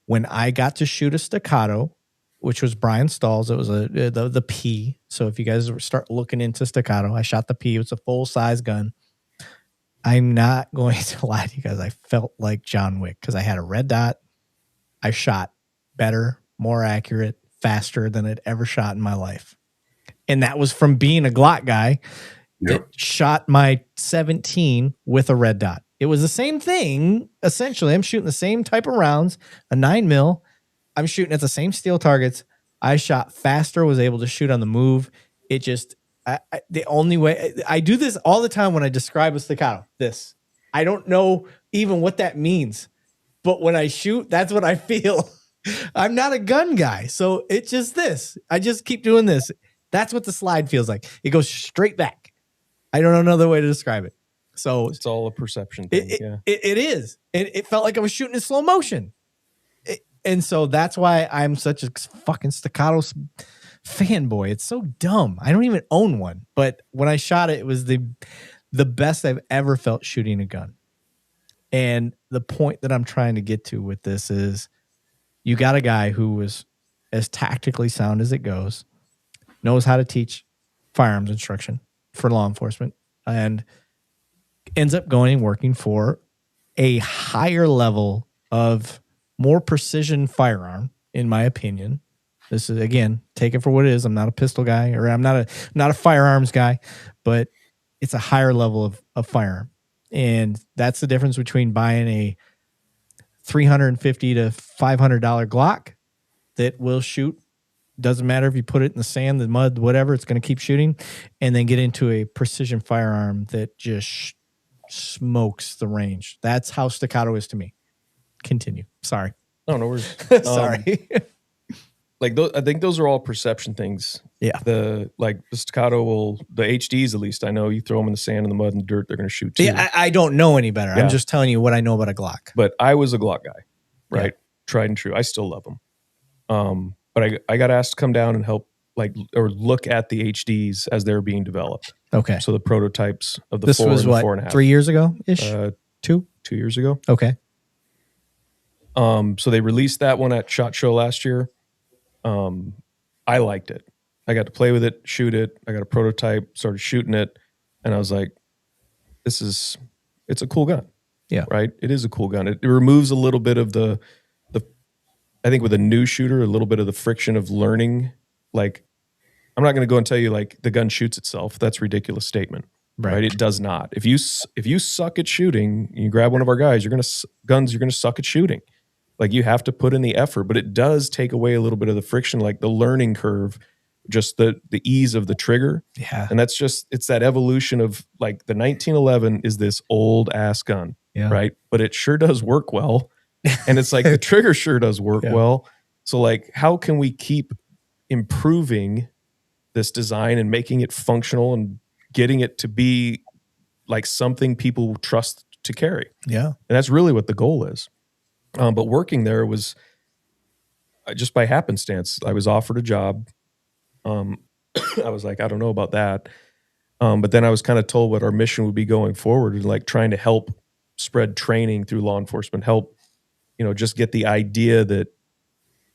When I got to shoot a Staccato, which was Brian Stahl's, it was the P. So if you guys start looking into Staccato, I shot the P. It was a full-size gun. I'm not going to lie to you guys. I felt like John Wick because I had a red dot. I shot better, more accurate, faster than I'd ever shot in my life. And that was from being a Glock guy that shot my 17 with a red dot. It was the same thing, essentially. I'm shooting the same type of rounds, a 9mm. I'm shooting at the same steel targets. I shot faster, was able to shoot on the move. It just, the only way, I do this all the time when I describe a Staccato, this. I don't know even what that means, but when I shoot, that's what I feel. I'm not a gun guy, so it's just this. I just keep doing this. That's what the slide feels like. It goes straight back. I don't know another way to describe it. So it's all a perception thing. It is. It felt like I was shooting in slow motion. And so that's why I'm such a fucking Staccato fanboy. It's so dumb. I don't even own one. But when I shot it, it was the best I've ever felt shooting a gun. And the point that I'm trying to get to with this is you got a guy who was as tactically sound as it goes, knows how to teach firearms instruction for law enforcement, and ends up going and working for a higher level of more precision firearm, in my opinion. This is, again, take it for what it is. I'm not a pistol guy, or I'm not a firearms guy, but it's a higher level of firearm. And that's the difference between buying a $350 to $500 Glock that will shoot. Doesn't matter if you put it in the sand, the mud, whatever, it's going to keep shooting. And then get into a precision firearm that just smokes the range. That's how Staccato is to me. Continue. Sorry. No worries. Sorry. I think those are all perception things. Yeah. The Staccato the HDs, at least I know, you throw them in the sand and the mud and dirt, they're going to shoot too. Yeah, I don't know any better. Yeah. I'm just telling you what I know about a Glock. But I was a Glock guy, right? Yeah. Tried and true. I still love them. But I got asked to come down and help or look at the HDs as they're being developed. Okay. So the prototypes of the this 4 was and what, 4.5. 3 years ago ish? 2 years ago. Okay. So they released that one at SHOT Show last year. I liked it. I got to play with it, shoot it. I got a prototype, started shooting it, and I was like, it's a cool gun. Yeah. Right? It is a cool gun. It removes a little bit of the I think with a new shooter, a little bit of the friction of learning. Like, I'm not going to go and tell you like the gun shoots itself. That's a ridiculous statement. Right? It does not. If you suck at shooting, you grab one of our guys, you're going to suck at shooting. Like, you have to put in the effort, but it does take away a little bit of the friction, like the learning curve, just the ease of the trigger. Yeah. And it's that evolution of like the 1911 is this old ass gun. Yeah. Right. But it sure does work well. And it's like the trigger sure does work well. So like, how can we keep improving this design and making it functional and getting it to be like something people trust to carry? Yeah. And that's really what the goal is. But working there was just by happenstance. I was offered a job. I was like, I don't know about that. But then I was kind of told what our mission would be going forward, and like trying to help spread training through law enforcement, help, just get the idea that,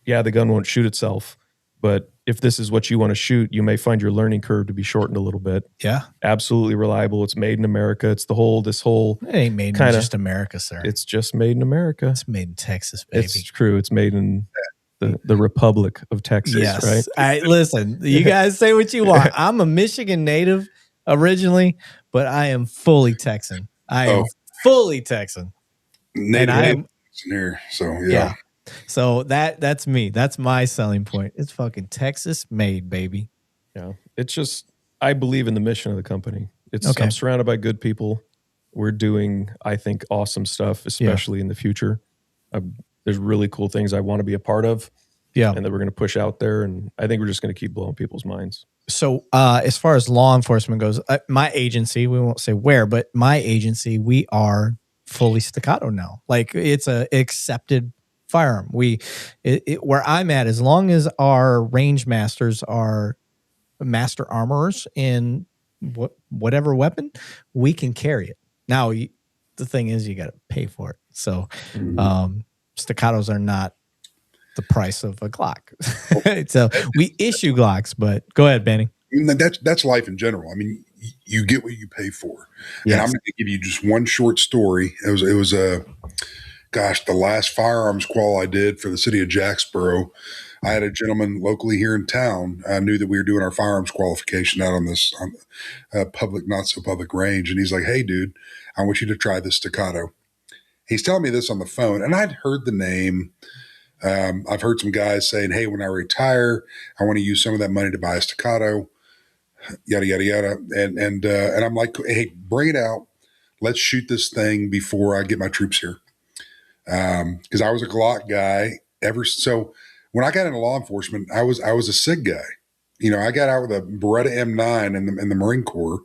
the gun won't shoot itself, but if this is what you want to shoot, you may find your learning curve to be shortened a little bit. Yeah. Absolutely reliable. It's made in America. It's this whole. It ain't made in just America, sir. It's just made in America. It's made in Texas, baby. It's true. It's made in the Republic of Texas, yes. right? Listen, you guys say what you want. I'm a Michigan native originally, but I am fully Texan. I am fully Texan. Native and I am here. So yeah. So that's me. That's my selling point. It's fucking Texas made, baby. Yeah. It's just, I believe in the mission of the company. I'm surrounded by good people. We're doing, I think, awesome stuff, especially in the future. There's really cool things I want to be a part of. Yeah. And that we're going to push out there. And I think we're just going to keep blowing people's minds. So as far as law enforcement goes, my agency, we won't say where, but my agency, we are fully Staccato now. Like, it's a accepted firearm. Where I'm at, as long as our range masters are master armorers in whatever weapon, we can carry it. Now, the thing is, you got to pay for it. So Staccatos are not the price of a Glock. So we issue Glocks, but go ahead, Benny. That's life in general. I mean, you get what you pay for. Yes. And I'm going to give you just one short story. It was the last firearms qual I did for the city of Jacksboro. I had a gentleman locally here in town. I knew that we were doing our firearms qualification out on this public, not so public range. And he's like, "Hey, dude, I want you to try this Staccato." He's telling me this on the phone, and I'd heard the name. I've heard some guys saying, "Hey, when I retire, I want to use some of that money to buy a Staccato." Yada yada yada, and I'm like, "Hey, bring it out. Let's shoot this thing before I get my troops here." Because I was a Glock guy so when I got into law enforcement, I was a SIG guy. I got out with a Beretta M9 in the Marine Corps.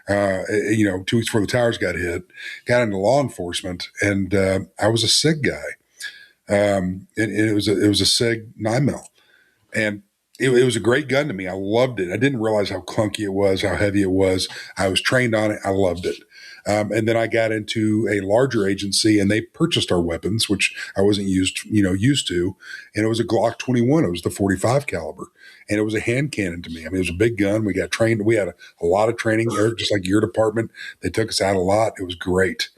2 weeks before the towers got hit, got into law enforcement, and I was a SIG guy. And it was a SIG 9mm, and it was a great gun to me. I loved it. I didn't realize how clunky it was, how heavy it was. I was trained on it. I loved it. And then I got into a larger agency, and they purchased our weapons, which I wasn't used to. And it was a Glock 21. It was the 45 caliber, and it was a hand cannon to me. I mean, it was a big gun. We got trained. We had a lot of training, Eric, just like your department. They took us out a lot. It was great.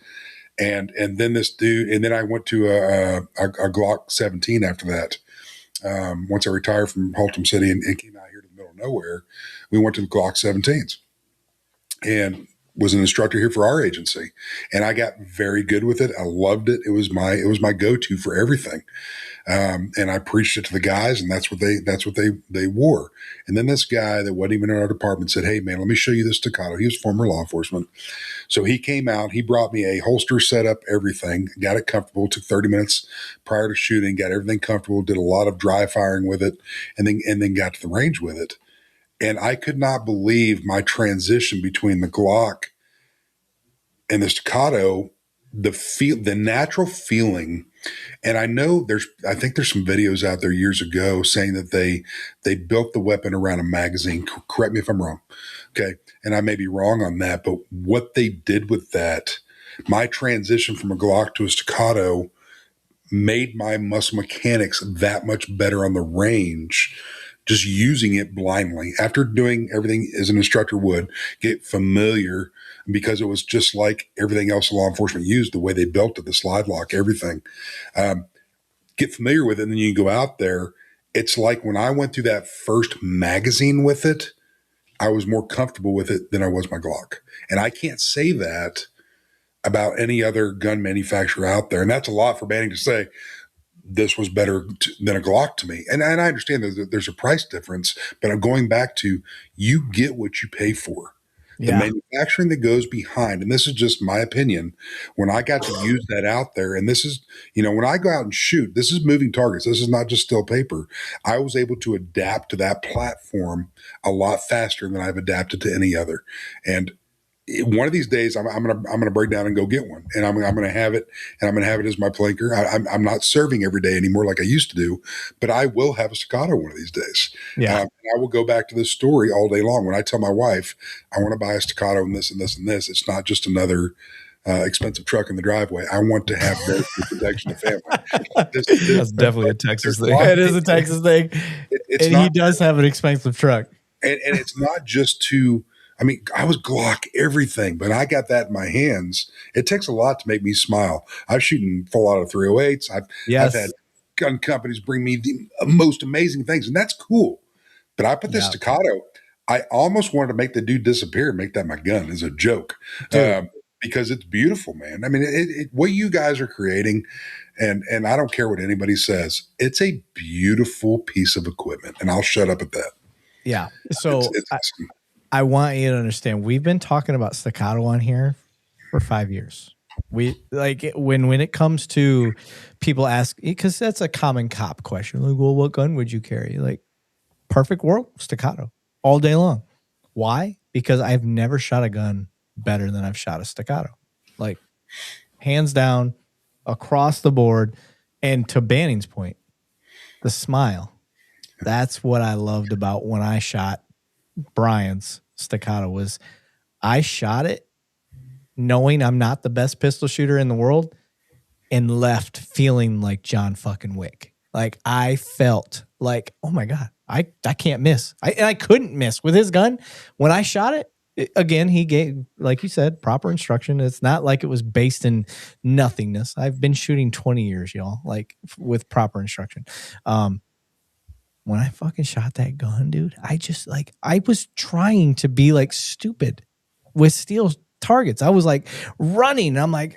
And then this dude, and then I went to a Glock 17 after that. Once I retired from Haltom City and came out here to the middle of nowhere, we went to the Glock 17s and was an instructor here for our agency. And I got very good with it. I loved it. It was my go-to for everything. And I preached it to the guys, and that's what they wore. And then this guy that wasn't even in our department said, "Hey man, let me show you this Staccato." He was former law enforcement. So he came out, he brought me a holster setup, everything, got it comfortable, took 30 minutes prior to shooting, got everything comfortable, did a lot of dry firing with it, and then got to the range with it. And I could not believe my transition between the Glock and the Staccato the natural feeling. And I think there's some videos out there years ago saying that they built the weapon around a magazine. Correct me if I'm wrong. Okay. And I may be wrong on that, but what they did with that, my transition from a Glock to a Staccato made my muscle mechanics that much better on the range, just using it blindly. After doing everything as an instructor would, get familiar, because it was just like everything else law enforcement used, the way they built it, the slide lock, everything. Get familiar with it, and then you go out there. It's like when I went through that first magazine with it, I was more comfortable with it than I was my Glock. And I can't say that about any other gun manufacturer out there. And that's a lot for Banning to say this was better than a Glock to me. And I understand there's a price difference, but I'm going back to, you get what you pay for. The manufacturing that goes behind, and this is just my opinion, when I got to use that out there, and this is, when I go out and shoot, this is moving targets. This is not just still paper. I was able to adapt to that platform a lot faster than I've adapted to any other. And one of these days, I'm gonna break down and go get one, and I'm gonna have it, and I'm gonna have it as my planker. I'm not serving every day anymore like I used to do, but I will have a Staccato one of these days. Yeah, and I will go back to this story all day long. When I tell my wife I want to buy a Staccato and this and this and this, it's not just another expensive truck in the driveway. I want to have both for protection of family. That's definitely a Texas thing. It is a Texas thing. He does have an expensive truck, and it's not just to. I mean, I was Glock everything, but I got that in my hands. It takes a lot to make me smile. I'm shooting full out of 308s. I've had gun companies bring me the most amazing things, and that's cool. But I put this Staccato. I almost wanted to make the dude disappear and make that my gun as a joke, because it's beautiful, man. I mean, what you guys are creating, and I don't care what anybody says, it's a beautiful piece of equipment, and I'll shut up at that. Yeah. So I want you to understand, we've been talking about Staccato on here for 5 years. We when it comes to people ask, because that's a common cop question. Like, well, what gun would you carry? Like, perfect world, Staccato all day long. Why? Because I've never shot a gun better than I've shot a Staccato. Like, hands down, across the board. And to Banning's point, the smile. That's what I loved about when I shot Brian's Staccato. Was I shot it knowing I'm not the best pistol shooter in the world, and left feeling like John fucking Wick. Like, I felt like, oh my God, I can't miss. I couldn't miss with his gun. When I shot it, again, he gave, like you said, proper instruction. It's not like it was based in nothingness. I've been shooting 20 years, y'all, like, with proper instruction. When I fucking shot that gun, dude, I was trying to be like stupid with steel targets. I was like running. I'm like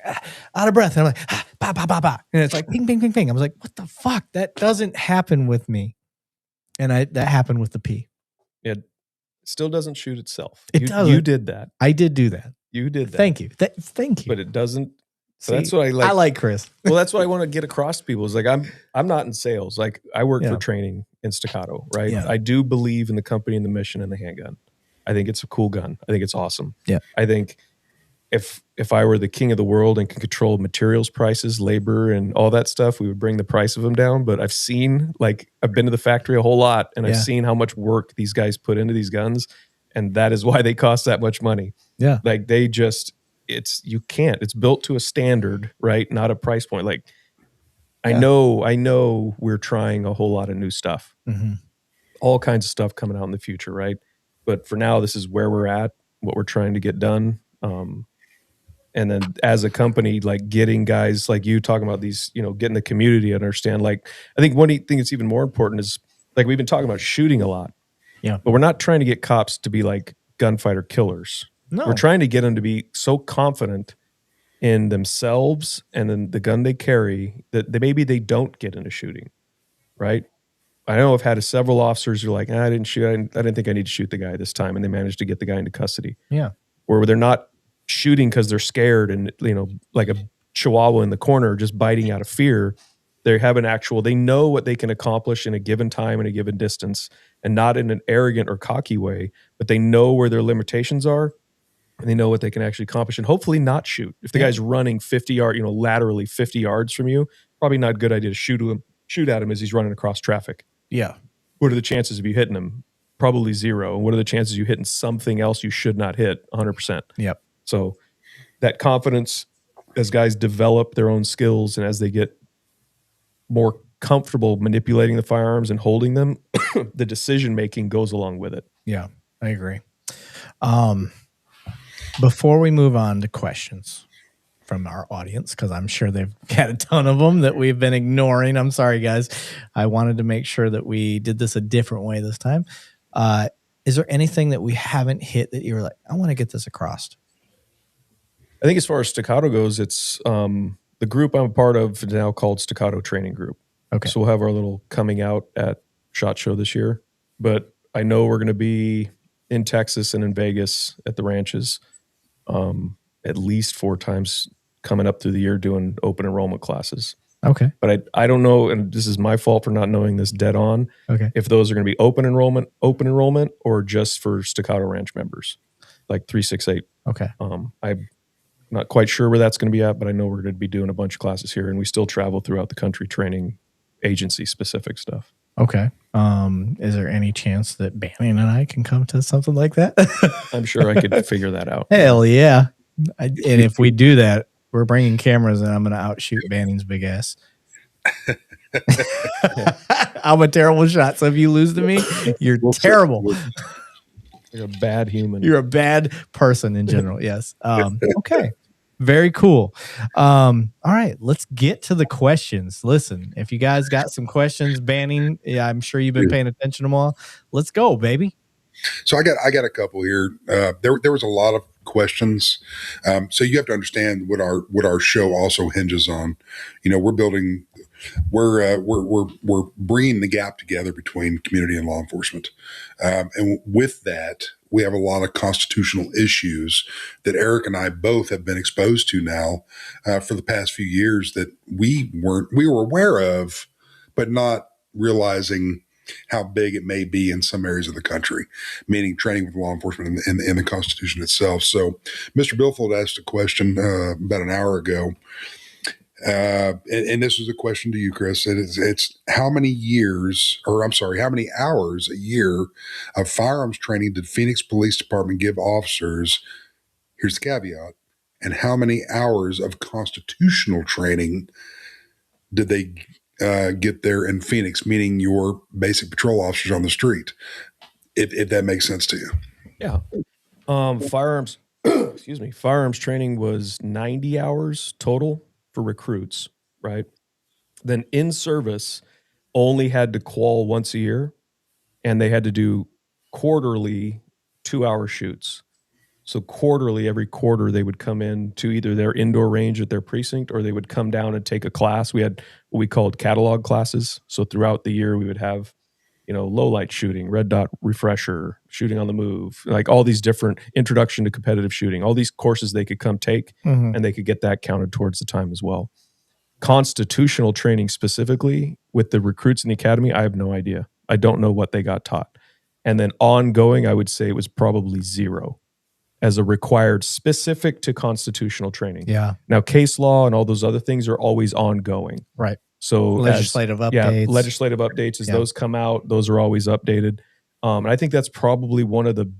out of breath. And I'm like, bah, bah, bah, bah. And it's like ping, ping, ping, ping. I was like, what the fuck? That doesn't happen with me. And that happened with the P. It still doesn't shoot itself. It doesn't. You did that. I did do that. You did that. Thank you. Thank you. But it doesn't. So See, that's what I like. I like Chris. Well, that's what I want to get across to people. Is like, I'm not in sales. Like, I work for Training in Staccato, right? Yeah. I do believe in the company and the mission and the handgun. I think it's a cool gun. I think it's awesome. Yeah. I think if I were the king of the world and could control materials prices, labor, and all that stuff, we would bring the price of them down. But I've been to the factory a whole lot, and I've seen how much work these guys put into these guns, and that is why they cost that much money. Yeah. Like, you can't. It's built to a standard, right? Not a price point. Like, I know we're trying a whole lot of new stuff. Mm-hmm. All kinds of stuff coming out in the future, right? But for now, this is where we're at, what we're trying to get done. And then as a company, like, getting guys like you talking about these, getting the community to understand. Like, I think one thing that's even more important is, like, we've been talking about shooting a lot. Yeah. But we're not trying to get cops to be like gunfighter killers. No. We're trying to get them to be so confident in themselves and in the gun they carry that maybe they don't get into shooting, right? I know I've had several officers who are like, I didn't shoot. I didn't think I need to shoot the guy this time. And they managed to get the guy into custody. Yeah. Or they're not shooting because they're scared and, like a chihuahua in the corner just biting out of fear. They have they know what they can accomplish in a given time and a given distance, and not in an arrogant or cocky way, but they know where their limitations are. and they know what they can actually accomplish, and hopefully not shoot. If the guy's running 50 yards, laterally 50 yards from you, probably not a good idea to shoot at him as he's running across traffic. Yeah. What are the chances of you hitting him? Probably 0. And what are the chances of you hitting something else you should not hit? 100%. Yep. So that confidence, as guys develop their own skills and as they get more comfortable manipulating the firearms and holding them, the decision making goes along with it. Yeah, I agree. Before we move on to questions from our audience, because I'm sure they've got a ton of them that we've been ignoring. I'm sorry, guys. I wanted to make sure that we did this a different way this time. Is there anything that we haven't hit that you were like, I want to get this across? I think as far as Staccato goes, it's the group I'm a part of now called Staccato Training Group. Okay. So we'll have our little coming out at SHOT Show this year. But I know we're going to be in Texas and in Vegas at the ranches at least 4 times coming up through the year doing open enrollment classes. Okay. But I don't know, and this is my fault for not knowing this dead on, if those are going to be open enrollment, or just for Staccato Ranch members, like 368. Okay. I'm not quite sure where that's going to be at, but I know we're going to be doing a bunch of classes here, and we still travel throughout the country training agency-specific stuff. Okay. Is there any chance that Banning and I can come to something like that? I'm sure I could figure that out. Hell yeah. And if we do that, we're bringing cameras and I'm going to outshoot Banning's big ass. I'm a terrible shot. So if you lose to me, you're terrible. You're a bad human. You're a bad person in general. Yes. Okay. Very cool. All right, let's get to the questions. Listen, if you guys got some questions, Banning, I'm sure you've been paying attention to them all. Let's go, baby. So I got a couple here. There was a lot of questions. So you have to understand what our show also hinges on. We're building, we're bringing the gap together between community and law enforcement. And with that, we have a lot of constitutional issues that Eric and I both have been exposed to now for the past few years that we were aware of, but not realizing how big it may be in some areas of the country, meaning training with law enforcement and the Constitution itself. So Mr. Billfold asked a question about an hour ago. And this was a question to you, Chris. It's how many hours a year of firearms training did Phoenix Police Department give officers? Here's the caveat. And how many hours of constitutional training did they get there in Phoenix, meaning your basic patrol officers on the street, if that makes sense to you? Yeah. Firearms training was 90 hours total for recruits, right? Then in service only had to qual once a year, and they had to do quarterly 2-hour shoots. So quarterly, every quarter, they would come in to either their indoor range at their precinct, or they would come down and take a class. We had what we called catalog classes. So throughout the year, we would have, low light shooting, red dot refresher, shooting on the move, like all these different introduction to competitive shooting, all these courses they could come take, and they could get that counted towards the time as well. Constitutional training specifically with the recruits in the academy, I have no idea. I don't know what they got taught. And then ongoing, I would say it was probably 0 as a required specific to constitutional training. Yeah. Now, case law and all those other things are always ongoing. Right. So legislative updates. As those come out, those are always updated. And I think that's probably one of the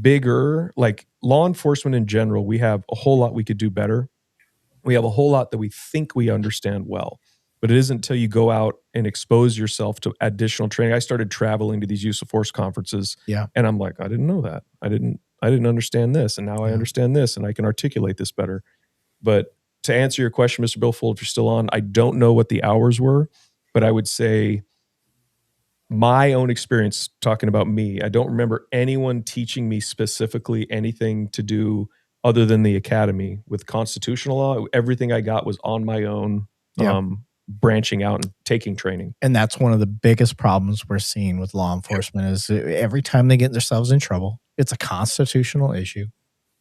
bigger, like law enforcement in general, we have a whole lot we could do better. We have a whole lot that we think we understand well, but it isn't until you go out and expose yourself to additional training. I started traveling to these use of force conferences, and I'm like, I didn't know that. I didn't understand this, and now I understand this, and I can articulate this better. But to answer your question, Mr. Billfold, if you're still on, I don't know what the hours were, but I would say my own experience talking about me, I don't remember anyone teaching me specifically anything to do other than the academy with constitutional law. Everything I got was on my own, branching out and taking training. And that's one of the biggest problems we're seeing with law enforcement is every time they get themselves in trouble, it's a constitutional issue.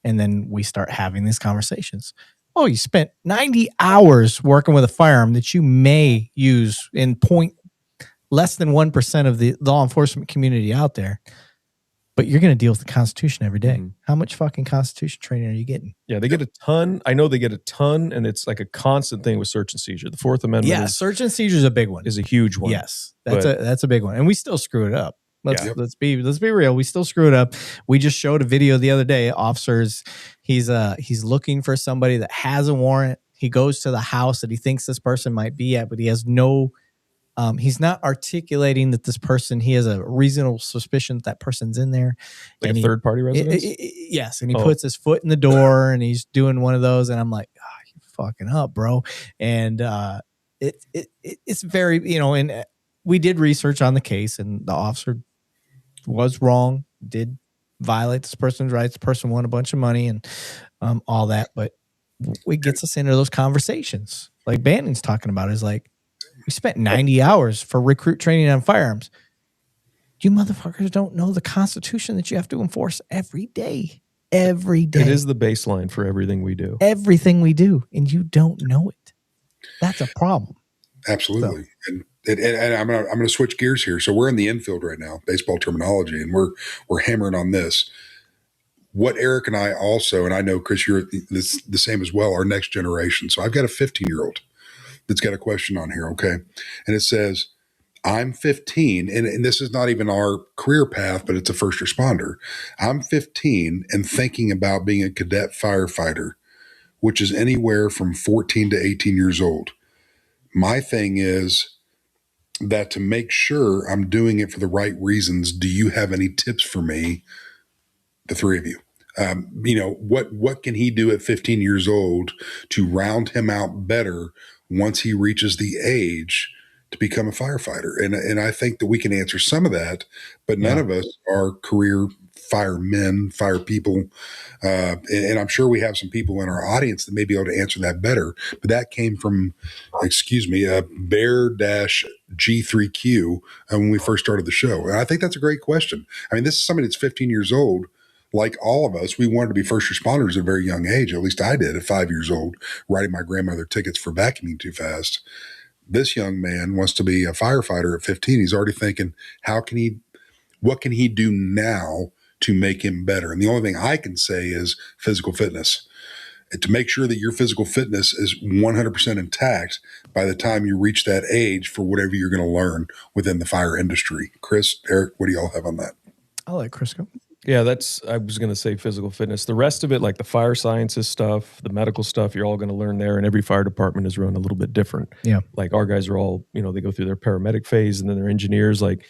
And then we start having these conversations. Oh, you spent 90 hours working with a firearm that you may use in less than 1% of the law enforcement community out there. but you're going to deal with the Constitution every day. Mhm. How much fucking Constitution training are you getting? Yeah, they get a ton. I know they get a ton, and it's like a constant thing with search and seizure. The Fourth Amendment Yeah, search and seizure is a big one. is a huge one. Yes, that's a big one, and we still screw it up. Let's be real. We still screw it up. We just showed a video the other day. Officers, he's looking for somebody that has a warrant. He goes to the house that he thinks this person might be at, but he has no. He's not articulating that this person. He has a reasonable suspicion that person's in there. Like a third party residence. Yes, and he puts his foot in the door, and he's doing one of those, and I'm like, oh, you're fucking up, bro. And it's very, and we did research on the case, and the officer was wrong, did violate this person's rights. The person won a bunch of money and all that, but it gets us into those conversations. Like Bannon's talking about is like, we spent 90 hours for recruit training on firearms. You motherfuckers don't know the Constitution that you have to enforce every day. Every day. It is the baseline for everything we do. Everything we do, and you don't know it. That's a problem. Absolutely. So. And I'm gonna switch gears here. So we're in the infield right now, baseball terminology, and we're hammering on this. What Eric and I also, and I know Chris, you're the same as well, our next generation. So I've got a 15-year-old that's got a question on here, okay? And it says, I'm 15, and this is not even our career path, but it's a first responder. I'm 15 and thinking about being a cadet firefighter, which is anywhere from 14 to 18 years old. My thing is that to make sure I'm doing it for the right reasons, do you have any tips for me, the three of you? What can he do at 15 years old to round him out better once he reaches the age to become a firefighter? And I think that we can answer some of that, but none of us are career firemen, fire people. And I'm sure we have some people in our audience that may be able to answer that better. But that came from, Bear-G3Q when we first started the show. And I think that's a great question. I mean, this is somebody that's 15 years old. Like all of us, we wanted to be first responders at a very young age. At least I did at 5 years old, writing my grandmother tickets for vacuuming too fast. This young man wants to be a firefighter at 15. He's already thinking, what can he do now to make him better? And the only thing I can say is physical fitness. And to make sure that your physical fitness is 100% intact by the time you reach that age for whatever you're going to learn within the fire industry. Chris, Eric, what do y'all have on that? I'll let Chris go. Yeah, I was going to say physical fitness. The rest of it, like the fire sciences stuff, the medical stuff, you're all going to learn there. And every fire department is run a little bit different. Yeah. Like our guys are all, they go through their paramedic phase and then they're engineers. Like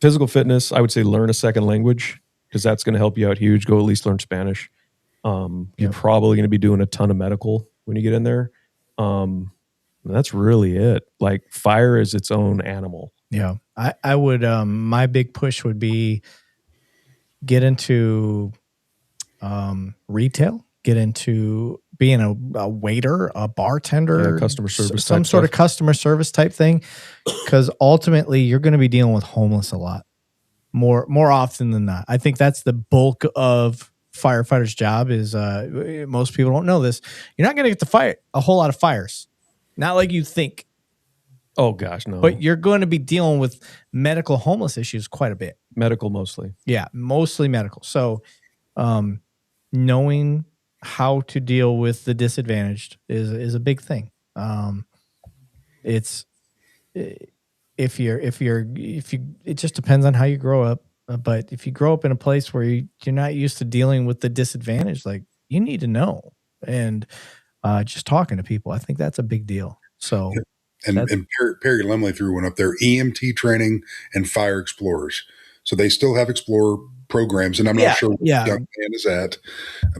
physical fitness, I would say learn a second language because that's going to help you out huge. Go at least learn Spanish. You're probably going to be doing a ton of medical when you get in there. That's really it. Like fire is its own animal. Yeah. I would, my big push would be get into retail, get into being a waiter, a bartender, customer service, some sort of customer service type thing. Because ultimately you're going to be dealing with homeless a lot more often than not. I think that's the bulk of firefighters' job is most people don't know this. You're not going to get to fight a whole lot of fires. Not like you think. Oh gosh, no. But you're going to be dealing with medical homeless issues quite a bit. Medical mostly. Yeah, mostly medical. So knowing how to deal with the disadvantaged is a big thing. It's it just depends on how you grow up. But if you grow up in a place where you're not used to dealing with the disadvantage, like you need to know. And just talking to people, I think that's a big deal. So, and Perry Lemley threw one up there: EMT training and fire explorers. So they still have explorer programs, and I'm not sure where the young man is at,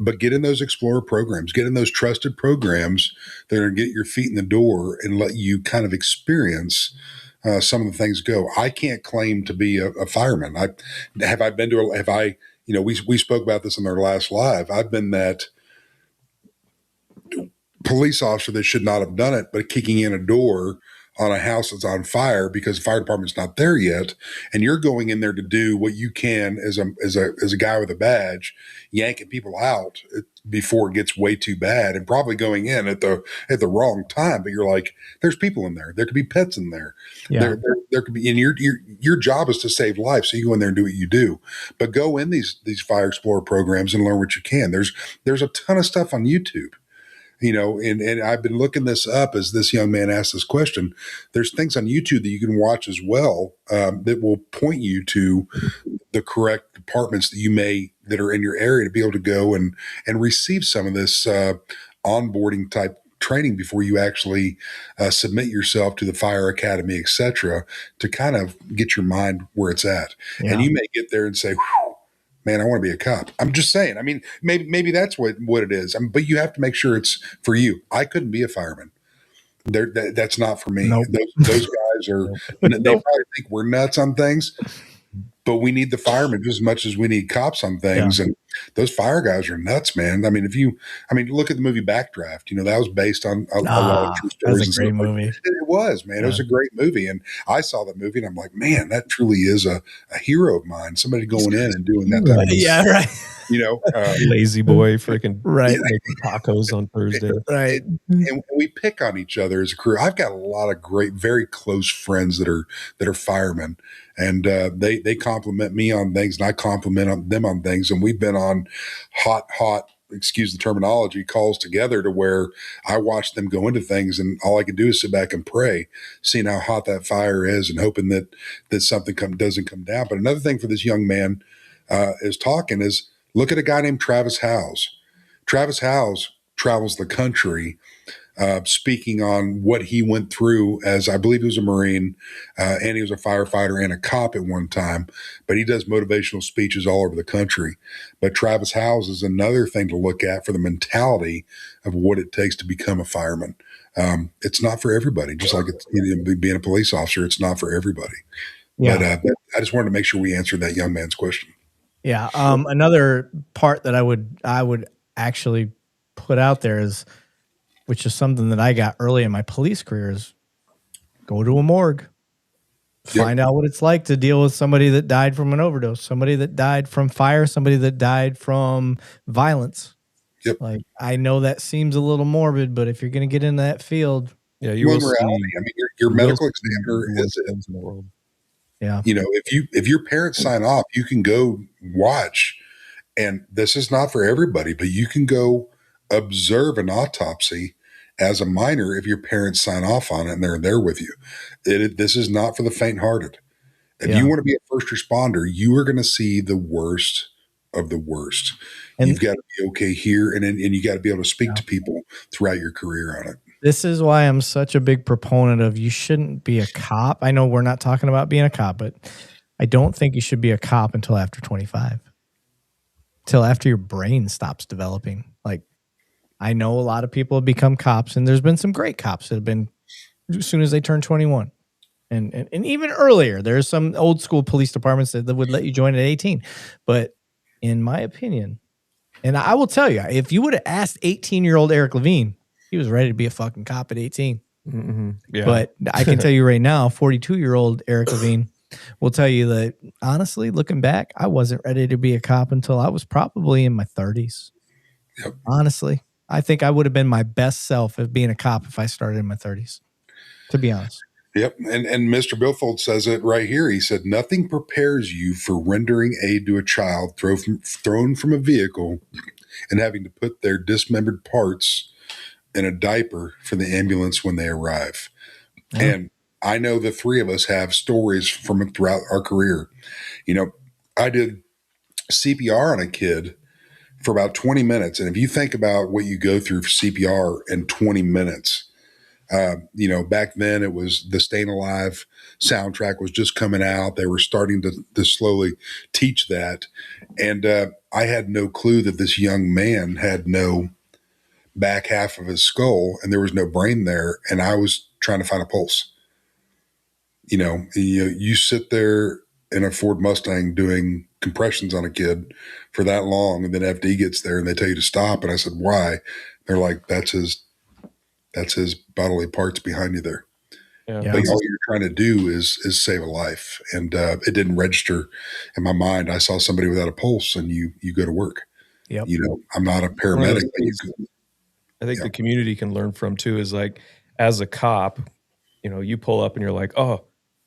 but get in those explorer programs, get in those trusted programs that are going to get your feet in the door and let you kind of experience some of the things go. I can't claim to be a fireman. We spoke about this in our last live. I've been that police officer that should not have done it, but kicking in a door on a house that's on fire because the fire department's not there yet, and you're going in there to do what you can as a guy with a badge, yanking people out before it gets way too bad, and probably going in at the wrong time. But you're like, there's people in there. There could be pets in there. Yeah. There could be, and your job is to save life. So you go in there and do what you do. But go in these Fire Explorer programs and learn what you can. There's a ton of stuff on YouTube. And I've been looking this up as this young man asked this question. There's things on YouTube that you can watch as well that will point you to the correct departments that are in your area to be able to go and receive some of this onboarding type training before you actually submit yourself to the fire academy, et cetera, to kind of get your mind where it's at. Yeah. And you may get there and say, man, I want to be a cop. I'm just saying. I mean, maybe that's what it is. But you have to make sure it's for you. I couldn't be a fireman. That's not for me. Nope. Those guys are. They probably think we're nuts on things, but we need the firemen just as much as we need cops on things. Yeah. And those fire guys are nuts, man. I mean, look at the movie Backdraft. That was based on a lot of true stories. That was a great movie. It was, man. Yeah. It was a great movie. And I saw that movie and I'm like, man, that truly is a hero of mine. Somebody going in and doing that type of yeah, right. Lazy boy, freaking right, making tacos on Thursday. Right. And we pick on each other as a crew. I've got a lot of great, very close friends that are firemen. And they compliment me on things and I compliment them on things. And we've been on hot, excuse the terminology, calls together to where I watch them go into things and all I can do is sit back and pray, seeing how hot that fire is and hoping that something doesn't come down. But another thing for this young man is talking is look at a guy named Travis Howes. Travis Howes travels the country speaking on what he went through as, I believe he was a Marine and he was a firefighter and a cop at one time, but he does motivational speeches all over the country. But Travis Howes is another thing to look at for the mentality of what it takes to become a fireman. It's not for everybody, just like it's, being a police officer, it's not for everybody. Yeah. But I just wanted to make sure we answered that young man's question. Yeah. Another part that I would actually put out there is, which is something that I got early in my police career, is go to a morgue, find out what it's like to deal with somebody that died from an overdose, somebody that died from fire, somebody that died from violence. Yep. Like, I know that seems a little morbid, but if you're going to get into that field, you will see. I mean, your medical examiner is in the world. Yeah. If your parents sign off, you can go watch, and this is not for everybody, but you can go observe an autopsy as a minor if your parents sign off on it and they're there with you. This is not for the faint-hearted. If you want to be a first responder, you are going to see the worst of the worst. And you've got to be okay here, and you got to be able to speak to people throughout your career on it. This is why I'm such a big proponent of you shouldn't be a cop. I know we're not talking about being a cop, but I don't think you should be a cop until after 25, till after your brain stops developing. Like, I know a lot of people have become cops, and there's been some great cops that have been as soon as they turn 21. And even earlier, there's some old school police departments that would let you join at 18. But in my opinion, and I will tell you, if you would have asked 18-year-old Eric Levine, he was ready to be a fucking cop at 18. Mm-hmm. Yeah. But I can tell you right now, 42-year-old Eric Levine will tell you that, honestly, looking back, I wasn't ready to be a cop until I was probably in my 30s. Yep. Honestly, I think I would have been my best self of being a cop if I started in my 30s, to be honest. Yep. And Mr. Billfold says it right here. He said, nothing prepares you for rendering aid to a child thrown from a vehicle and having to put their dismembered parts in a diaper for the ambulance when they arrive. Yeah. And I know the three of us have stories from it throughout our career. I did CPR on a kid for about 20 minutes. And if you think about what you go through for CPR in 20 minutes, back then it was the Staying Alive soundtrack was just coming out. They were starting to slowly teach that. And I had no clue that this young man had no back half of his skull and there was no brain there. And I was trying to find a pulse. You sit there in a Ford Mustang doing compressions on a kid for that long, and then FD gets there and they tell you to stop. And I said, why? They're like, that's his bodily parts behind you there. Yeah. But all you're trying to do is save a life. And it didn't register in my mind. I saw somebody without a pulse, and you go to work. Yep. You know, I'm not a paramedic. I think the community can learn from too is like, as a cop, you know, you pull up and you're like, oh,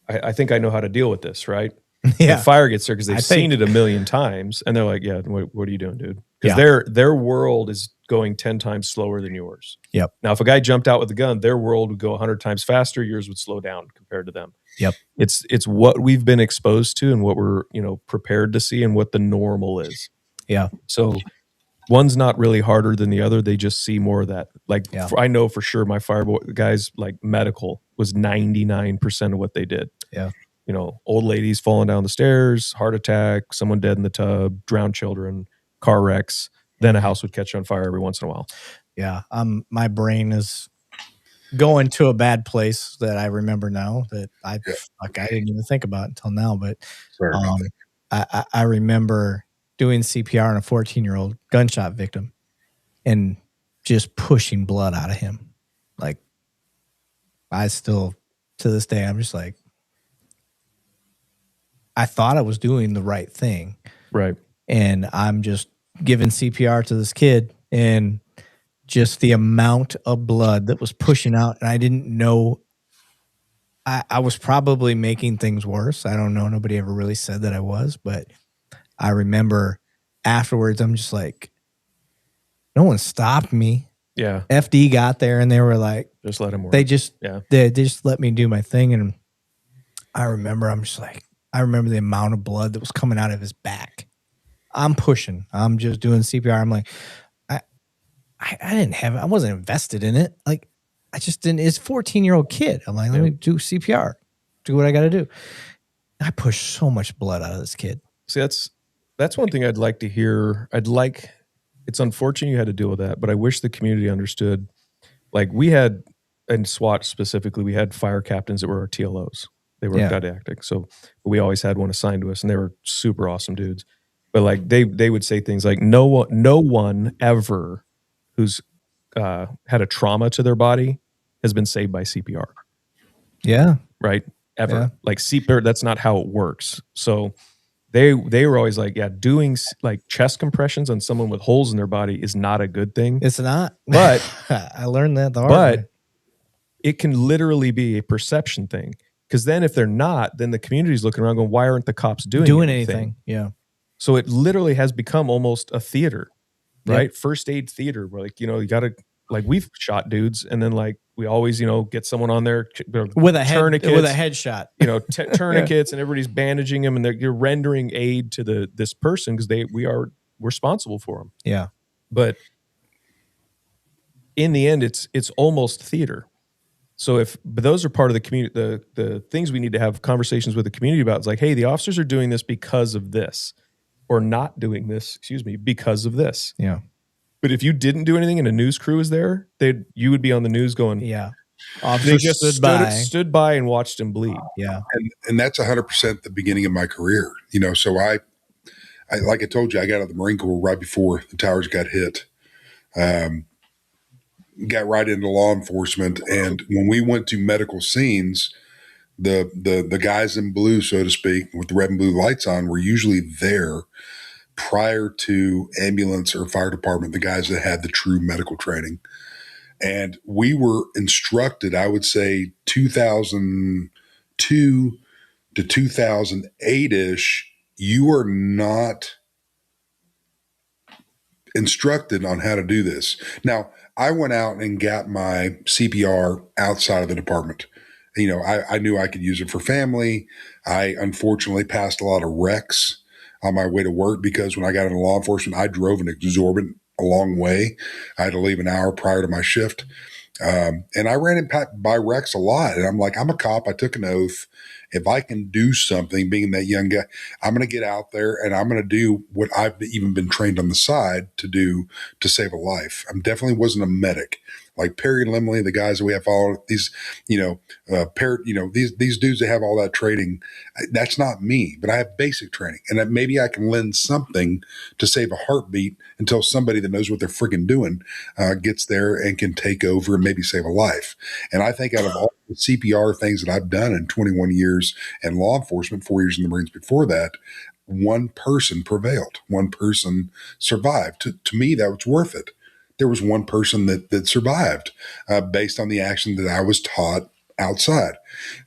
I think I know how to deal with this, right? Yeah. The fire gets there because they've seen it a million times, and they're like, yeah, what are you doing, dude? Because their world is going 10 times slower than yours. Yep. Now, if a guy jumped out with a gun, their world would go 100 times faster. Yours would slow down compared to them. Yep. It's what we've been exposed to and what we're, you know, prepared to see and what the normal is. Yeah. So one's not really harder than the other. They just see more of that. Like I know for sure my fire guys, like medical was 99% of what they did. Yeah. You know, old ladies falling down the stairs, heart attack, someone dead in the tub, drowned children, car wrecks. Then a house would catch on fire every once in a while. Yeah. My brain is going to a bad place that I remember now that I didn't even think about until now. But I remember doing CPR on a 14-year-old gunshot victim and just pushing blood out of him. Like, I still, to this day, I'm just like, I thought I was doing the right thing. Right. And I'm just giving CPR to this kid, and just the amount of blood that was pushing out. And I didn't know, I was probably making things worse. I don't know. Nobody ever really said that I was, but I remember afterwards, I'm just like, no one stopped me. Yeah. FD got there and they were like, just let him work. They just let me do my thing. And I remember, I'm just like, I remember the amount of blood that was coming out of his back. I'm pushing. I'm just doing CPR. I'm like, I wasn't invested in it. Like, I just didn't. It's a 14-year-old kid. I'm like, let me do CPR, do what I got to do. I pushed so much blood out of this kid. See, that's one thing I'd like to hear. It's unfortunate you had to deal with that, but I wish the community understood. Like, we had, in SWAT specifically, we had fire captains that were our TLOs. They were didactic. So we always had one assigned to us, and they were super awesome dudes. But like, they would say things like, no one ever who's had a trauma to their body has been saved by CPR. Yeah. Right? Ever. Yeah. Like, CPR, that's not how it works. So they were always like, doing like chest compressions on someone with holes in their body is not a good thing. It's not. But I learned that the hard way. But it can literally be a perception thing. Because then if they're not, then the community's looking around going, why aren't the cops doing anything? Yeah. So it literally has become almost a theater, right? Yep. First aid theater, where, like, you know, you got to, like, we've shot dudes, and then, like, we always, you know, get someone on there with a headshot, you know, tourniquets, and everybody's bandaging them, and you're rendering aid to this person because we are responsible for them. Yeah. But in the end, it's almost theater. So but those are part of the community, the things we need to have conversations with the community about. It's like, hey, the officers are doing this because of this, or not doing this, because of this. Yeah. But if you didn't do anything and a news crew was there, you would be on the news going, yeah. They just stood by and watched him bleed. Yeah. And that's 100% the beginning of my career. You know, so I like I told you, I got out of the Marine Corps right before the towers got hit. Got right into law enforcement, and when we went to medical scenes, the guys in blue, so to speak, with the red and blue lights on, were usually there prior to ambulance or fire department, the guys that had the true medical training. And we were instructed, I would say 2002 to 2008-ish, you are not instructed on how to do this. Now, I went out and got my CPR outside of the department. You know, I knew I could use it for family. I unfortunately passed a lot of wrecks on my way to work because when I got into law enforcement, I drove an exorbitant a long way. I had to leave an hour prior to my shift. And I ran by wrecks a lot. And I'm like, I'm a cop. I took an oath. If I can do something, being that young guy, I'm going to get out there and I'm going to do what I've even been trained on the side to do to save a life. I definitely wasn't a medic. like Perry Limley, the guys that we have followed, these, these dudes that have all that training. That's not me, but I have basic training, and maybe I can lend something to save a heartbeat until somebody that knows what they're freaking doing gets there and can take over and maybe save a life. And I think out of all the CPR things that I've done in 21 years in law enforcement, 4 years in the Marines before that, one person prevailed. One person survived. To me, that was worth it. There was one person that survived based on the action that I was taught outside.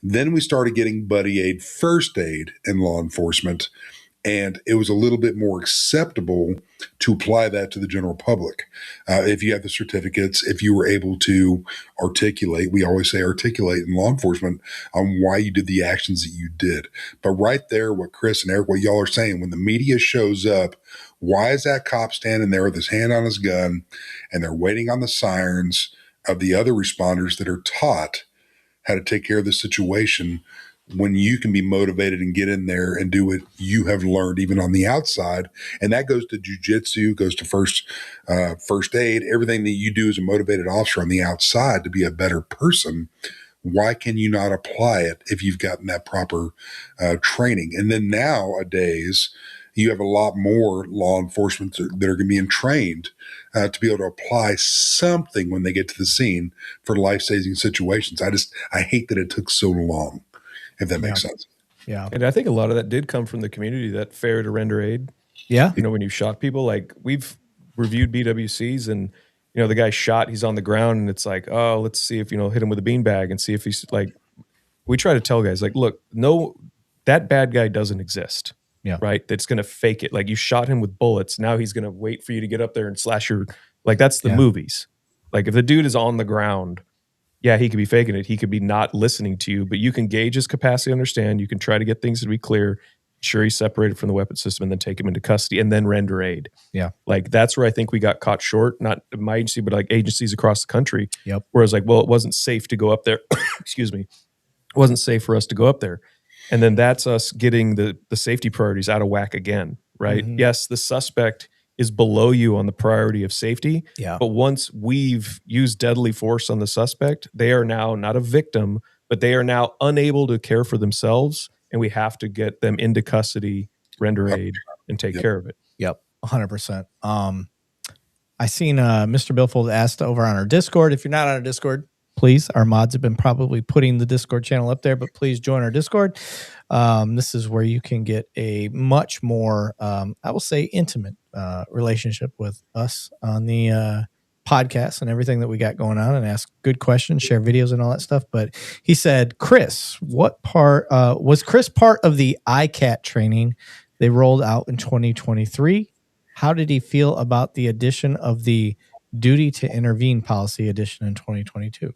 Then we started getting buddy aid, first aid in law enforcement, and it was a little bit more acceptable to apply that to the general public. If you have the certificates, if you were able to articulate, we always say articulate in law enforcement on why you did the actions that you did. But right there, what Chris and Eric, what y'all are saying, when the media shows up, why is that cop standing there with his hand on his gun and they're waiting on the sirens of the other responders that are taught how to take care of the situation, when you can be motivated and get in there and do what you have learned even on the outside? And that goes to jujitsu, goes to first aid, everything that you do as a motivated officer on the outside to be a better person. Why can you not apply it if you've gotten that proper training? And then nowadays, you have a lot more law enforcement that are going to be trained to be able to apply something when they get to the scene for life-saving situations. I hate that it took so long, if that makes sense. Yeah. And I think a lot of that did come from the community, that fair to render aid. Yeah. When you shot people, like we've reviewed BWCs and, the guy shot, he's on the ground and it's like, oh, let's see if, hit him with a beanbag and see if he's like, we try to tell guys like, look, no, that bad guy doesn't exist. Yeah. Right. That's going to fake it. Like you shot him with bullets. Now he's going to wait for you to get up there and slash your, like that's the movies. Like if the dude is on the ground, yeah, he could be faking it. He could be not listening to you, but you can gauge his capacity to understand. You can try to get things to be clear. Sure, he's separated from the weapon system and then take him into custody and then render aid. Yeah. Like that's where I think we got caught short, not my agency, but like agencies across the country. Yep. Whereas like, well, it wasn't safe to go up there. Excuse me. It wasn't safe for us to go up there. And then that's us getting the safety priorities out of whack again, right? Mm-hmm. Yes, the suspect is below you on the priority of safety. Yeah. But once we've used deadly force on the suspect, they are now not a victim, but they are now unable to care for themselves. And we have to get them into custody, render aid, and take care of it. Yep, 100%. I seen Mr. Billfold asked over on our Discord. If you're not on our Discord, please. Our mods have been probably putting the Discord channel up there, but please join our Discord. This is where you can get a much more, I will say, intimate relationship with us on the podcast and everything that we got going on, and ask good questions, share videos and all that stuff. But he said, Chris, what part was Chris part of the ICAT training they rolled out in 2023? How did he feel about the addition of the duty to intervene policy addition in 2022?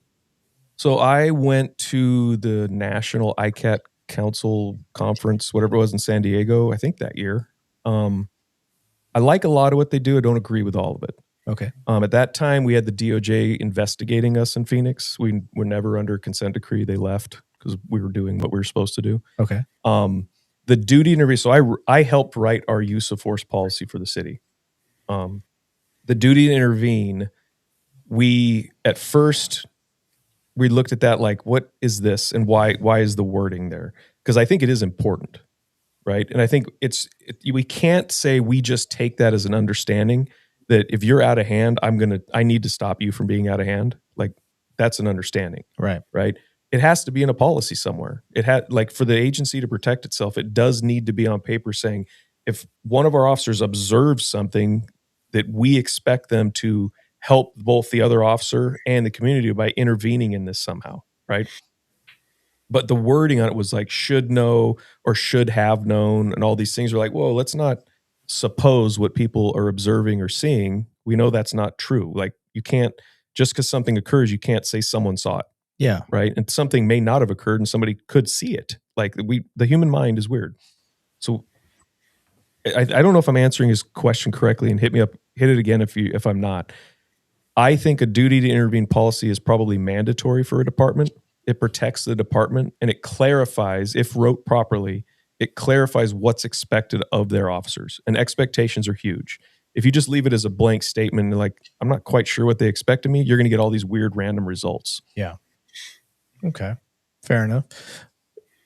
So I went to the National ICAT Council Conference, whatever it was in San Diego, I think that year. I like a lot of what they do. I don't agree with all of it. Okay. At that time, we had the DOJ investigating us in Phoenix. We were never under consent decree. They left because we were doing what we were supposed to do. Okay. The duty intervene. So I helped write our use of force policy for the city. The duty to intervene, we looked at that like, what is this and why is the wording there? Because I think it is important, right? And I think we can't say we just take that as an understanding that if you're out of hand, I need to stop you from being out of hand. Like that's an understanding, right? It has to be in a policy somewhere. It had like for the agency to protect itself, it does need to be on paper saying if one of our officers observes something that we expect them to help both the other officer and the community by intervening in this somehow, right? But the wording on it was like should know or should have known, and all these things are like, whoa, let's not suppose what people are observing or seeing. We know that's not true. Like you can't, just because something occurs, you can't say someone saw it. Yeah. Right. And something may not have occurred and somebody could see it. Like the human mind is weird. So I don't know if I'm answering his question correctly, and hit it again if I'm not. I think a duty to intervene policy is probably mandatory for a department. It protects the department and it clarifies, if wrote properly, it clarifies what's expected of their officers. And expectations are huge. If you just leave it as a blank statement, like, I'm not quite sure what they expect of me, you're going to get all these weird random results. Yeah. Okay. Fair enough.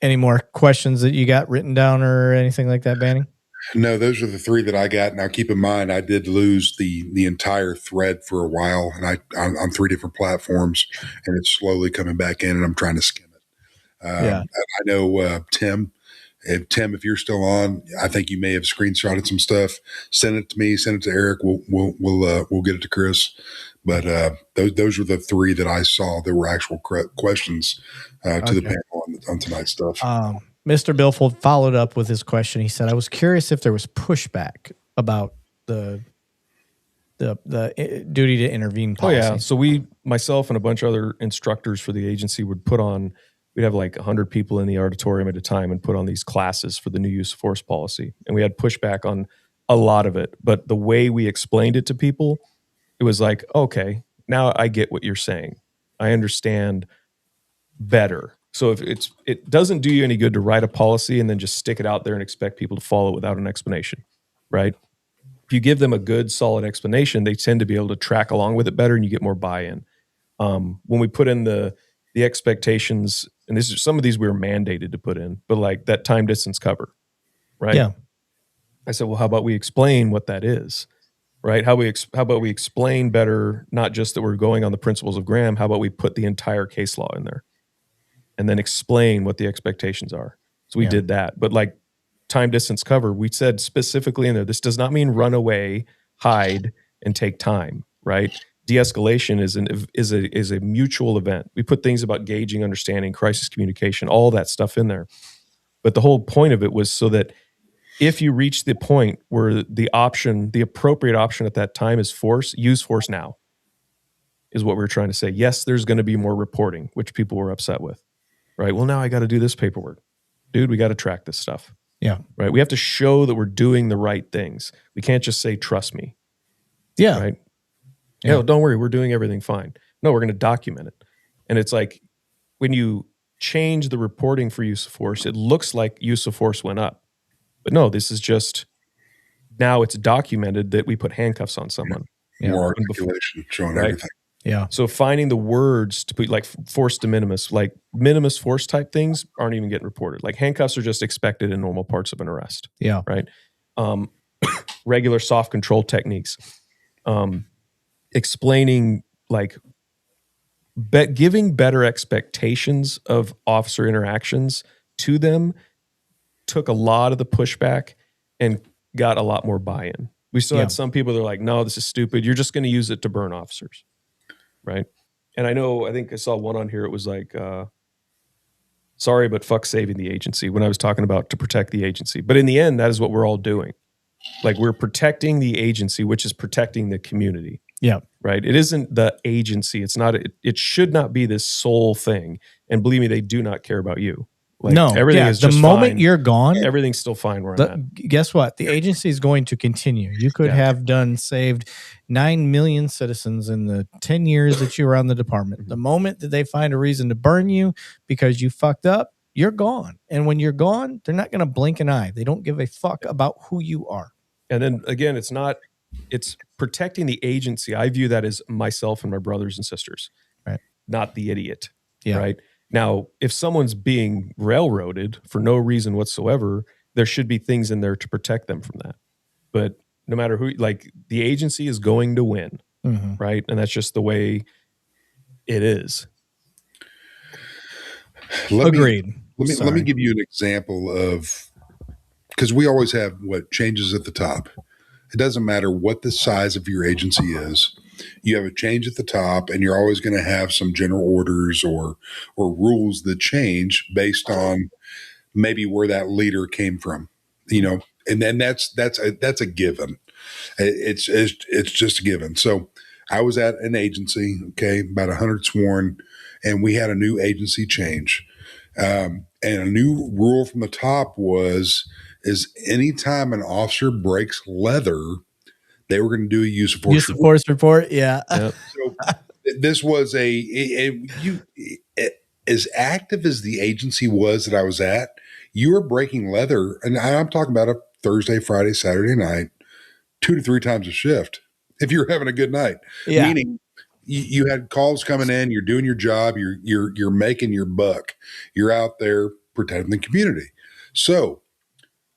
Any more questions that you got written down or anything like that, Banning? No, those are the three that I got. Now, keep in mind, I did lose the entire thread for a while, and I'm on 3 different platforms, and it's slowly coming back in, and I'm trying to skim it. I know Tim. If you're still on, I think you may have screenshotted some stuff. Send it to me. Send it to Eric. We'll get it to Chris. But those were the 3 that I saw. There were actual questions to the panel on tonight's stuff. Mr. Billfold followed up with his question. He said, "I was curious if there was pushback about the duty to intervene policy." Oh yeah. So myself and a bunch of other instructors for the agency would put on. We'd have like 100 people in the auditorium at a time and put on these classes for the new use of force policy. And we had pushback on a lot of it. But the way we explained it to people, it was like, okay, now I get what you're saying. I understand better. So if it doesn't do you any good to write a policy and then just stick it out there and expect people to follow it without an explanation, right? If you give them a good, solid explanation, they tend to be able to track along with it better and you get more buy-in. When we put in the expectations, and this is some of these we were mandated to put in, but like that time distance cover, right? Yeah. I said, well, how about we explain what that is, right? How about we explain better, not just that we're going on the principles of Graham, how about we put the entire case law in there and then explain what the expectations are. So we did that. But like time distance cover, we said specifically in there, this does not mean run away, hide, and take time, right? De-escalation is a mutual event. We put things about gauging, understanding, crisis communication, all that stuff in there. But the whole point of it was so that if you reach the point where the appropriate option at that time is force, use force now, is what we were trying to say. Yes, there's going to be more reporting, which people were upset with, right? Well, now I got to do this paperwork. Dude, we got to track this stuff. Yeah. Right? We have to show that we're doing the right things. We can't just say, trust me. Yeah. Right? Yeah. No, don't worry, we're doing everything fine. No, we're going to document it. And it's like when you change the reporting for use of force, it looks like use of force went up. But no, this is just now it's documented that we put handcuffs on someone. More articulation, showing everything. Yeah. So finding the words to put like force de minimis, like minimus force type things aren't even getting reported. Like handcuffs are just expected in normal parts of an arrest. Yeah. Right. Regular soft control techniques. Explaining like giving better expectations of officer interactions to them took a lot of the pushback and got a lot more buy-in. We still had some people that are like, no, this is stupid. You're just going to use it to burn officers. Right. And I think I saw one on here. It was like, sorry, but fuck saving the agency when I was talking about to protect the agency. But in the end, that is what we're all doing. Like we're protecting the agency, which is protecting the community. Yeah. Right. It isn't the agency. It's not, it should not be this sole thing. And believe me, they do not care about you. Like, no, everything is just the moment fine. You're gone, everything's still fine where I'm at. Guess what? The agency is going to continue. You could have saved 9 million citizens in the 10 years that you were on the department. The moment that they find a reason to burn you because you fucked up, you're gone. And when you're gone, they're not going to blink an eye. They don't give a fuck about who you are. And then again, it's protecting the agency. I view that as myself and my brothers and sisters, right? Not the idiot, yeah. Right? Now, if someone's being railroaded for no reason whatsoever, there should be things in there to protect them from that. But no matter who, like the agency is going to win, right? And that's just the way it is. Agreed. Let me give you an example of, because we always have what changes at the top. It doesn't matter what the size of your agency is. You have a change at the top, and you're always going to have some general orders or rules that change based on maybe where that leader came from, and then that's a given. It's just a given. So I was at an agency, about 100 sworn, and we had a new agency change, and a new rule from the top is anytime an officer breaks leather, they were going to do a use of force report. Yeah. Yep. So this was as active as the agency was that I was at, you were breaking leather. And I'm talking about a Thursday, Friday, Saturday night, 2 to 3 times a shift if you're having a good night. Yeah. Meaning you had calls coming in, you're doing your job, you're making your buck. You're out there protecting the community. So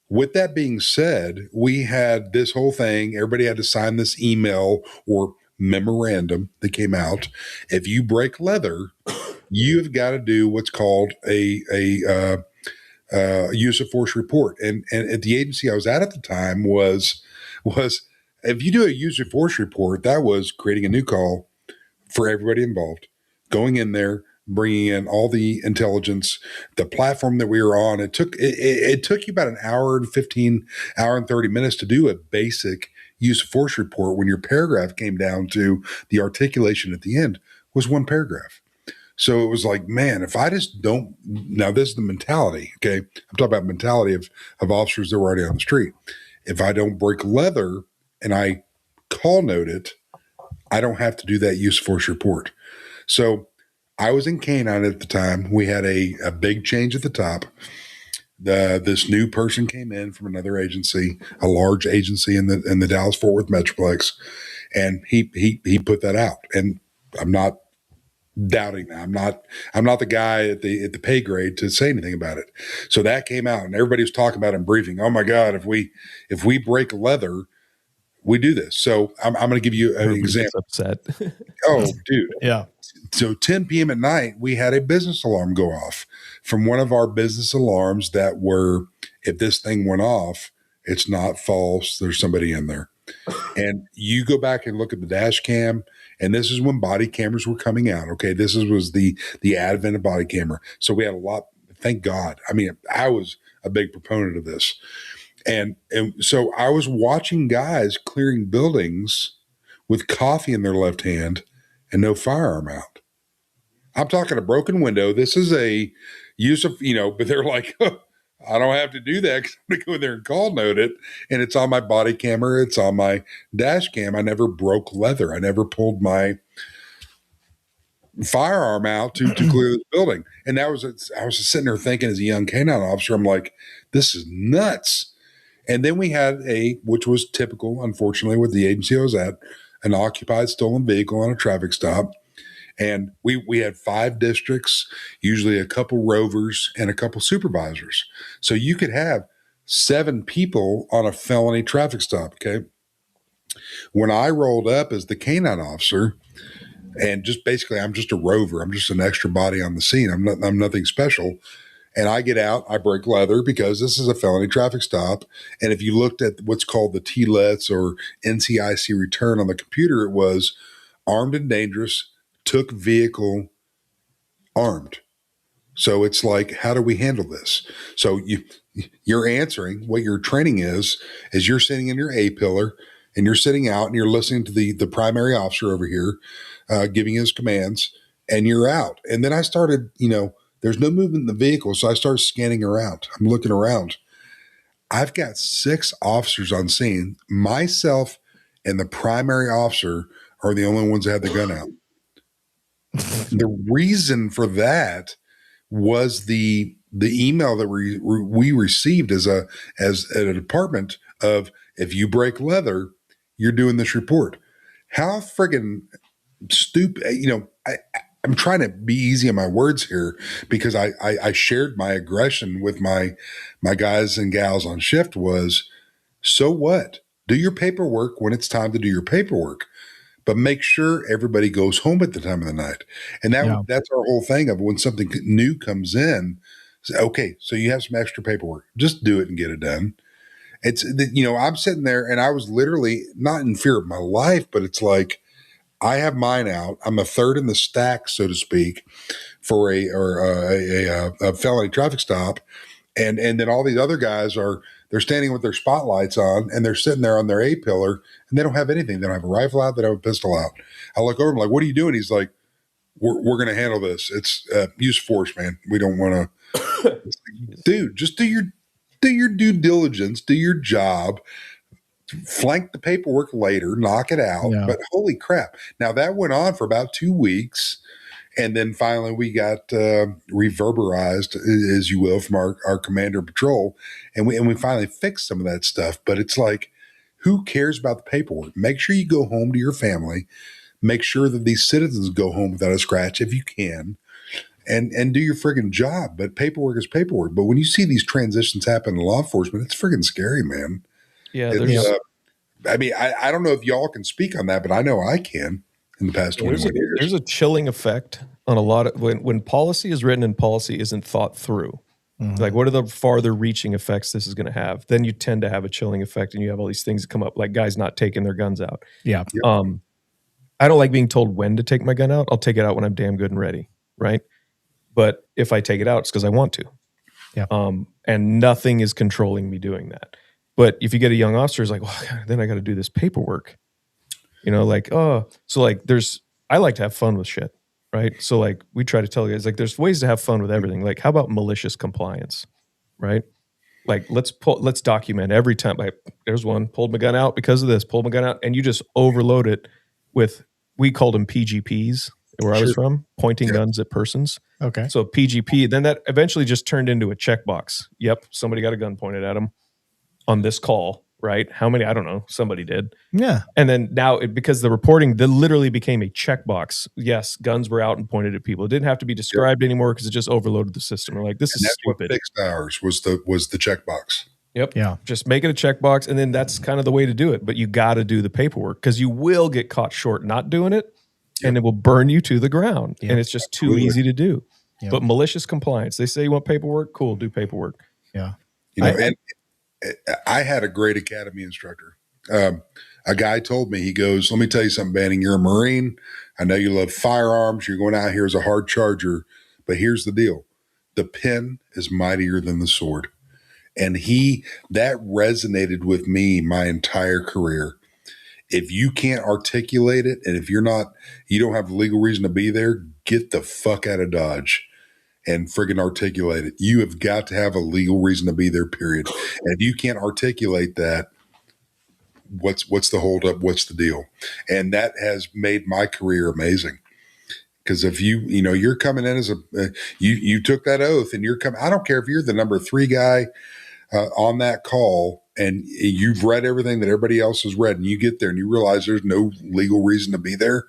with that being said, we had this whole thing. Everybody had to sign this email or memorandum that came out. If you break leather, you've got to do what's called a use of force report. And at the agency I was at the time was if you do a use of force report, that was creating a new call for everybody involved, going in there, bringing in all the intelligence, the platform that we were on. It took you about an hour and 30 minutes to do a basic use of force report when your paragraph came down to the articulation at the end was one paragraph. So it was like, man, if I just don't, now this is the mentality, okay? I'm talking about mentality of officers that were already on the street. If I don't break leather and I call note it, I don't have to do that use of force report. So I was in Canine at the time. We had a big change at the top. This new person came in from another agency, a large agency in the Dallas-Fort Worth Metroplex, and he put that out. And I'm not doubting that. I'm not the guy at the pay grade to say anything about it. So that came out, and everybody was talking about it in briefing. Oh my God, if we break leather, we do this. So I'm going to give you an example. Upset. Oh, dude. Yeah. So 10 p.m. at night, we had a business alarm go off from one of our business alarms that were, if this thing went off, it's not false. There's somebody in there. And you go back and look at the dash cam, and this is when body cameras were coming out. Okay. This was the advent of body camera. So we had a lot, thank God. I mean, I was a big proponent of this. And so I was watching guys clearing buildings with coffee in their left hand and no firearm out. I'm talking a broken window. This is a use of, but they're like, I don't have to do that because I'm going to go in there and call note it. And it's on my body camera. It's on my dash cam. I never broke leather. I never pulled my firearm out to clear this building. And I was just sitting there thinking as a young canine officer, I'm like, this is nuts. And then we had which was typical, unfortunately, with the agency I was at, an occupied stolen vehicle on a traffic stop. And we had 5 districts, usually a couple rovers and a couple supervisors. So you could have 7 people on a felony traffic stop, okay? When I rolled up as the canine officer, and just basically I'm just a rover, I'm just an extra body on the scene. I'm nothing special. And I get out, I break leather because this is a felony traffic stop. And if you looked at what's called the TLETs or NCIC return on the computer, it was armed and dangerous, took vehicle armed. So it's like, how do we handle this? So you're answering what your training is you're sitting in your A-pillar and you're sitting out and you're listening to the primary officer over here giving his commands, and you're out. And then I started, there's no movement in the vehicle. So I started scanning around. I'm looking around. I've got 6 officers on scene. Myself and the primary officer are the only ones that had the gun out. The reason for that was the email that we received as a department of, if you break leather, you're doing this report. How friggin' stupid, I'm trying to be easy on my words here because I shared my aggression with my guys and gals on shift was, so what? Do your paperwork when it's time to do your paperwork, but make sure everybody goes home at the time of the night. And that's our whole thing of when something new comes in, say, okay, so you have some extra paperwork, just do it and get it done. It's, I'm sitting there and I was literally not in fear of my life, but it's like, I have mine out. I'm a third in the stack, so to speak, for a felony traffic stop. And then all these other guys they're standing with their spotlights on and they're sitting there on their A-pillar and they don't have anything. They don't have a rifle out. They don't have a pistol out. I look over and I'm like, what are you doing? He's like, we're going to handle this. It's use force, man. We don't want to, dude, just do your due diligence, do your job, flank the paperwork later, knock it out. Yeah. But holy crap. Now that went on for about 2 weeks. And then finally we got reverberized, as you will, from our commander patrol. And we finally fixed some of that stuff. But it's like, Who cares about the paperwork? Make sure you go home to your family. Make sure that these citizens go home without a scratch if you can, and do your friggin' job. But paperwork is paperwork. But when you see these transitions happen in law enforcement, it's friggin' scary, man. Yeah, I mean, I don't know if y'all can speak on that, but I know I can in the past 21 years. There's a chilling effect on a lot of when policy is written and policy isn't thought through. Like, what are the farther reaching effects this is going to have? Then you tend to have a chilling effect, and you have all these things that come up, like guys not taking their guns out. Yeah. I don't like being told when to take my gun out. I'll take it out when I'm damn good and ready, right? But if I take it out, it's because I want to. Yeah. And nothing is controlling me doing that. But if you get a young officer who's like, well, then I got to do this paperwork, like, so like I like to have fun with shit, right? So like we try to tell guys, like, there's ways to have fun with everything. Like, how about malicious compliance, right? Like, let's document every time. Like, there's one, pulled my gun out because of this, pulled my gun out, and you just overload it with, we called them PGPs where I was from, pointing guns at persons. Okay. So PGP, then that eventually just turned into a checkbox. Yep, somebody got a gun pointed at them on this call, right? How many? I don't know. Somebody did. Yeah. And then now, because the reporting literally became a checkbox. Yes, guns were out and pointed at people. It didn't have to be described anymore because it just overloaded the system. We're like, this is stupid. What fixed ours was the checkbox. Yep. Yeah. Just make it a checkbox, and then that's kind of the way to do it. But you got to do the paperwork because you will get caught short not doing it, and it will burn you to the ground. And it's just too easy to do. Yep. But malicious compliance, they say you want paperwork, cool, do paperwork. Yeah. And I had a great academy instructor. A guy told me, he goes, let me tell you something, Banning, you're a Marine. I know you love firearms. You're going out here as a hard charger, but here's the deal. The pen is mightier than the sword. And that resonated with me my entire career. If you can't articulate it, and if you don't have legal reason to be there, get the fuck out of Dodge and friggin' articulate it. You have got to have a legal reason to be there, period. And if you can't articulate that, what's the holdup? What's the deal? And that has made my career amazing. Because if you're coming in as you took that oath and you're coming, I don't care if you're the number 3 guy on that call and you've read everything that everybody else has read and you get there and you realize there's no legal reason to be there.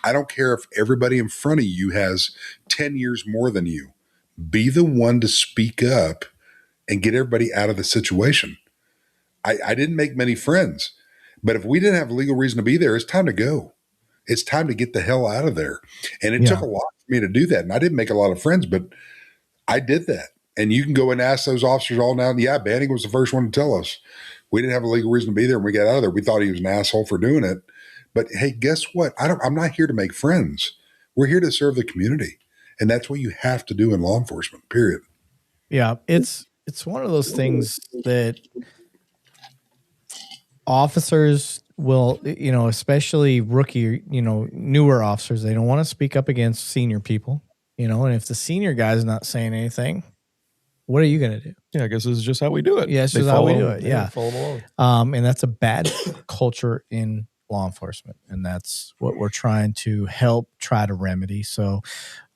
I don't care if everybody in front of you has 10 years more than you. Be the one to speak up and get everybody out of the situation. I didn't make many friends, but if we didn't have a legal reason to be there, it's time to go. It's time to get the hell out of there. And it took a lot for me to do that. And I didn't make a lot of friends, but I did that. And you can go and ask those officers all now. Yeah, Banning was the first one to tell us. We didn't have a legal reason to be there when we got out of there. We thought he was an asshole for doing it. But hey, guess what? I'm not here to make friends. We're here to serve the community. And that's what you have to do in law enforcement, period. Yeah. It's one of those things that officers will, especially rookie, newer officers, they don't want to speak up against senior people, and if the senior guy's not saying anything, what are you going to do? Yeah, I guess this is just how we do it. Yeah, it's just how we do it. Yeah. Follow them along. And that's a bad culture in law enforcement. And that's what we're trying to try to remedy. So,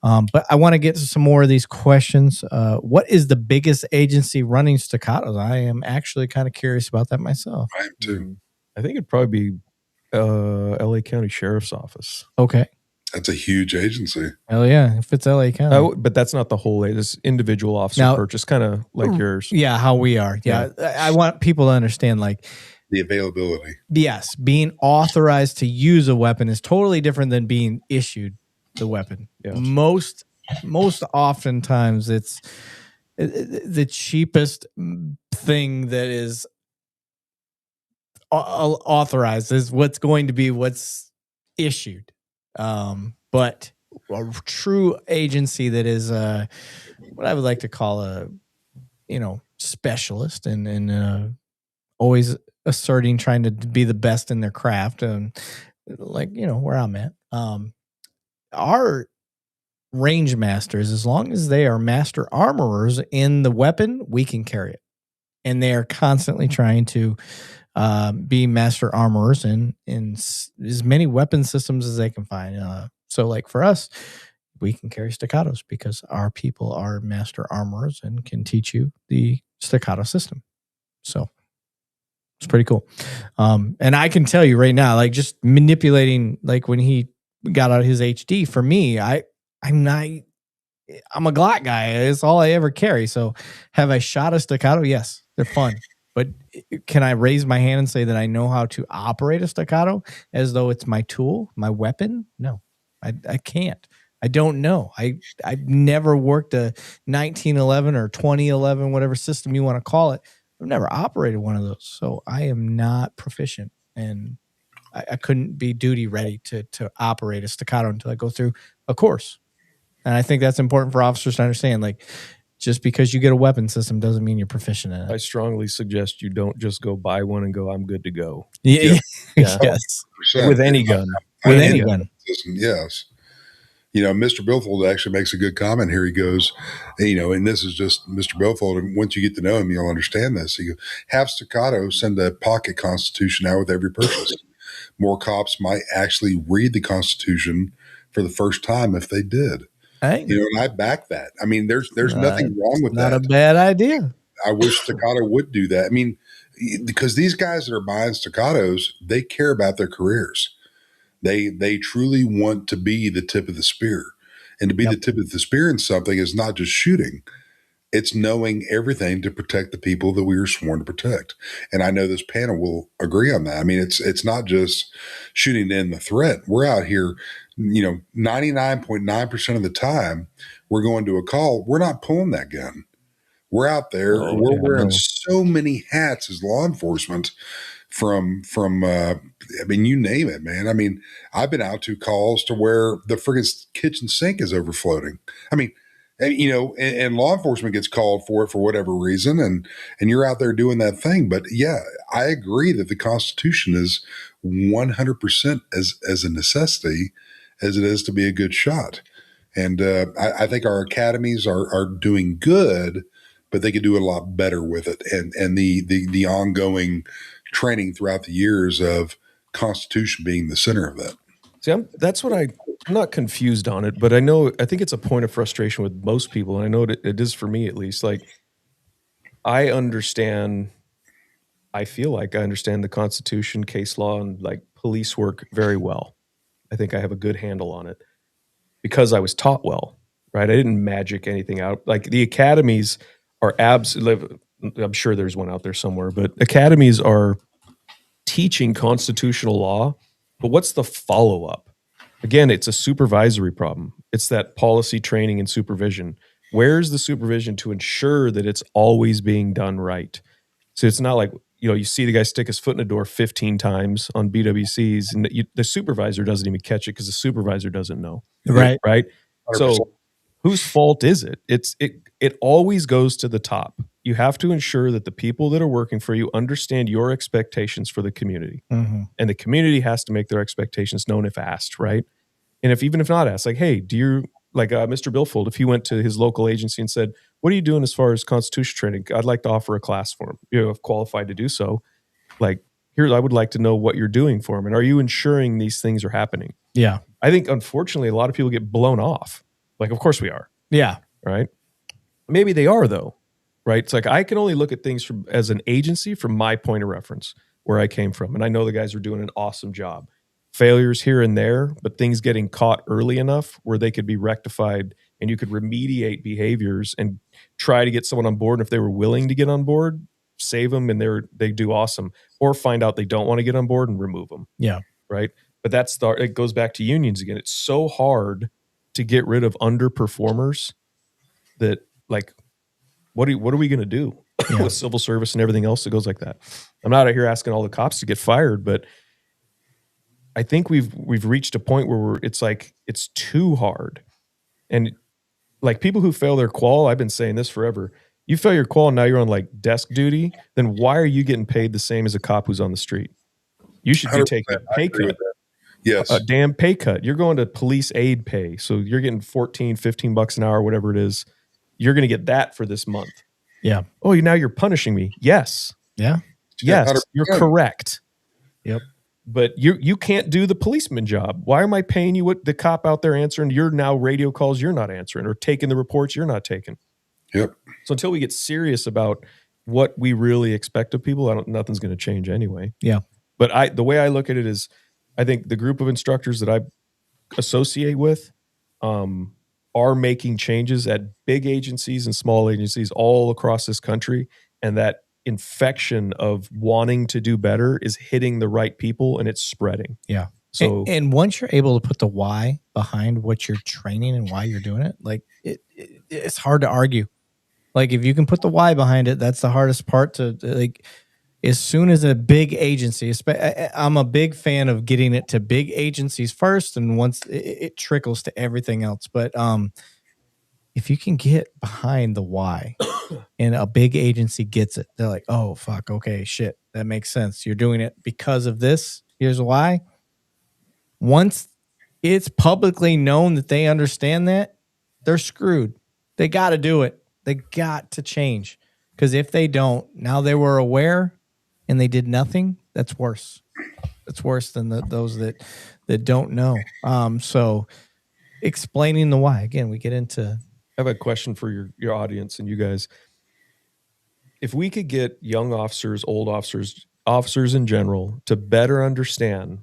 but I want to get to some more of these questions. What is the biggest agency running Staccatos? I am actually kind of curious about that myself. I am too. I think it'd probably be LA County Sheriff's Office. Okay. That's a huge agency. Hell yeah. If it's LA County. But that's not the whole It's individual officer purchase, kind of like yours. Yeah, how we are. Yeah. I want people to understand, like, the availability. Yes. Being authorized to use a weapon is totally different than being issued the weapon. Yeah. Most oftentimes it's the cheapest thing that is authorized is what's going to be what's issued. But a true agency that is what I would like to call a specialist and always asserting trying to be the best in their craft, and where I'm at. Our range masters, as long as they are master armorers in the weapon, we can carry it, and they are constantly trying to be master armorers in as many weapon systems as they can find. So like for us, we can carry Staccatos because our people are master armorers and can teach you the Staccato system. So It's pretty cool. And I can tell you right now, like just manipulating, like when he got out his HD, for me, I'm a Glock guy. It's all I ever carry. So have I shot a Staccato? Yes, they're fun. But can I raise my hand and say that I know how to operate a Staccato as though it's my tool, my weapon? No, I can't. I don't know. I've never worked a 1911 or 2011, whatever system you want to call it. I've never operated one of those. So I am not proficient, and I couldn't be duty ready to operate a Staccato until I go through a course. And I think that's important for officers to understand. Like, just because you get a weapon system doesn't mean you're proficient in it. I strongly suggest you don't just go buy one and go, I'm good to go. Yeah. Yes. With any gun. With any gun. Yes. Mr. Billfold actually makes a good comment here. He goes, and this is just Mr. Billfold, and once you get to know him, you'll understand this. He goes, have Staccato send a pocket constitution out with every purchase. More cops might actually read the Constitution for the first time if they did. Hey. And I back that. I mean, there's nothing wrong with that. Not a bad idea. I wish Staccato would do that. I mean, because these guys that are buying Staccatos, they care about their careers. They truly want to be the tip of the spear. And to be the tip of the spear in something is not just shooting. It's knowing everything to protect the people that we are sworn to protect. And I know this panel will agree on that. I mean, it's not just shooting in the threat. We're out here, 99.9% of the time we're going to a call. We're not pulling that gun. We're out there. We're wearing so many hats as law enforcement from I mean, you name it, man. I mean, I've been out to calls to where the friggin' kitchen sink is overfloating. I mean, and law enforcement gets called for it for whatever reason, and you're out there doing that thing. But yeah, I agree that the Constitution is 100% as a necessity as it is to be a good shot. And I think our academies are doing good, but they could do a lot better with it. And the ongoing training throughout the years of Constitution being the center of that. See, I'm not confused on it, but I think it's a point of frustration with most people. And I know it is for me, at least. Like, I feel like I understand the Constitution, case law, and like police work very well. I think I have a good handle on it because I was taught well, right? I didn't magic anything out. Like, the academies are absolutely, I'm sure there's one out there somewhere, but academies are teaching constitutional law. But what's the follow-up? Again, it's a supervisory problem. It's that policy, training, and supervision. Where's the supervision to ensure that it's always being done right? So it's not like, you see the guy stick his foot in the door 15 times on BWCs, and the supervisor doesn't even catch it because the supervisor doesn't know. Right. Right? 100%. So whose fault is it? It always goes to the top. You have to ensure that the people that are working for you understand your expectations for the community. Mm-hmm. And the community has to make their expectations known if asked, right? And even if not asked, like, hey, do you, like Mr. Billfold, if he went to his local agency and said, what are you doing as far as Constitution training? I'd like to offer a class for him. If qualified to do so. Like, here, I would like to know what you're doing for him. And are you ensuring these things are happening? Yeah. I think, unfortunately, a lot of people get blown off. Like, of course we are. Yeah. Right? Maybe they are, though. Right? It's like, I can only look at things as an agency from my point of reference, where I came from. And I know the guys are doing an awesome job. Failures here and there, but things getting caught early enough where they could be rectified and you could remediate behaviors and try to get someone on board. And if they were willing to get on board, save them and they do awesome. Or find out they don't want to get on board and remove them. Yeah. Right? But it goes back to unions again. It's so hard to get rid of underperformers that, like, what are we going to do with civil service and everything else that goes like that? I'm not out here asking all the cops to get fired, but I think we've reached a point where it's too hard. And like, people who fail their qual, I've been saying this forever. You fail your qual and now you're on like desk duty, then why are you getting paid the same as a cop who's on the street? You should be taking a pay cut. Yes. A damn pay cut. You're going to police aid pay. So you're getting $14-15 an hour, whatever it is. You're going to get that for this month. Yeah. Oh, now you're punishing me. Yes. Yeah. Yes, 100%. you're correct. Yep. But you can't do the policeman job. Why am I paying you what the cop out there answering your now radio calls you're not answering, or taking the reports you're not taking? Yep. So until we get serious about what we really expect of people, nothing's going to change anyway. Yeah. But the way I look at it is, I think the group of instructors that I associate with are making changes at big agencies and small agencies all across this country, and that infection of wanting to do better is hitting the right people and it's spreading. Yeah. So and once you're able to put the why behind what you're training and why you're doing it, like it's hard to argue. Like if you can put the why behind it, that's the hardest part to like. As soon as a big agency, I'm a big fan of getting it to big agencies first, and once it trickles to everything else. But if you can get behind the why and a big agency gets it, they're like, oh, fuck, okay, shit, that makes sense. You're doing it because of this. Here's why. Once it's publicly known that they understand that, they're screwed. They got to do it. They got to change. Because if they don't, now they were aware and they did nothing, that's worse. That's worse than those that don't know. So explaining the why, again, we get into. I have a question for your audience and you guys. If we could get young officers, old officers in general to better understand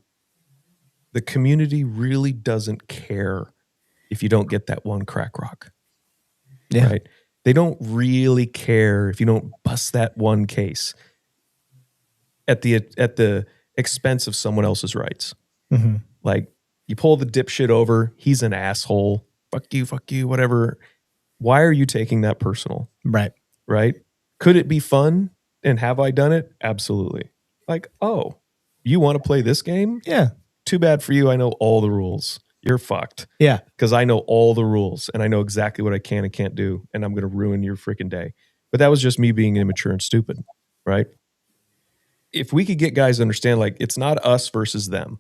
the community really doesn't care if you don't get that one crack rock. Yeah. Right? They don't really care if you don't bust that one case at the expense of someone else's rights. Mm-hmm. Like you pull the dipshit over, he's an asshole. Fuck you, whatever. Why are you taking that personal? Right. Right? Could it be fun? And have I done it? Absolutely. Like, oh, you want to play this game? Yeah. Too bad for you. I know all the rules. You're fucked. Yeah. Because I know all the rules and I know exactly what I can and can't do. And I'm going to ruin your freaking day. But that was just me being immature and stupid. Right? If we could get guys to understand, like, it's not us versus them.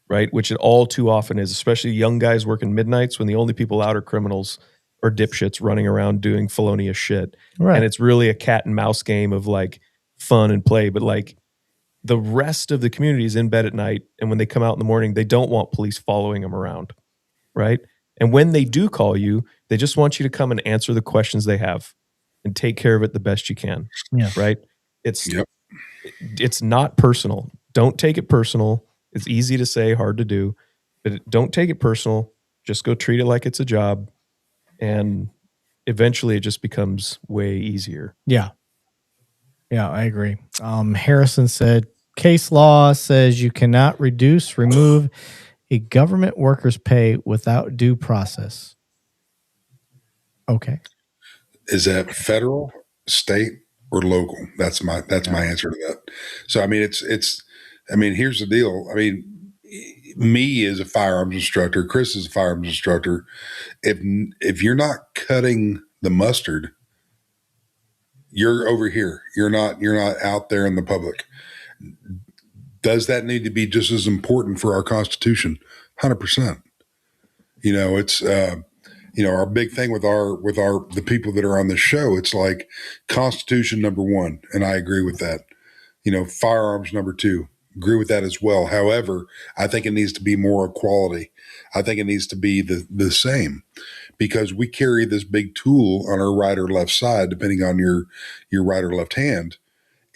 Right? Which it all too often is, especially young guys working midnights when the only people out are criminals or dipshits running around doing felonious shit. Right. And it's really a cat and mouse game of like fun and play. But like the rest of the community is in bed at night. And when they come out in the morning, they don't want police following them around. Right. And when they do call you, they just want you to come and answer the questions they have and take care of it the best you can. Yeah. Right. It's not personal. Don't take it personal. It's easy to say, hard to do, but don't take it personal. Just go treat it like it's a job. And eventually it just becomes way easier. Yeah. Yeah, I agree. Harrison said, case law says you cannot remove a government worker's pay without due process. Okay. Is that federal, state, or local? That's my answer to that. So, I mean, here's the deal. I mean, me as a firearms instructor, Chris is a firearms instructor. If you're not cutting the mustard, you're over here. You're not out there in the public. Does that need to be just as important for our Constitution? 100%. It's our big thing with the people that are on the show. It's like Constitution number 1, and I agree with that. Firearms number 2, agree with that as well. However, I think it needs to be more equality. I think it needs to be the same, because we carry this big tool on our right or left side, depending on your right or left hand.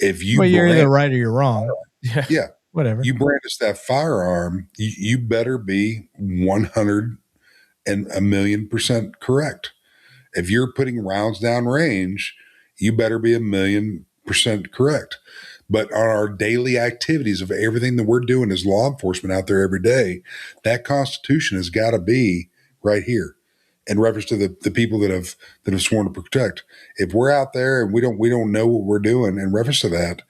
If you you're either right or you're wrong. Yeah. Whatever. You brandish that firearm, you better be 100 and 1,000,000% correct. If you're putting rounds down range, you better be 1,000,000% correct. But on our daily activities of everything that we're doing as law enforcement out there every day, that Constitution has got to be right here in reference to the people that have sworn to protect. If we're out there and we don't know what we're doing in reference to that,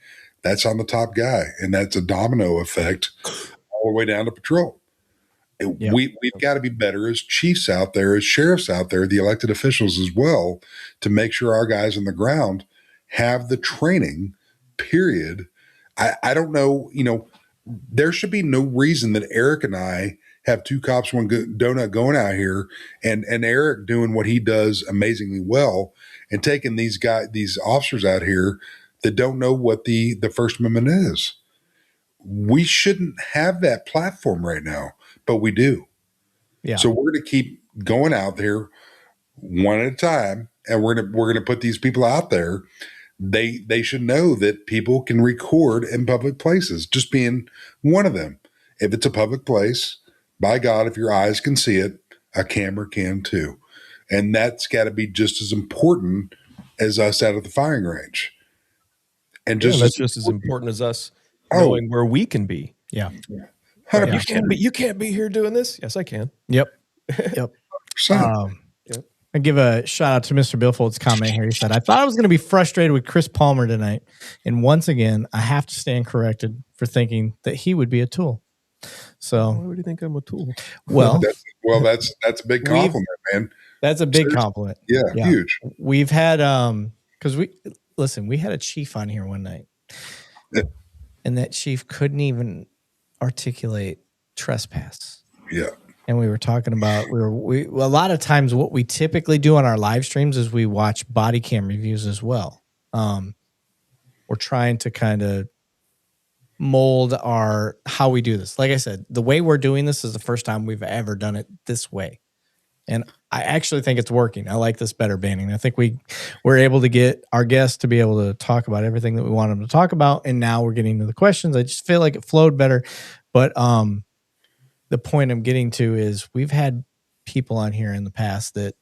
that's on the top guy, and that's a domino effect all the way down to patrol. Yep. We've got to be better as chiefs out there, as sheriffs out there, the elected officials as well, to make sure our guys on the ground have the training, period. I don't know, there should be no reason that Eric and I have 2 cops, 1 donut going out here, and Eric doing what he does amazingly well, and taking these officers out here that don't know what the First Amendment is. We shouldn't have that platform right now, but we do. Yeah. So we're going to keep going out there one at a time, and we're going to put these people out there they should know that people can record in public places, just being one of them. If it's a public place, by God, if your eyes can see it, a camera can too. And that's got to be just as important as us out at the firing range. And that's just as important as us knowing where we can be. Yeah. 100%. You can't be here doing this. Yes, I can. Yep. I give a shout out to Mr. Billfold's comment here. He said, I thought I was going to be frustrated with Chris Palmer tonight. And once again, I have to stand corrected for thinking that he would be a tool. So why would you think I'm a tool? Well, that's a big compliment, man. That's a big compliment. Yeah, huge. We've had, because we had a chief on here one night. And that chief couldn't even articulate trespass. Yeah. And we were talking about a lot of times what we typically do on our live streams is we watch body cam reviews as well. We're trying to kind of mold how we do this. Like I said, the way we're doing this is the first time we've ever done it this way. And I actually think it's working. I like this better, Banning. I think we're able to get our guests to be able to talk about everything that we want them to talk about. And now we're getting to the questions. I just feel like it flowed better. But the point I'm getting to is we've had people on here in the past that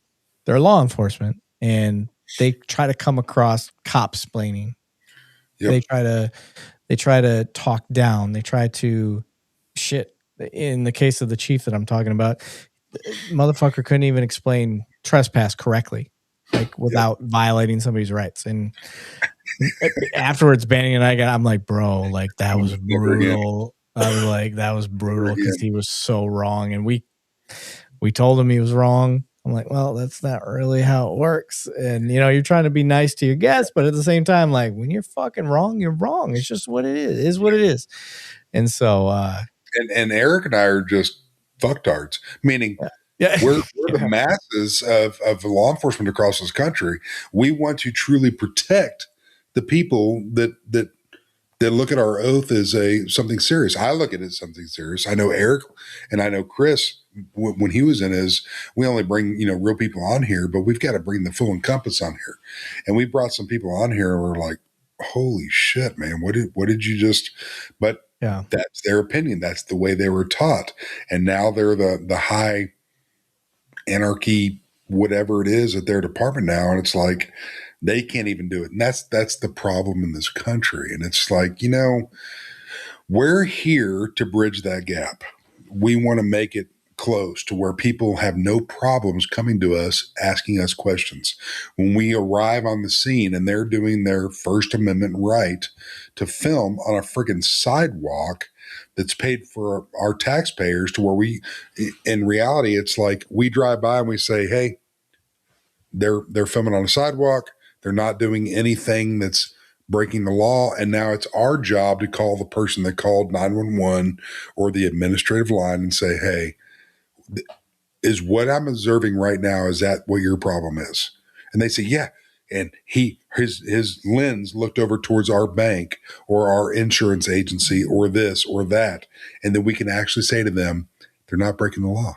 they're law enforcement and they try to come across cop-splaining. Yep. They try to talk down. They try to shit. In the case of the chief that I'm talking about, motherfucker couldn't even explain trespass correctly, like without violating somebody's rights. And afterwards, Banning and I'm like, bro, like that was brutal. I was like, that was brutal because he was so wrong. And we told him he was wrong. I'm like, well, that's not really how it works. And, you're trying to be nice to your guests, but at the same time, like when you're fucking wrong, you're wrong. It's just what it is what it is. And so, and Eric and I are just fucktards, meaning we're the masses of law enforcement across this country. We want to truly protect the people that look at our oath as something serious. I look at it as something serious. I know Eric and I know Chris, when he was in we only bring, real people on here, but we've got to bring the full encompass on here. And we brought some people on here and we're like, holy shit, man, what did you just, but that's their opinion. That's the way they were taught. And now they're the high anarchy, whatever it is at their department now. And it's like, they can't even do it. And that's the problem in this country. And it's like, we're here to bridge that gap. We want to make it close to where people have no problems coming to us, asking us questions. When we arrive on the scene and they're doing their First Amendment right to film on a friggin' sidewalk that's paid for our taxpayers, to where in reality, it's like we drive by and we say, hey, they're filming on a sidewalk. They're not doing anything that's breaking the law. And now it's our job to call the person that called 911 or the administrative line and say, hey, is what I'm observing right now, is that what your problem is? And they say, yeah. And his lens looked over towards our bank or our insurance agency or this or that. And then we can actually say to them, they're not breaking the law.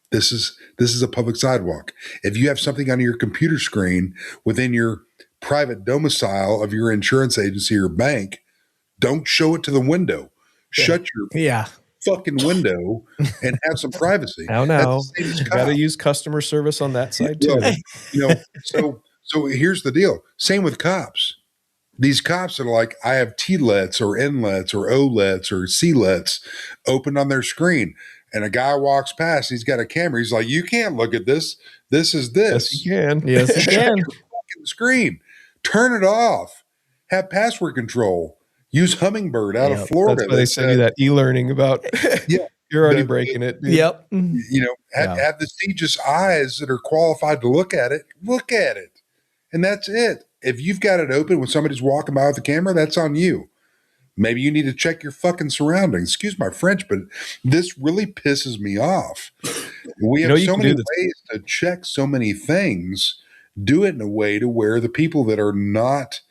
This is a public sidewalk. If you have something on your computer screen within your private domicile of your insurance agency or bank, don't show it to the window. Shut your fucking window and have some privacy. Now, you got to use customer service on that side too. So here's the deal. Same with cops. These cops are like, I have T-lets or N-lets or O-lets or C-lets open on their screen. And a guy walks past, he's got a camera. He's like, you can't look at this. This is this. Yes, you can. Yes, you can. Fucking screen. Turn it off. Have password control. Use Hummingbird out of Florida. That's why they send you that e-learning about you're already breaking it. Dude. Yep. Have the Aegis eyes that are qualified to look at it. Look at it. And that's it. If you've got it open when somebody's walking by with the camera, that's on you. Maybe you need to check your fucking surroundings. Excuse my French, but this really pisses me off. We have so many ways to check so many things. Do it in a way to where the people that are not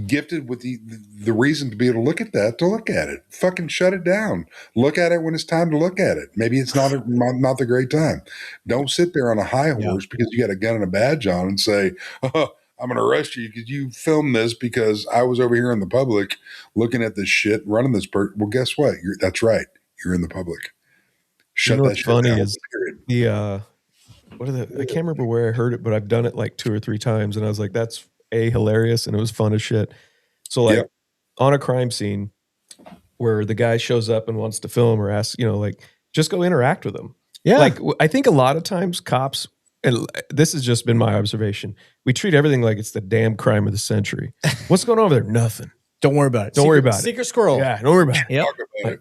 gifted with the reason to be able to look at that, to look at it. Fucking shut it down. Look at it when it's time to look at it. Maybe it's not the great time. Don't sit there on a high horse because you got a gun and a badge on and say, oh, I'm going to arrest you because you filmed this because I was over here in the public looking at this shit, running this Well, guess what? That's right. You're in the public. Shut that shit funny down. Is the I can't remember where I heard it, but I've done it like 2 or 3 times, and I was like, that's hilarious, and it was fun as shit. So like on a crime scene where the guy shows up and wants to film or ask, like just go interact with them. Yeah. Like I think a lot of times cops, and this has just been my observation, we treat everything like it's the damn crime of the century. What's going on over there? Nothing. Don't worry about it. Don't worry about it. Secret squirrel. Yeah, don't worry about it. Yep. Like,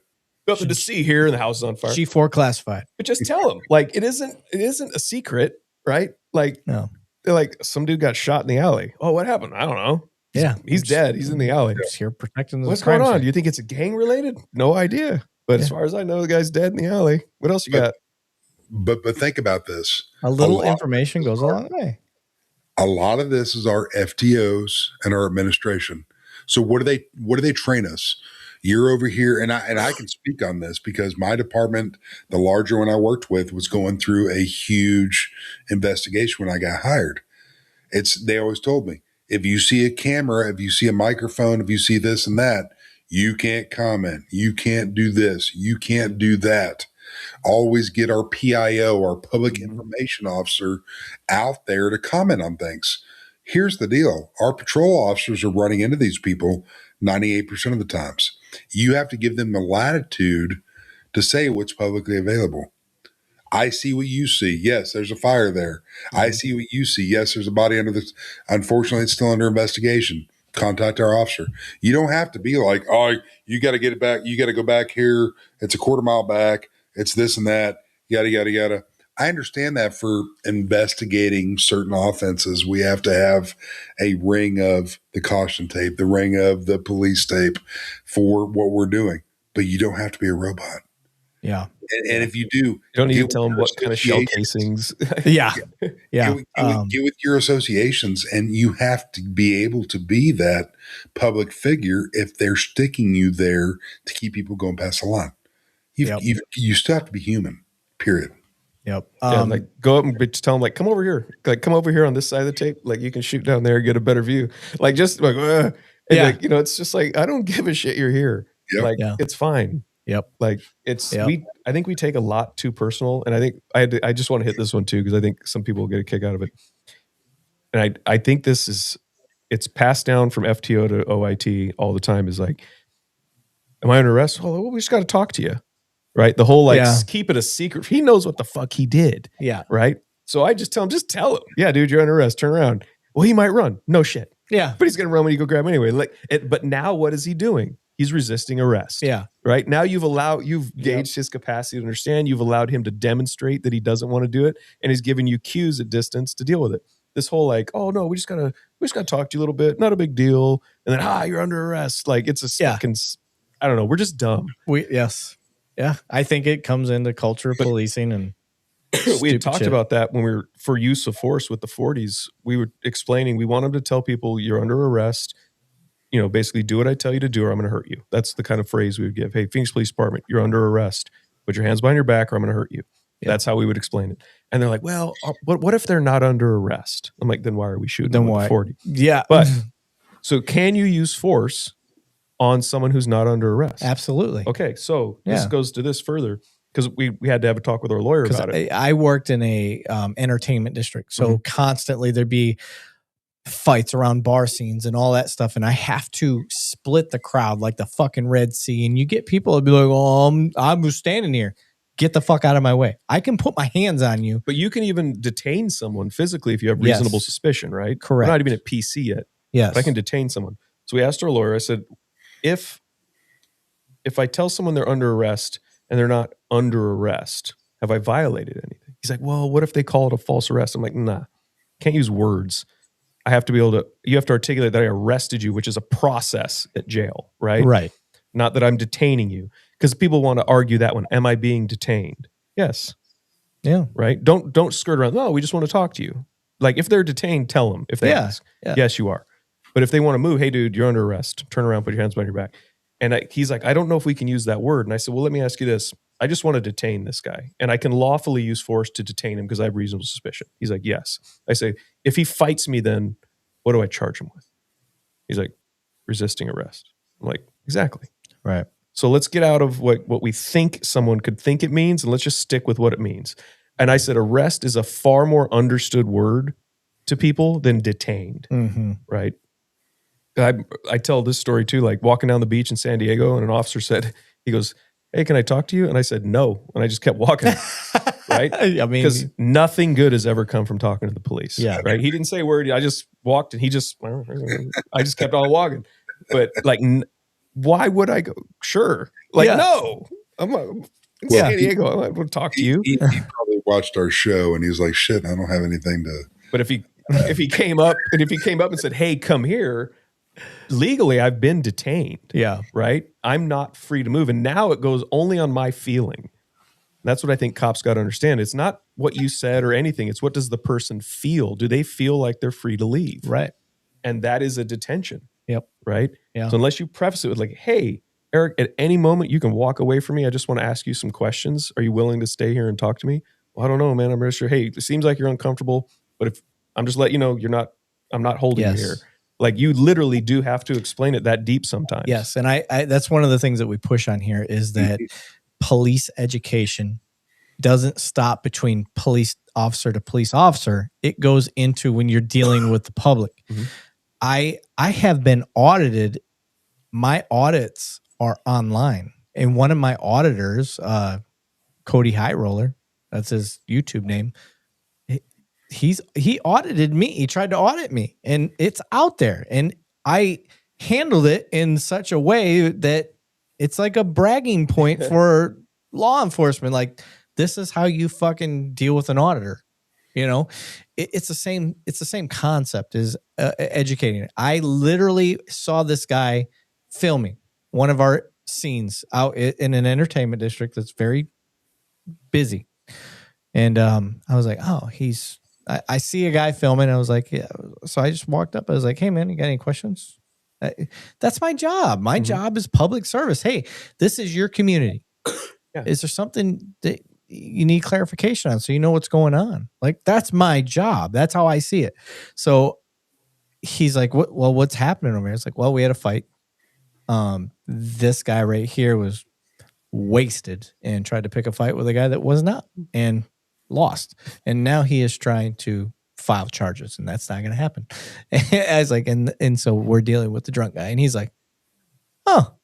nothing to see here, and the house is on fire. G4 classified. But just tell them, like it isn't a secret, right? Like no, they're like some dude got shot in the alley. Oh, what happened? I don't know. He's dead. He's in the alley. Just here protecting the What's going on? Do you think it's a gang related? No idea. But as far as I know, the guy's dead in the alley. What else you got? But think about this. A little information goes a long way. A lot of this is our FTOs and our administration. So what do they train us? You're over here, and I can speak on this because my department, the larger one I worked with, was going through a huge investigation when I got hired. They always told me, if you see a camera, if you see a microphone, if you see this and that, you can't comment. You can't do this. You can't do that. Always get our PIO, our public information officer, out there to comment on things. Here's the deal. Our patrol officers are running into these people 98% of the times. You have to give them the latitude to say what's publicly available. I see what you see. Yes, there's a fire there. I see what you see. Yes, there's a body under this. Unfortunately, it's still under investigation. Contact our officer. You don't have to be like, oh, you got to get it back. You got to go back here. It's a quarter mile back. It's this and that. Yada, yada, yada. I understand that for investigating certain offenses, we have to have a ring of the caution tape, the ring of the police tape for what we're doing. But you don't have to be a robot. Yeah. And if you do, you don't need to tell them what kind of shell casings. Yeah. Get with your associations, and you have to be able to be that public figure if they're sticking you there to keep people going past the line. You still have to be human, period. Yep. Like go up and tell them, like, come over here. Like, come over here on this side of the tape. Like, you can shoot down there, get a better view. Like, just like, like, it's just like, I don't give a shit you're here. Yep. Like, it's fine. Yep. Like I think we take a lot too personal, and I think I just want to hit this one too because I think some people will get a kick out of it. And I think it's passed down from FTO to OIT all the time. Is like, am I under arrest? Well, we just got to talk to you, right? The whole keep it a secret. He knows what the fuck he did. Yeah. Right. So I just tell him, yeah, dude, you're under arrest. Turn around. Well, he might run. No shit. Yeah. But he's gonna run when you go grab him anyway. But now what is he doing? He's resisting arrest. Yeah. Right. Now you've gauged his capacity to understand. You've allowed him to demonstrate that he doesn't want to do it. And he's giving you cues at distance to deal with it. This whole like, oh no, we just gotta talk to you a little bit. Not a big deal. And then, you're under arrest. Like it's a fucking, I don't know. We're just dumb. Yes. Yeah. I think it comes into culture of policing and we had talked about that when we were for use of force with the 40s. We were explaining, we want them to tell people you're under arrest. Basically do what I tell you to do or I'm going to hurt you. That's the kind of phrase we would give. Hey, Phoenix Police Department, you're under arrest. Put your hands behind your back or I'm going to hurt you. Yep. That's how we would explain it. And they're like, well, what if they're not under arrest? I'm like, then why are we shooting them with 40? Yeah. But so can you use force on someone who's not under arrest? Absolutely. Okay. So this goes to this further because we had to have a talk with our lawyer about it. I worked in a entertainment district. So constantly there'd be fights around bar scenes and all that stuff, and I have to split the crowd like the fucking Red Sea, and you get people that be like, oh, I'm standing here, get the fuck out of my way. I can put my hands on you, but you can even detain someone physically if you have reasonable suspicion, right? Correct. We're not even at PC yet. Yes, but I can detain someone. So we asked our lawyer, I said, if I tell someone they're under arrest and they're not under arrest, have I violated anything? He's like, well, what if they call it a false arrest? I'm like, nah, can't use words. I have to be able to, you have to articulate that I arrested you, which is a process at jail, right? Right. Not that I'm detaining you. Because people want to argue that one. Am I being detained? Yes. Yeah. Right? Don't skirt around. No, we just want to talk to you. Like if they're detained, tell them if they ask. Yeah. Yes, you are. But if they want to move, hey dude, you're under arrest. Turn around, put your hands behind your back. And he's like, I don't know if we can use that word. And I said, well, let me ask you this. I just want to detain this guy. And I can lawfully use force to detain him because I have reasonable suspicion. He's like, yes. I say, if he fights me then, what do I charge him with? He's like, resisting arrest. I'm like, exactly. Right. So let's get out of what we think someone could think it means, and let's just stick with what it means. And I said, arrest is a far more understood word to people than detained, right? I tell this story too, like walking down the beach in San Diego, and an officer said, he goes, hey, can I talk to you? And I said, no. And I just kept walking, right? I mean, because nothing good has ever come from talking to the police, right? He didn't say a word. I just walked, and I just kept on walking. But like, why would I go? Sure. Like, no, I'm in San Diego. I want to talk to you. He probably watched our show and he's like, shit, I don't have anything to. But if he came up and said, hey, come here, legally, I've been detained. Yeah. Right. I'm not free to move. And now it goes only on my feeling. That's what I think cops got to understand. It's not what you said or anything. It's what does the person feel? Do they feel like they're free to leave? Right. And that is a detention. Yep. Right. Yeah. So unless you preface it with like, hey, Eric, at any moment you can walk away from me. I just want to ask you some questions. Are you willing to stay here and talk to me? Well, I don't know, man. I'm really sure. Hey, it seems like you're uncomfortable, but if I'm just letting you know, I'm not holding you here. Like you literally do have to explain it that deep sometimes. Yes. And I that's one of the things that we push on here is that police education doesn't stop between police officer to police officer. It goes into when you're dealing with the public. I have been audited. My audits are online. And one of my auditors, Cody High Roller, that's his YouTube name, he audited me. He tried to audit me, and it's out there. And I handled it in such a way that it's like a bragging point for law enforcement. Like, this is how you fucking deal with an auditor. You know, it's the same concept as educating. I literally saw this guy filming one of our scenes out in an entertainment district that's very busy. And I was like, oh, I see a guy filming. I was like, yeah. So I just walked up. I was like, hey, man, you got any questions? That's my job. My job is public service. Hey, this is your community. Is there something that you need clarification on so you know what's going on? Like, that's my job. That's how I see it. So he's like, what's happening over here? It's like, well, we had a fight. This guy right here was wasted and tried to pick a fight with a guy that was not and lost. And now he is trying to file charges, and that's not going to happen. I was like, and so we're dealing with the drunk guy. And he's like, oh,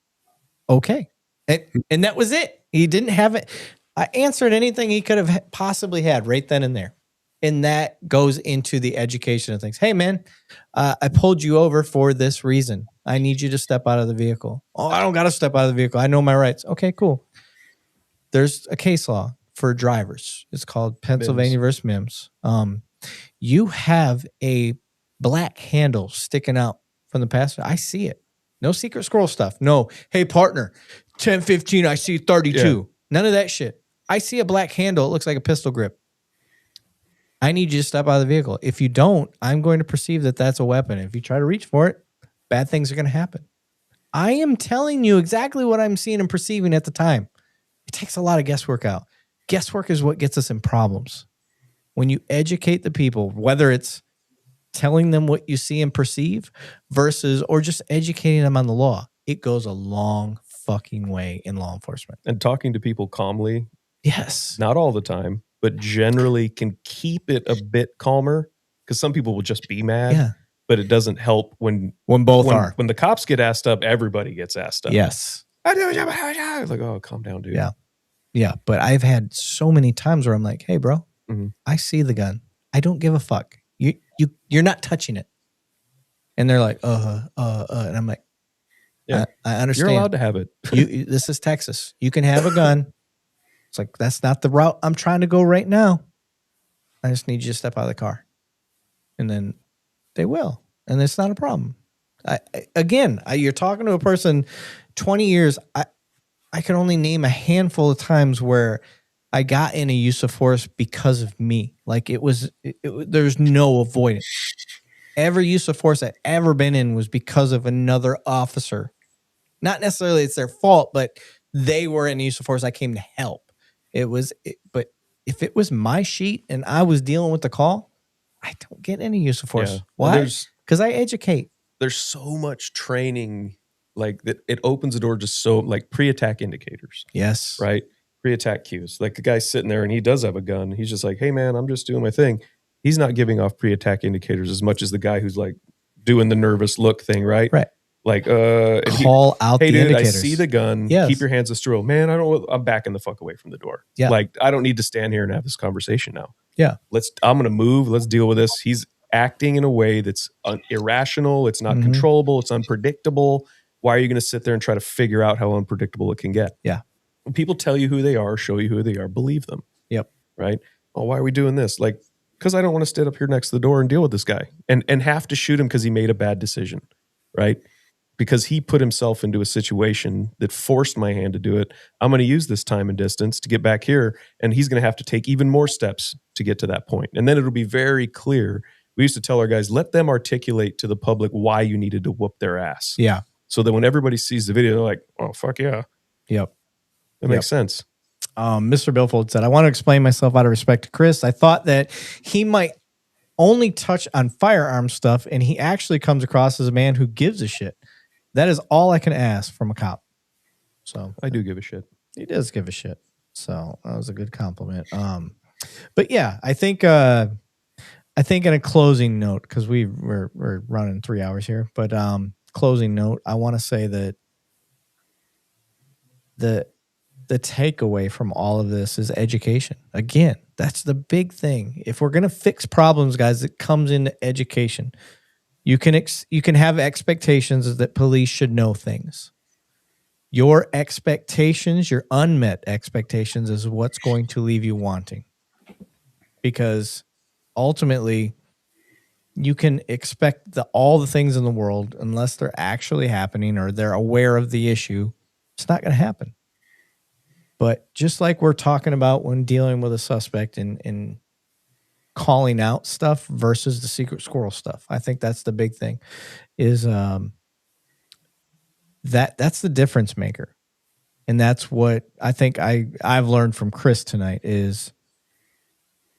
okay. And that was it. He didn't have it. I answered anything he could have possibly had right then and there. And that goes into the education of things. Hey, man, I pulled you over for this reason. I need you to step out of the vehicle. Oh, I don't got to step out of the vehicle. I know my rights. Okay, cool. There's a case law for drivers. It's called Pennsylvania versus Mims. You have a black handle sticking out from the passenger. I see it. No secret scroll stuff. No, hey, partner, 1015, I see 32. Yeah. None of that shit. I see a black handle. It looks like a pistol grip. I need you to step out of the vehicle. If you don't, I'm going to perceive that that's a weapon. If you try to reach for it, bad things are going to happen. I am telling you exactly what I'm seeing and perceiving at the time. It takes a lot of guesswork out. Guesswork is what gets us in problems. When you educate the people, whether it's telling them what you see and perceive versus, or just educating them on the law, it goes a long fucking way in law enforcement. And talking to people calmly. Yes. Not all the time, but generally can keep it a bit calmer, because some people will just be mad. Yeah. But it doesn't help when both are. When the cops get assed up, everybody gets assed up. Yes. It's like, oh, calm down, dude. Yeah. Yeah. But I've had so many times where I'm like, hey, bro, I see the gun. I don't give a fuck. You're not touching it. And they're like, and I'm like, yeah, I understand. You're allowed to have it. This is Texas. You can have a gun. It's like, that's not the route I'm trying to go right now. I just need you to step out of the car. And then they will. And it's not a problem. You're talking to a person 20 years. I can only name a handful of times where I got in a use of force because of me. Like there's no avoidance. Every use of force I've ever been in was because of another officer. Not necessarily it's their fault, but they were in use of force. I came to help. But if it was my sheet and I was dealing with the call, I don't get any use of force. Yeah. Why? Because I educate. There's so much training, like that it opens the door just so like pre-attack indicators. Yes. Right? Pre-attack cues. Like the guy's sitting there and he does have a gun. He's just like, hey man, I'm just doing my thing. He's not giving off pre-attack indicators as much as the guy who's like doing the nervous look thing, right? Right. Like call out hey the dude, indicators. I see the gun. Yes. Keep your hands a stroke. Man, I'm backing the fuck away from the door. Yeah. Like I don't need to stand here and have this conversation now. Yeah. I'm gonna move. Let's deal with this. He's acting in a way that's irrational. It's not controllable. It's unpredictable. Why are you going to sit there and try to figure out how unpredictable it can get? Yeah. When people tell you who they are, show you who they are, believe them. Yep. Right? Oh, why are we doing this? Like, because I don't want to stand up here next to the door and deal with this guy and have to shoot him because he made a bad decision. Right? Because he put himself into a situation that forced my hand to do it. I'm going to use this time and distance to get back here, and he's going to have to take even more steps to get to that point. And then it'll be very clear. We used to tell our guys, let them articulate to the public why you needed to whoop their ass. Yeah. So that when everybody sees the video, they're like, oh, fuck yeah. Yep. That makes sense. Mr. Billfold said, I want to explain myself out of respect to Chris. I thought that he might only touch on firearm stuff, and he actually comes across as a man who gives a shit. That is all I can ask from a cop. So I do give a shit. He does give a shit. So that was a good compliment. But yeah, I think in a closing note, because we're running 3 hours here, but closing note, I want to say that the takeaway from all of this is education. Again, that's the big thing. If we're going to fix problems, guys, it comes into education. You can have expectations that police should know things. Your expectations, your unmet expectations, is what's going to leave you wanting. Because ultimately, you can expect all the things in the world, unless they're actually happening or they're aware of the issue, it's not going to happen. But just like we're talking about when dealing with a suspect in calling out stuff versus the secret squirrel stuff, I think that's the big thing. Is that's the difference maker, and that's what I think I've learned from Chris tonight is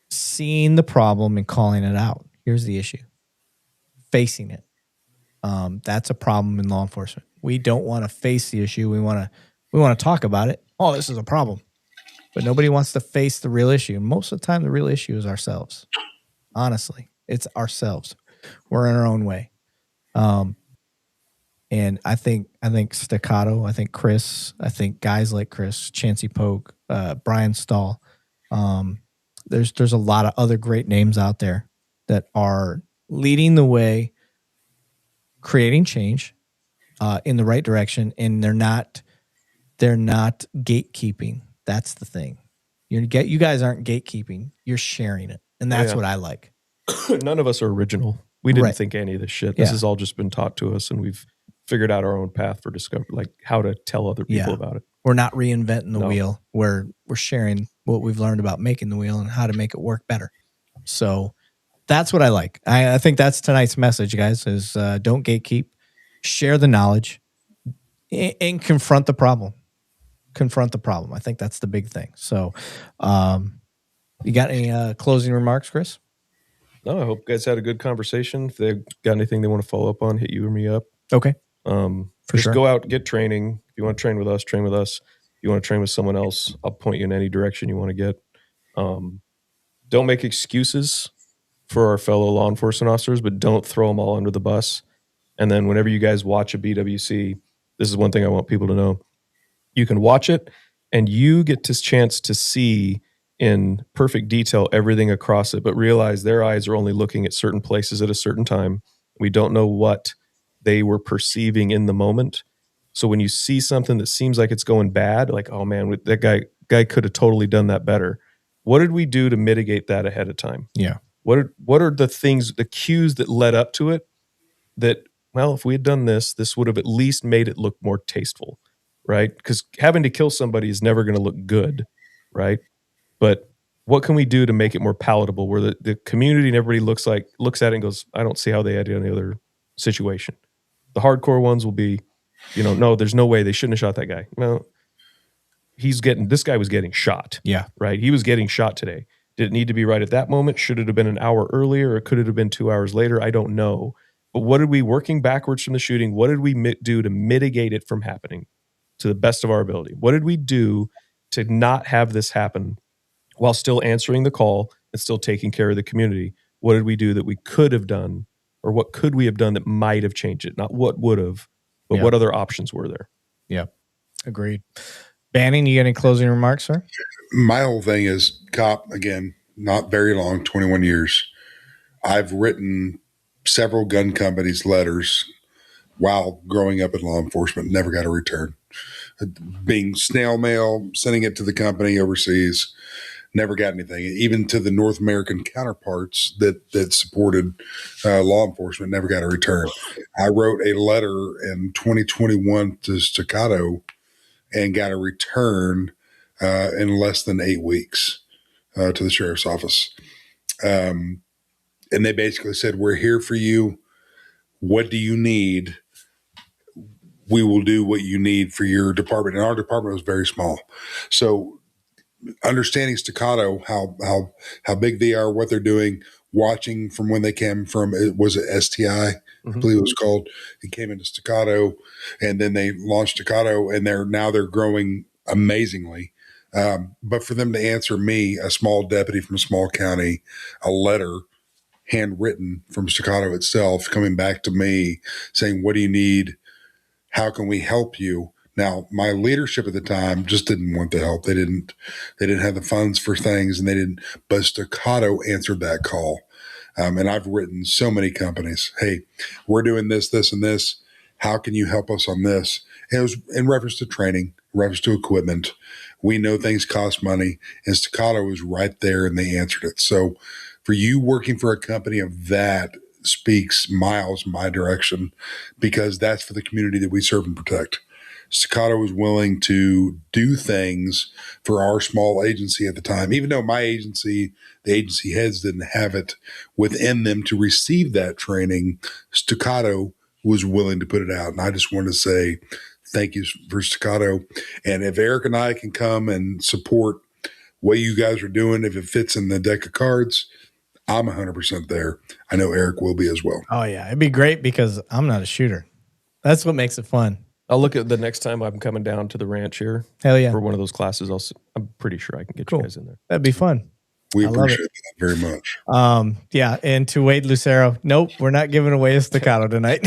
seeing the problem and calling it out. Here's the issue. Facing it. That's a problem in law enforcement. We don't want to face the issue. We want to talk about it. Oh, this is a problem. But nobody wants to face the real issue. Most of the time, the real issue is ourselves. Honestly, it's ourselves. We're in our own way. And I think Staccato, I think Chris, I think guys like Chris, Chancey Pogue, Brian Stahl. There's a lot of other great names out there that are leading the way, creating change in the right direction, and they're not gatekeeping. That's the thing. You guys aren't gatekeeping. You're sharing it, and that's what I like. None of us are original. We didn't think any of this shit. This has all just been taught to us, and we've figured out our own path for discovery, like how to tell other people about it. We're not reinventing the wheel. We're sharing what we've learned about making the wheel and how to make it work better. So that's what I like. I think that's tonight's message, guys, is don't gatekeep, share the knowledge, and confront the problem. Confront the problem. I think that's the big thing. So you got any closing remarks, Chris? No, I hope you guys had a good conversation. If they've got anything they want to follow up on, hit you or me up. Okay. Just go out, get training. If you want to train with us, train with us. If you want to train with someone else, I'll point you in any direction you want to get. Don't make excuses for our fellow law enforcement officers, but don't throw them all under the bus. And then whenever you guys watch a BWC, this is one thing I want people to know. You can watch it and you get this chance to see in perfect detail everything across it, but realize their eyes are only looking at certain places at a certain time. We don't know what they were perceiving in the moment. So when you see something that seems like it's going bad, like, oh man, that guy could have totally done that better. What did we do to mitigate that ahead of time? Yeah. What are the things, the cues that led up to it that, well, if we had done this would have at least made it look more tasteful, right? Because having to kill somebody is never going to look good, right? But what can we do to make it more palatable where the community and everybody looks at it and goes, I don't see how they had any other situation. The hardcore ones will be, no, there's no way they shouldn't have shot that guy. Well, this guy was getting shot. Yeah. Right. He was getting shot today. Did it need to be right at that moment? Should it have been an hour earlier, or could it have been 2 hours later? I don't know. But what did we, working backwards from the shooting, what did we do to mitigate it from happening to the best of our ability? What did we do to not have this happen while still answering the call and still taking care of the community? What did we do that we could have done, or what could we have done that might have changed it? Not what would have, but what other options were there? Yeah, agreed. Banning, you got any closing remarks, sir? My whole thing is cop, again, not very long, 21 years. I've written several gun companies letters while growing up in law enforcement, never got a return. Being snail mail, sending it to the company overseas, never got anything. Even to the North American counterparts that supported law enforcement, never got a return. I wrote a letter in 2021 to Staccato and got a return in less than 8 weeks to the sheriff's office. And they basically said, we're here for you. What do you need? We will do what you need for your department. And our department was very small. So understanding Staccato, how big they are, what they're doing, watching from when they came from, it was a STI, I believe it was called. It came into Staccato, and then they launched Staccato, and they're growing amazingly. But for them to answer me, a small deputy from a small county, a letter handwritten from Staccato itself, coming back to me saying, what do you need? How can we help you? Now, my leadership at the time just didn't want the help. They didn't have the funds for things, and they didn't. But Staccato answered that call. And I've written so many companies, hey, we're doing this, this, and this. How can you help us on this? And it was in reference to training, in reference to equipment. We know things cost money, and Staccato was right there, and they answered it. So for you working for a company of that speaks miles in my direction, because that's for the community that we serve and protect. Staccato was willing to do things for our small agency at the time, even though my agency, the agency heads, didn't have it within them to receive that training. Staccato was willing to put it out. And I just want to say thank you for Staccato. And if Eric and I can come and support what you guys are doing, if it fits in the deck of cards, I'm 100% there. I know Eric will be as well. Oh, yeah. It'd be great because I'm not a shooter. That's what makes it fun. I'll look at the next time I'm coming down to the ranch here. Hell yeah. For one of those classes. I'm pretty sure I can get you guys in there. That'd be fun. We appreciate that very much. Yeah. And to Wade Lucero, nope, we're not giving away a Staccato tonight.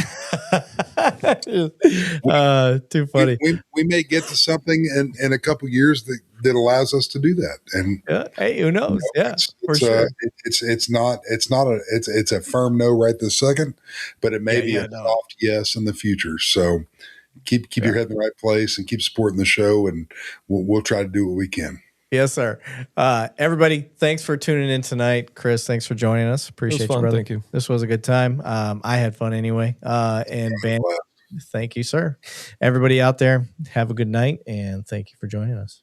Too funny. We may get to something in a couple years that allows us to do that. And hey, who knows? For sure. It's a firm no right this second, but it may be a soft yes in the future. So keep your head in the right place and keep supporting the show, and we'll try to do what we can. Yes, sir. Everybody, thanks for tuning in tonight. Chris, thanks for joining us. Appreciate you, brother. Thank you. This was a good time. I had fun anyway. And Ben, thank you, sir. Everybody out there, have a good night, and thank you for joining us.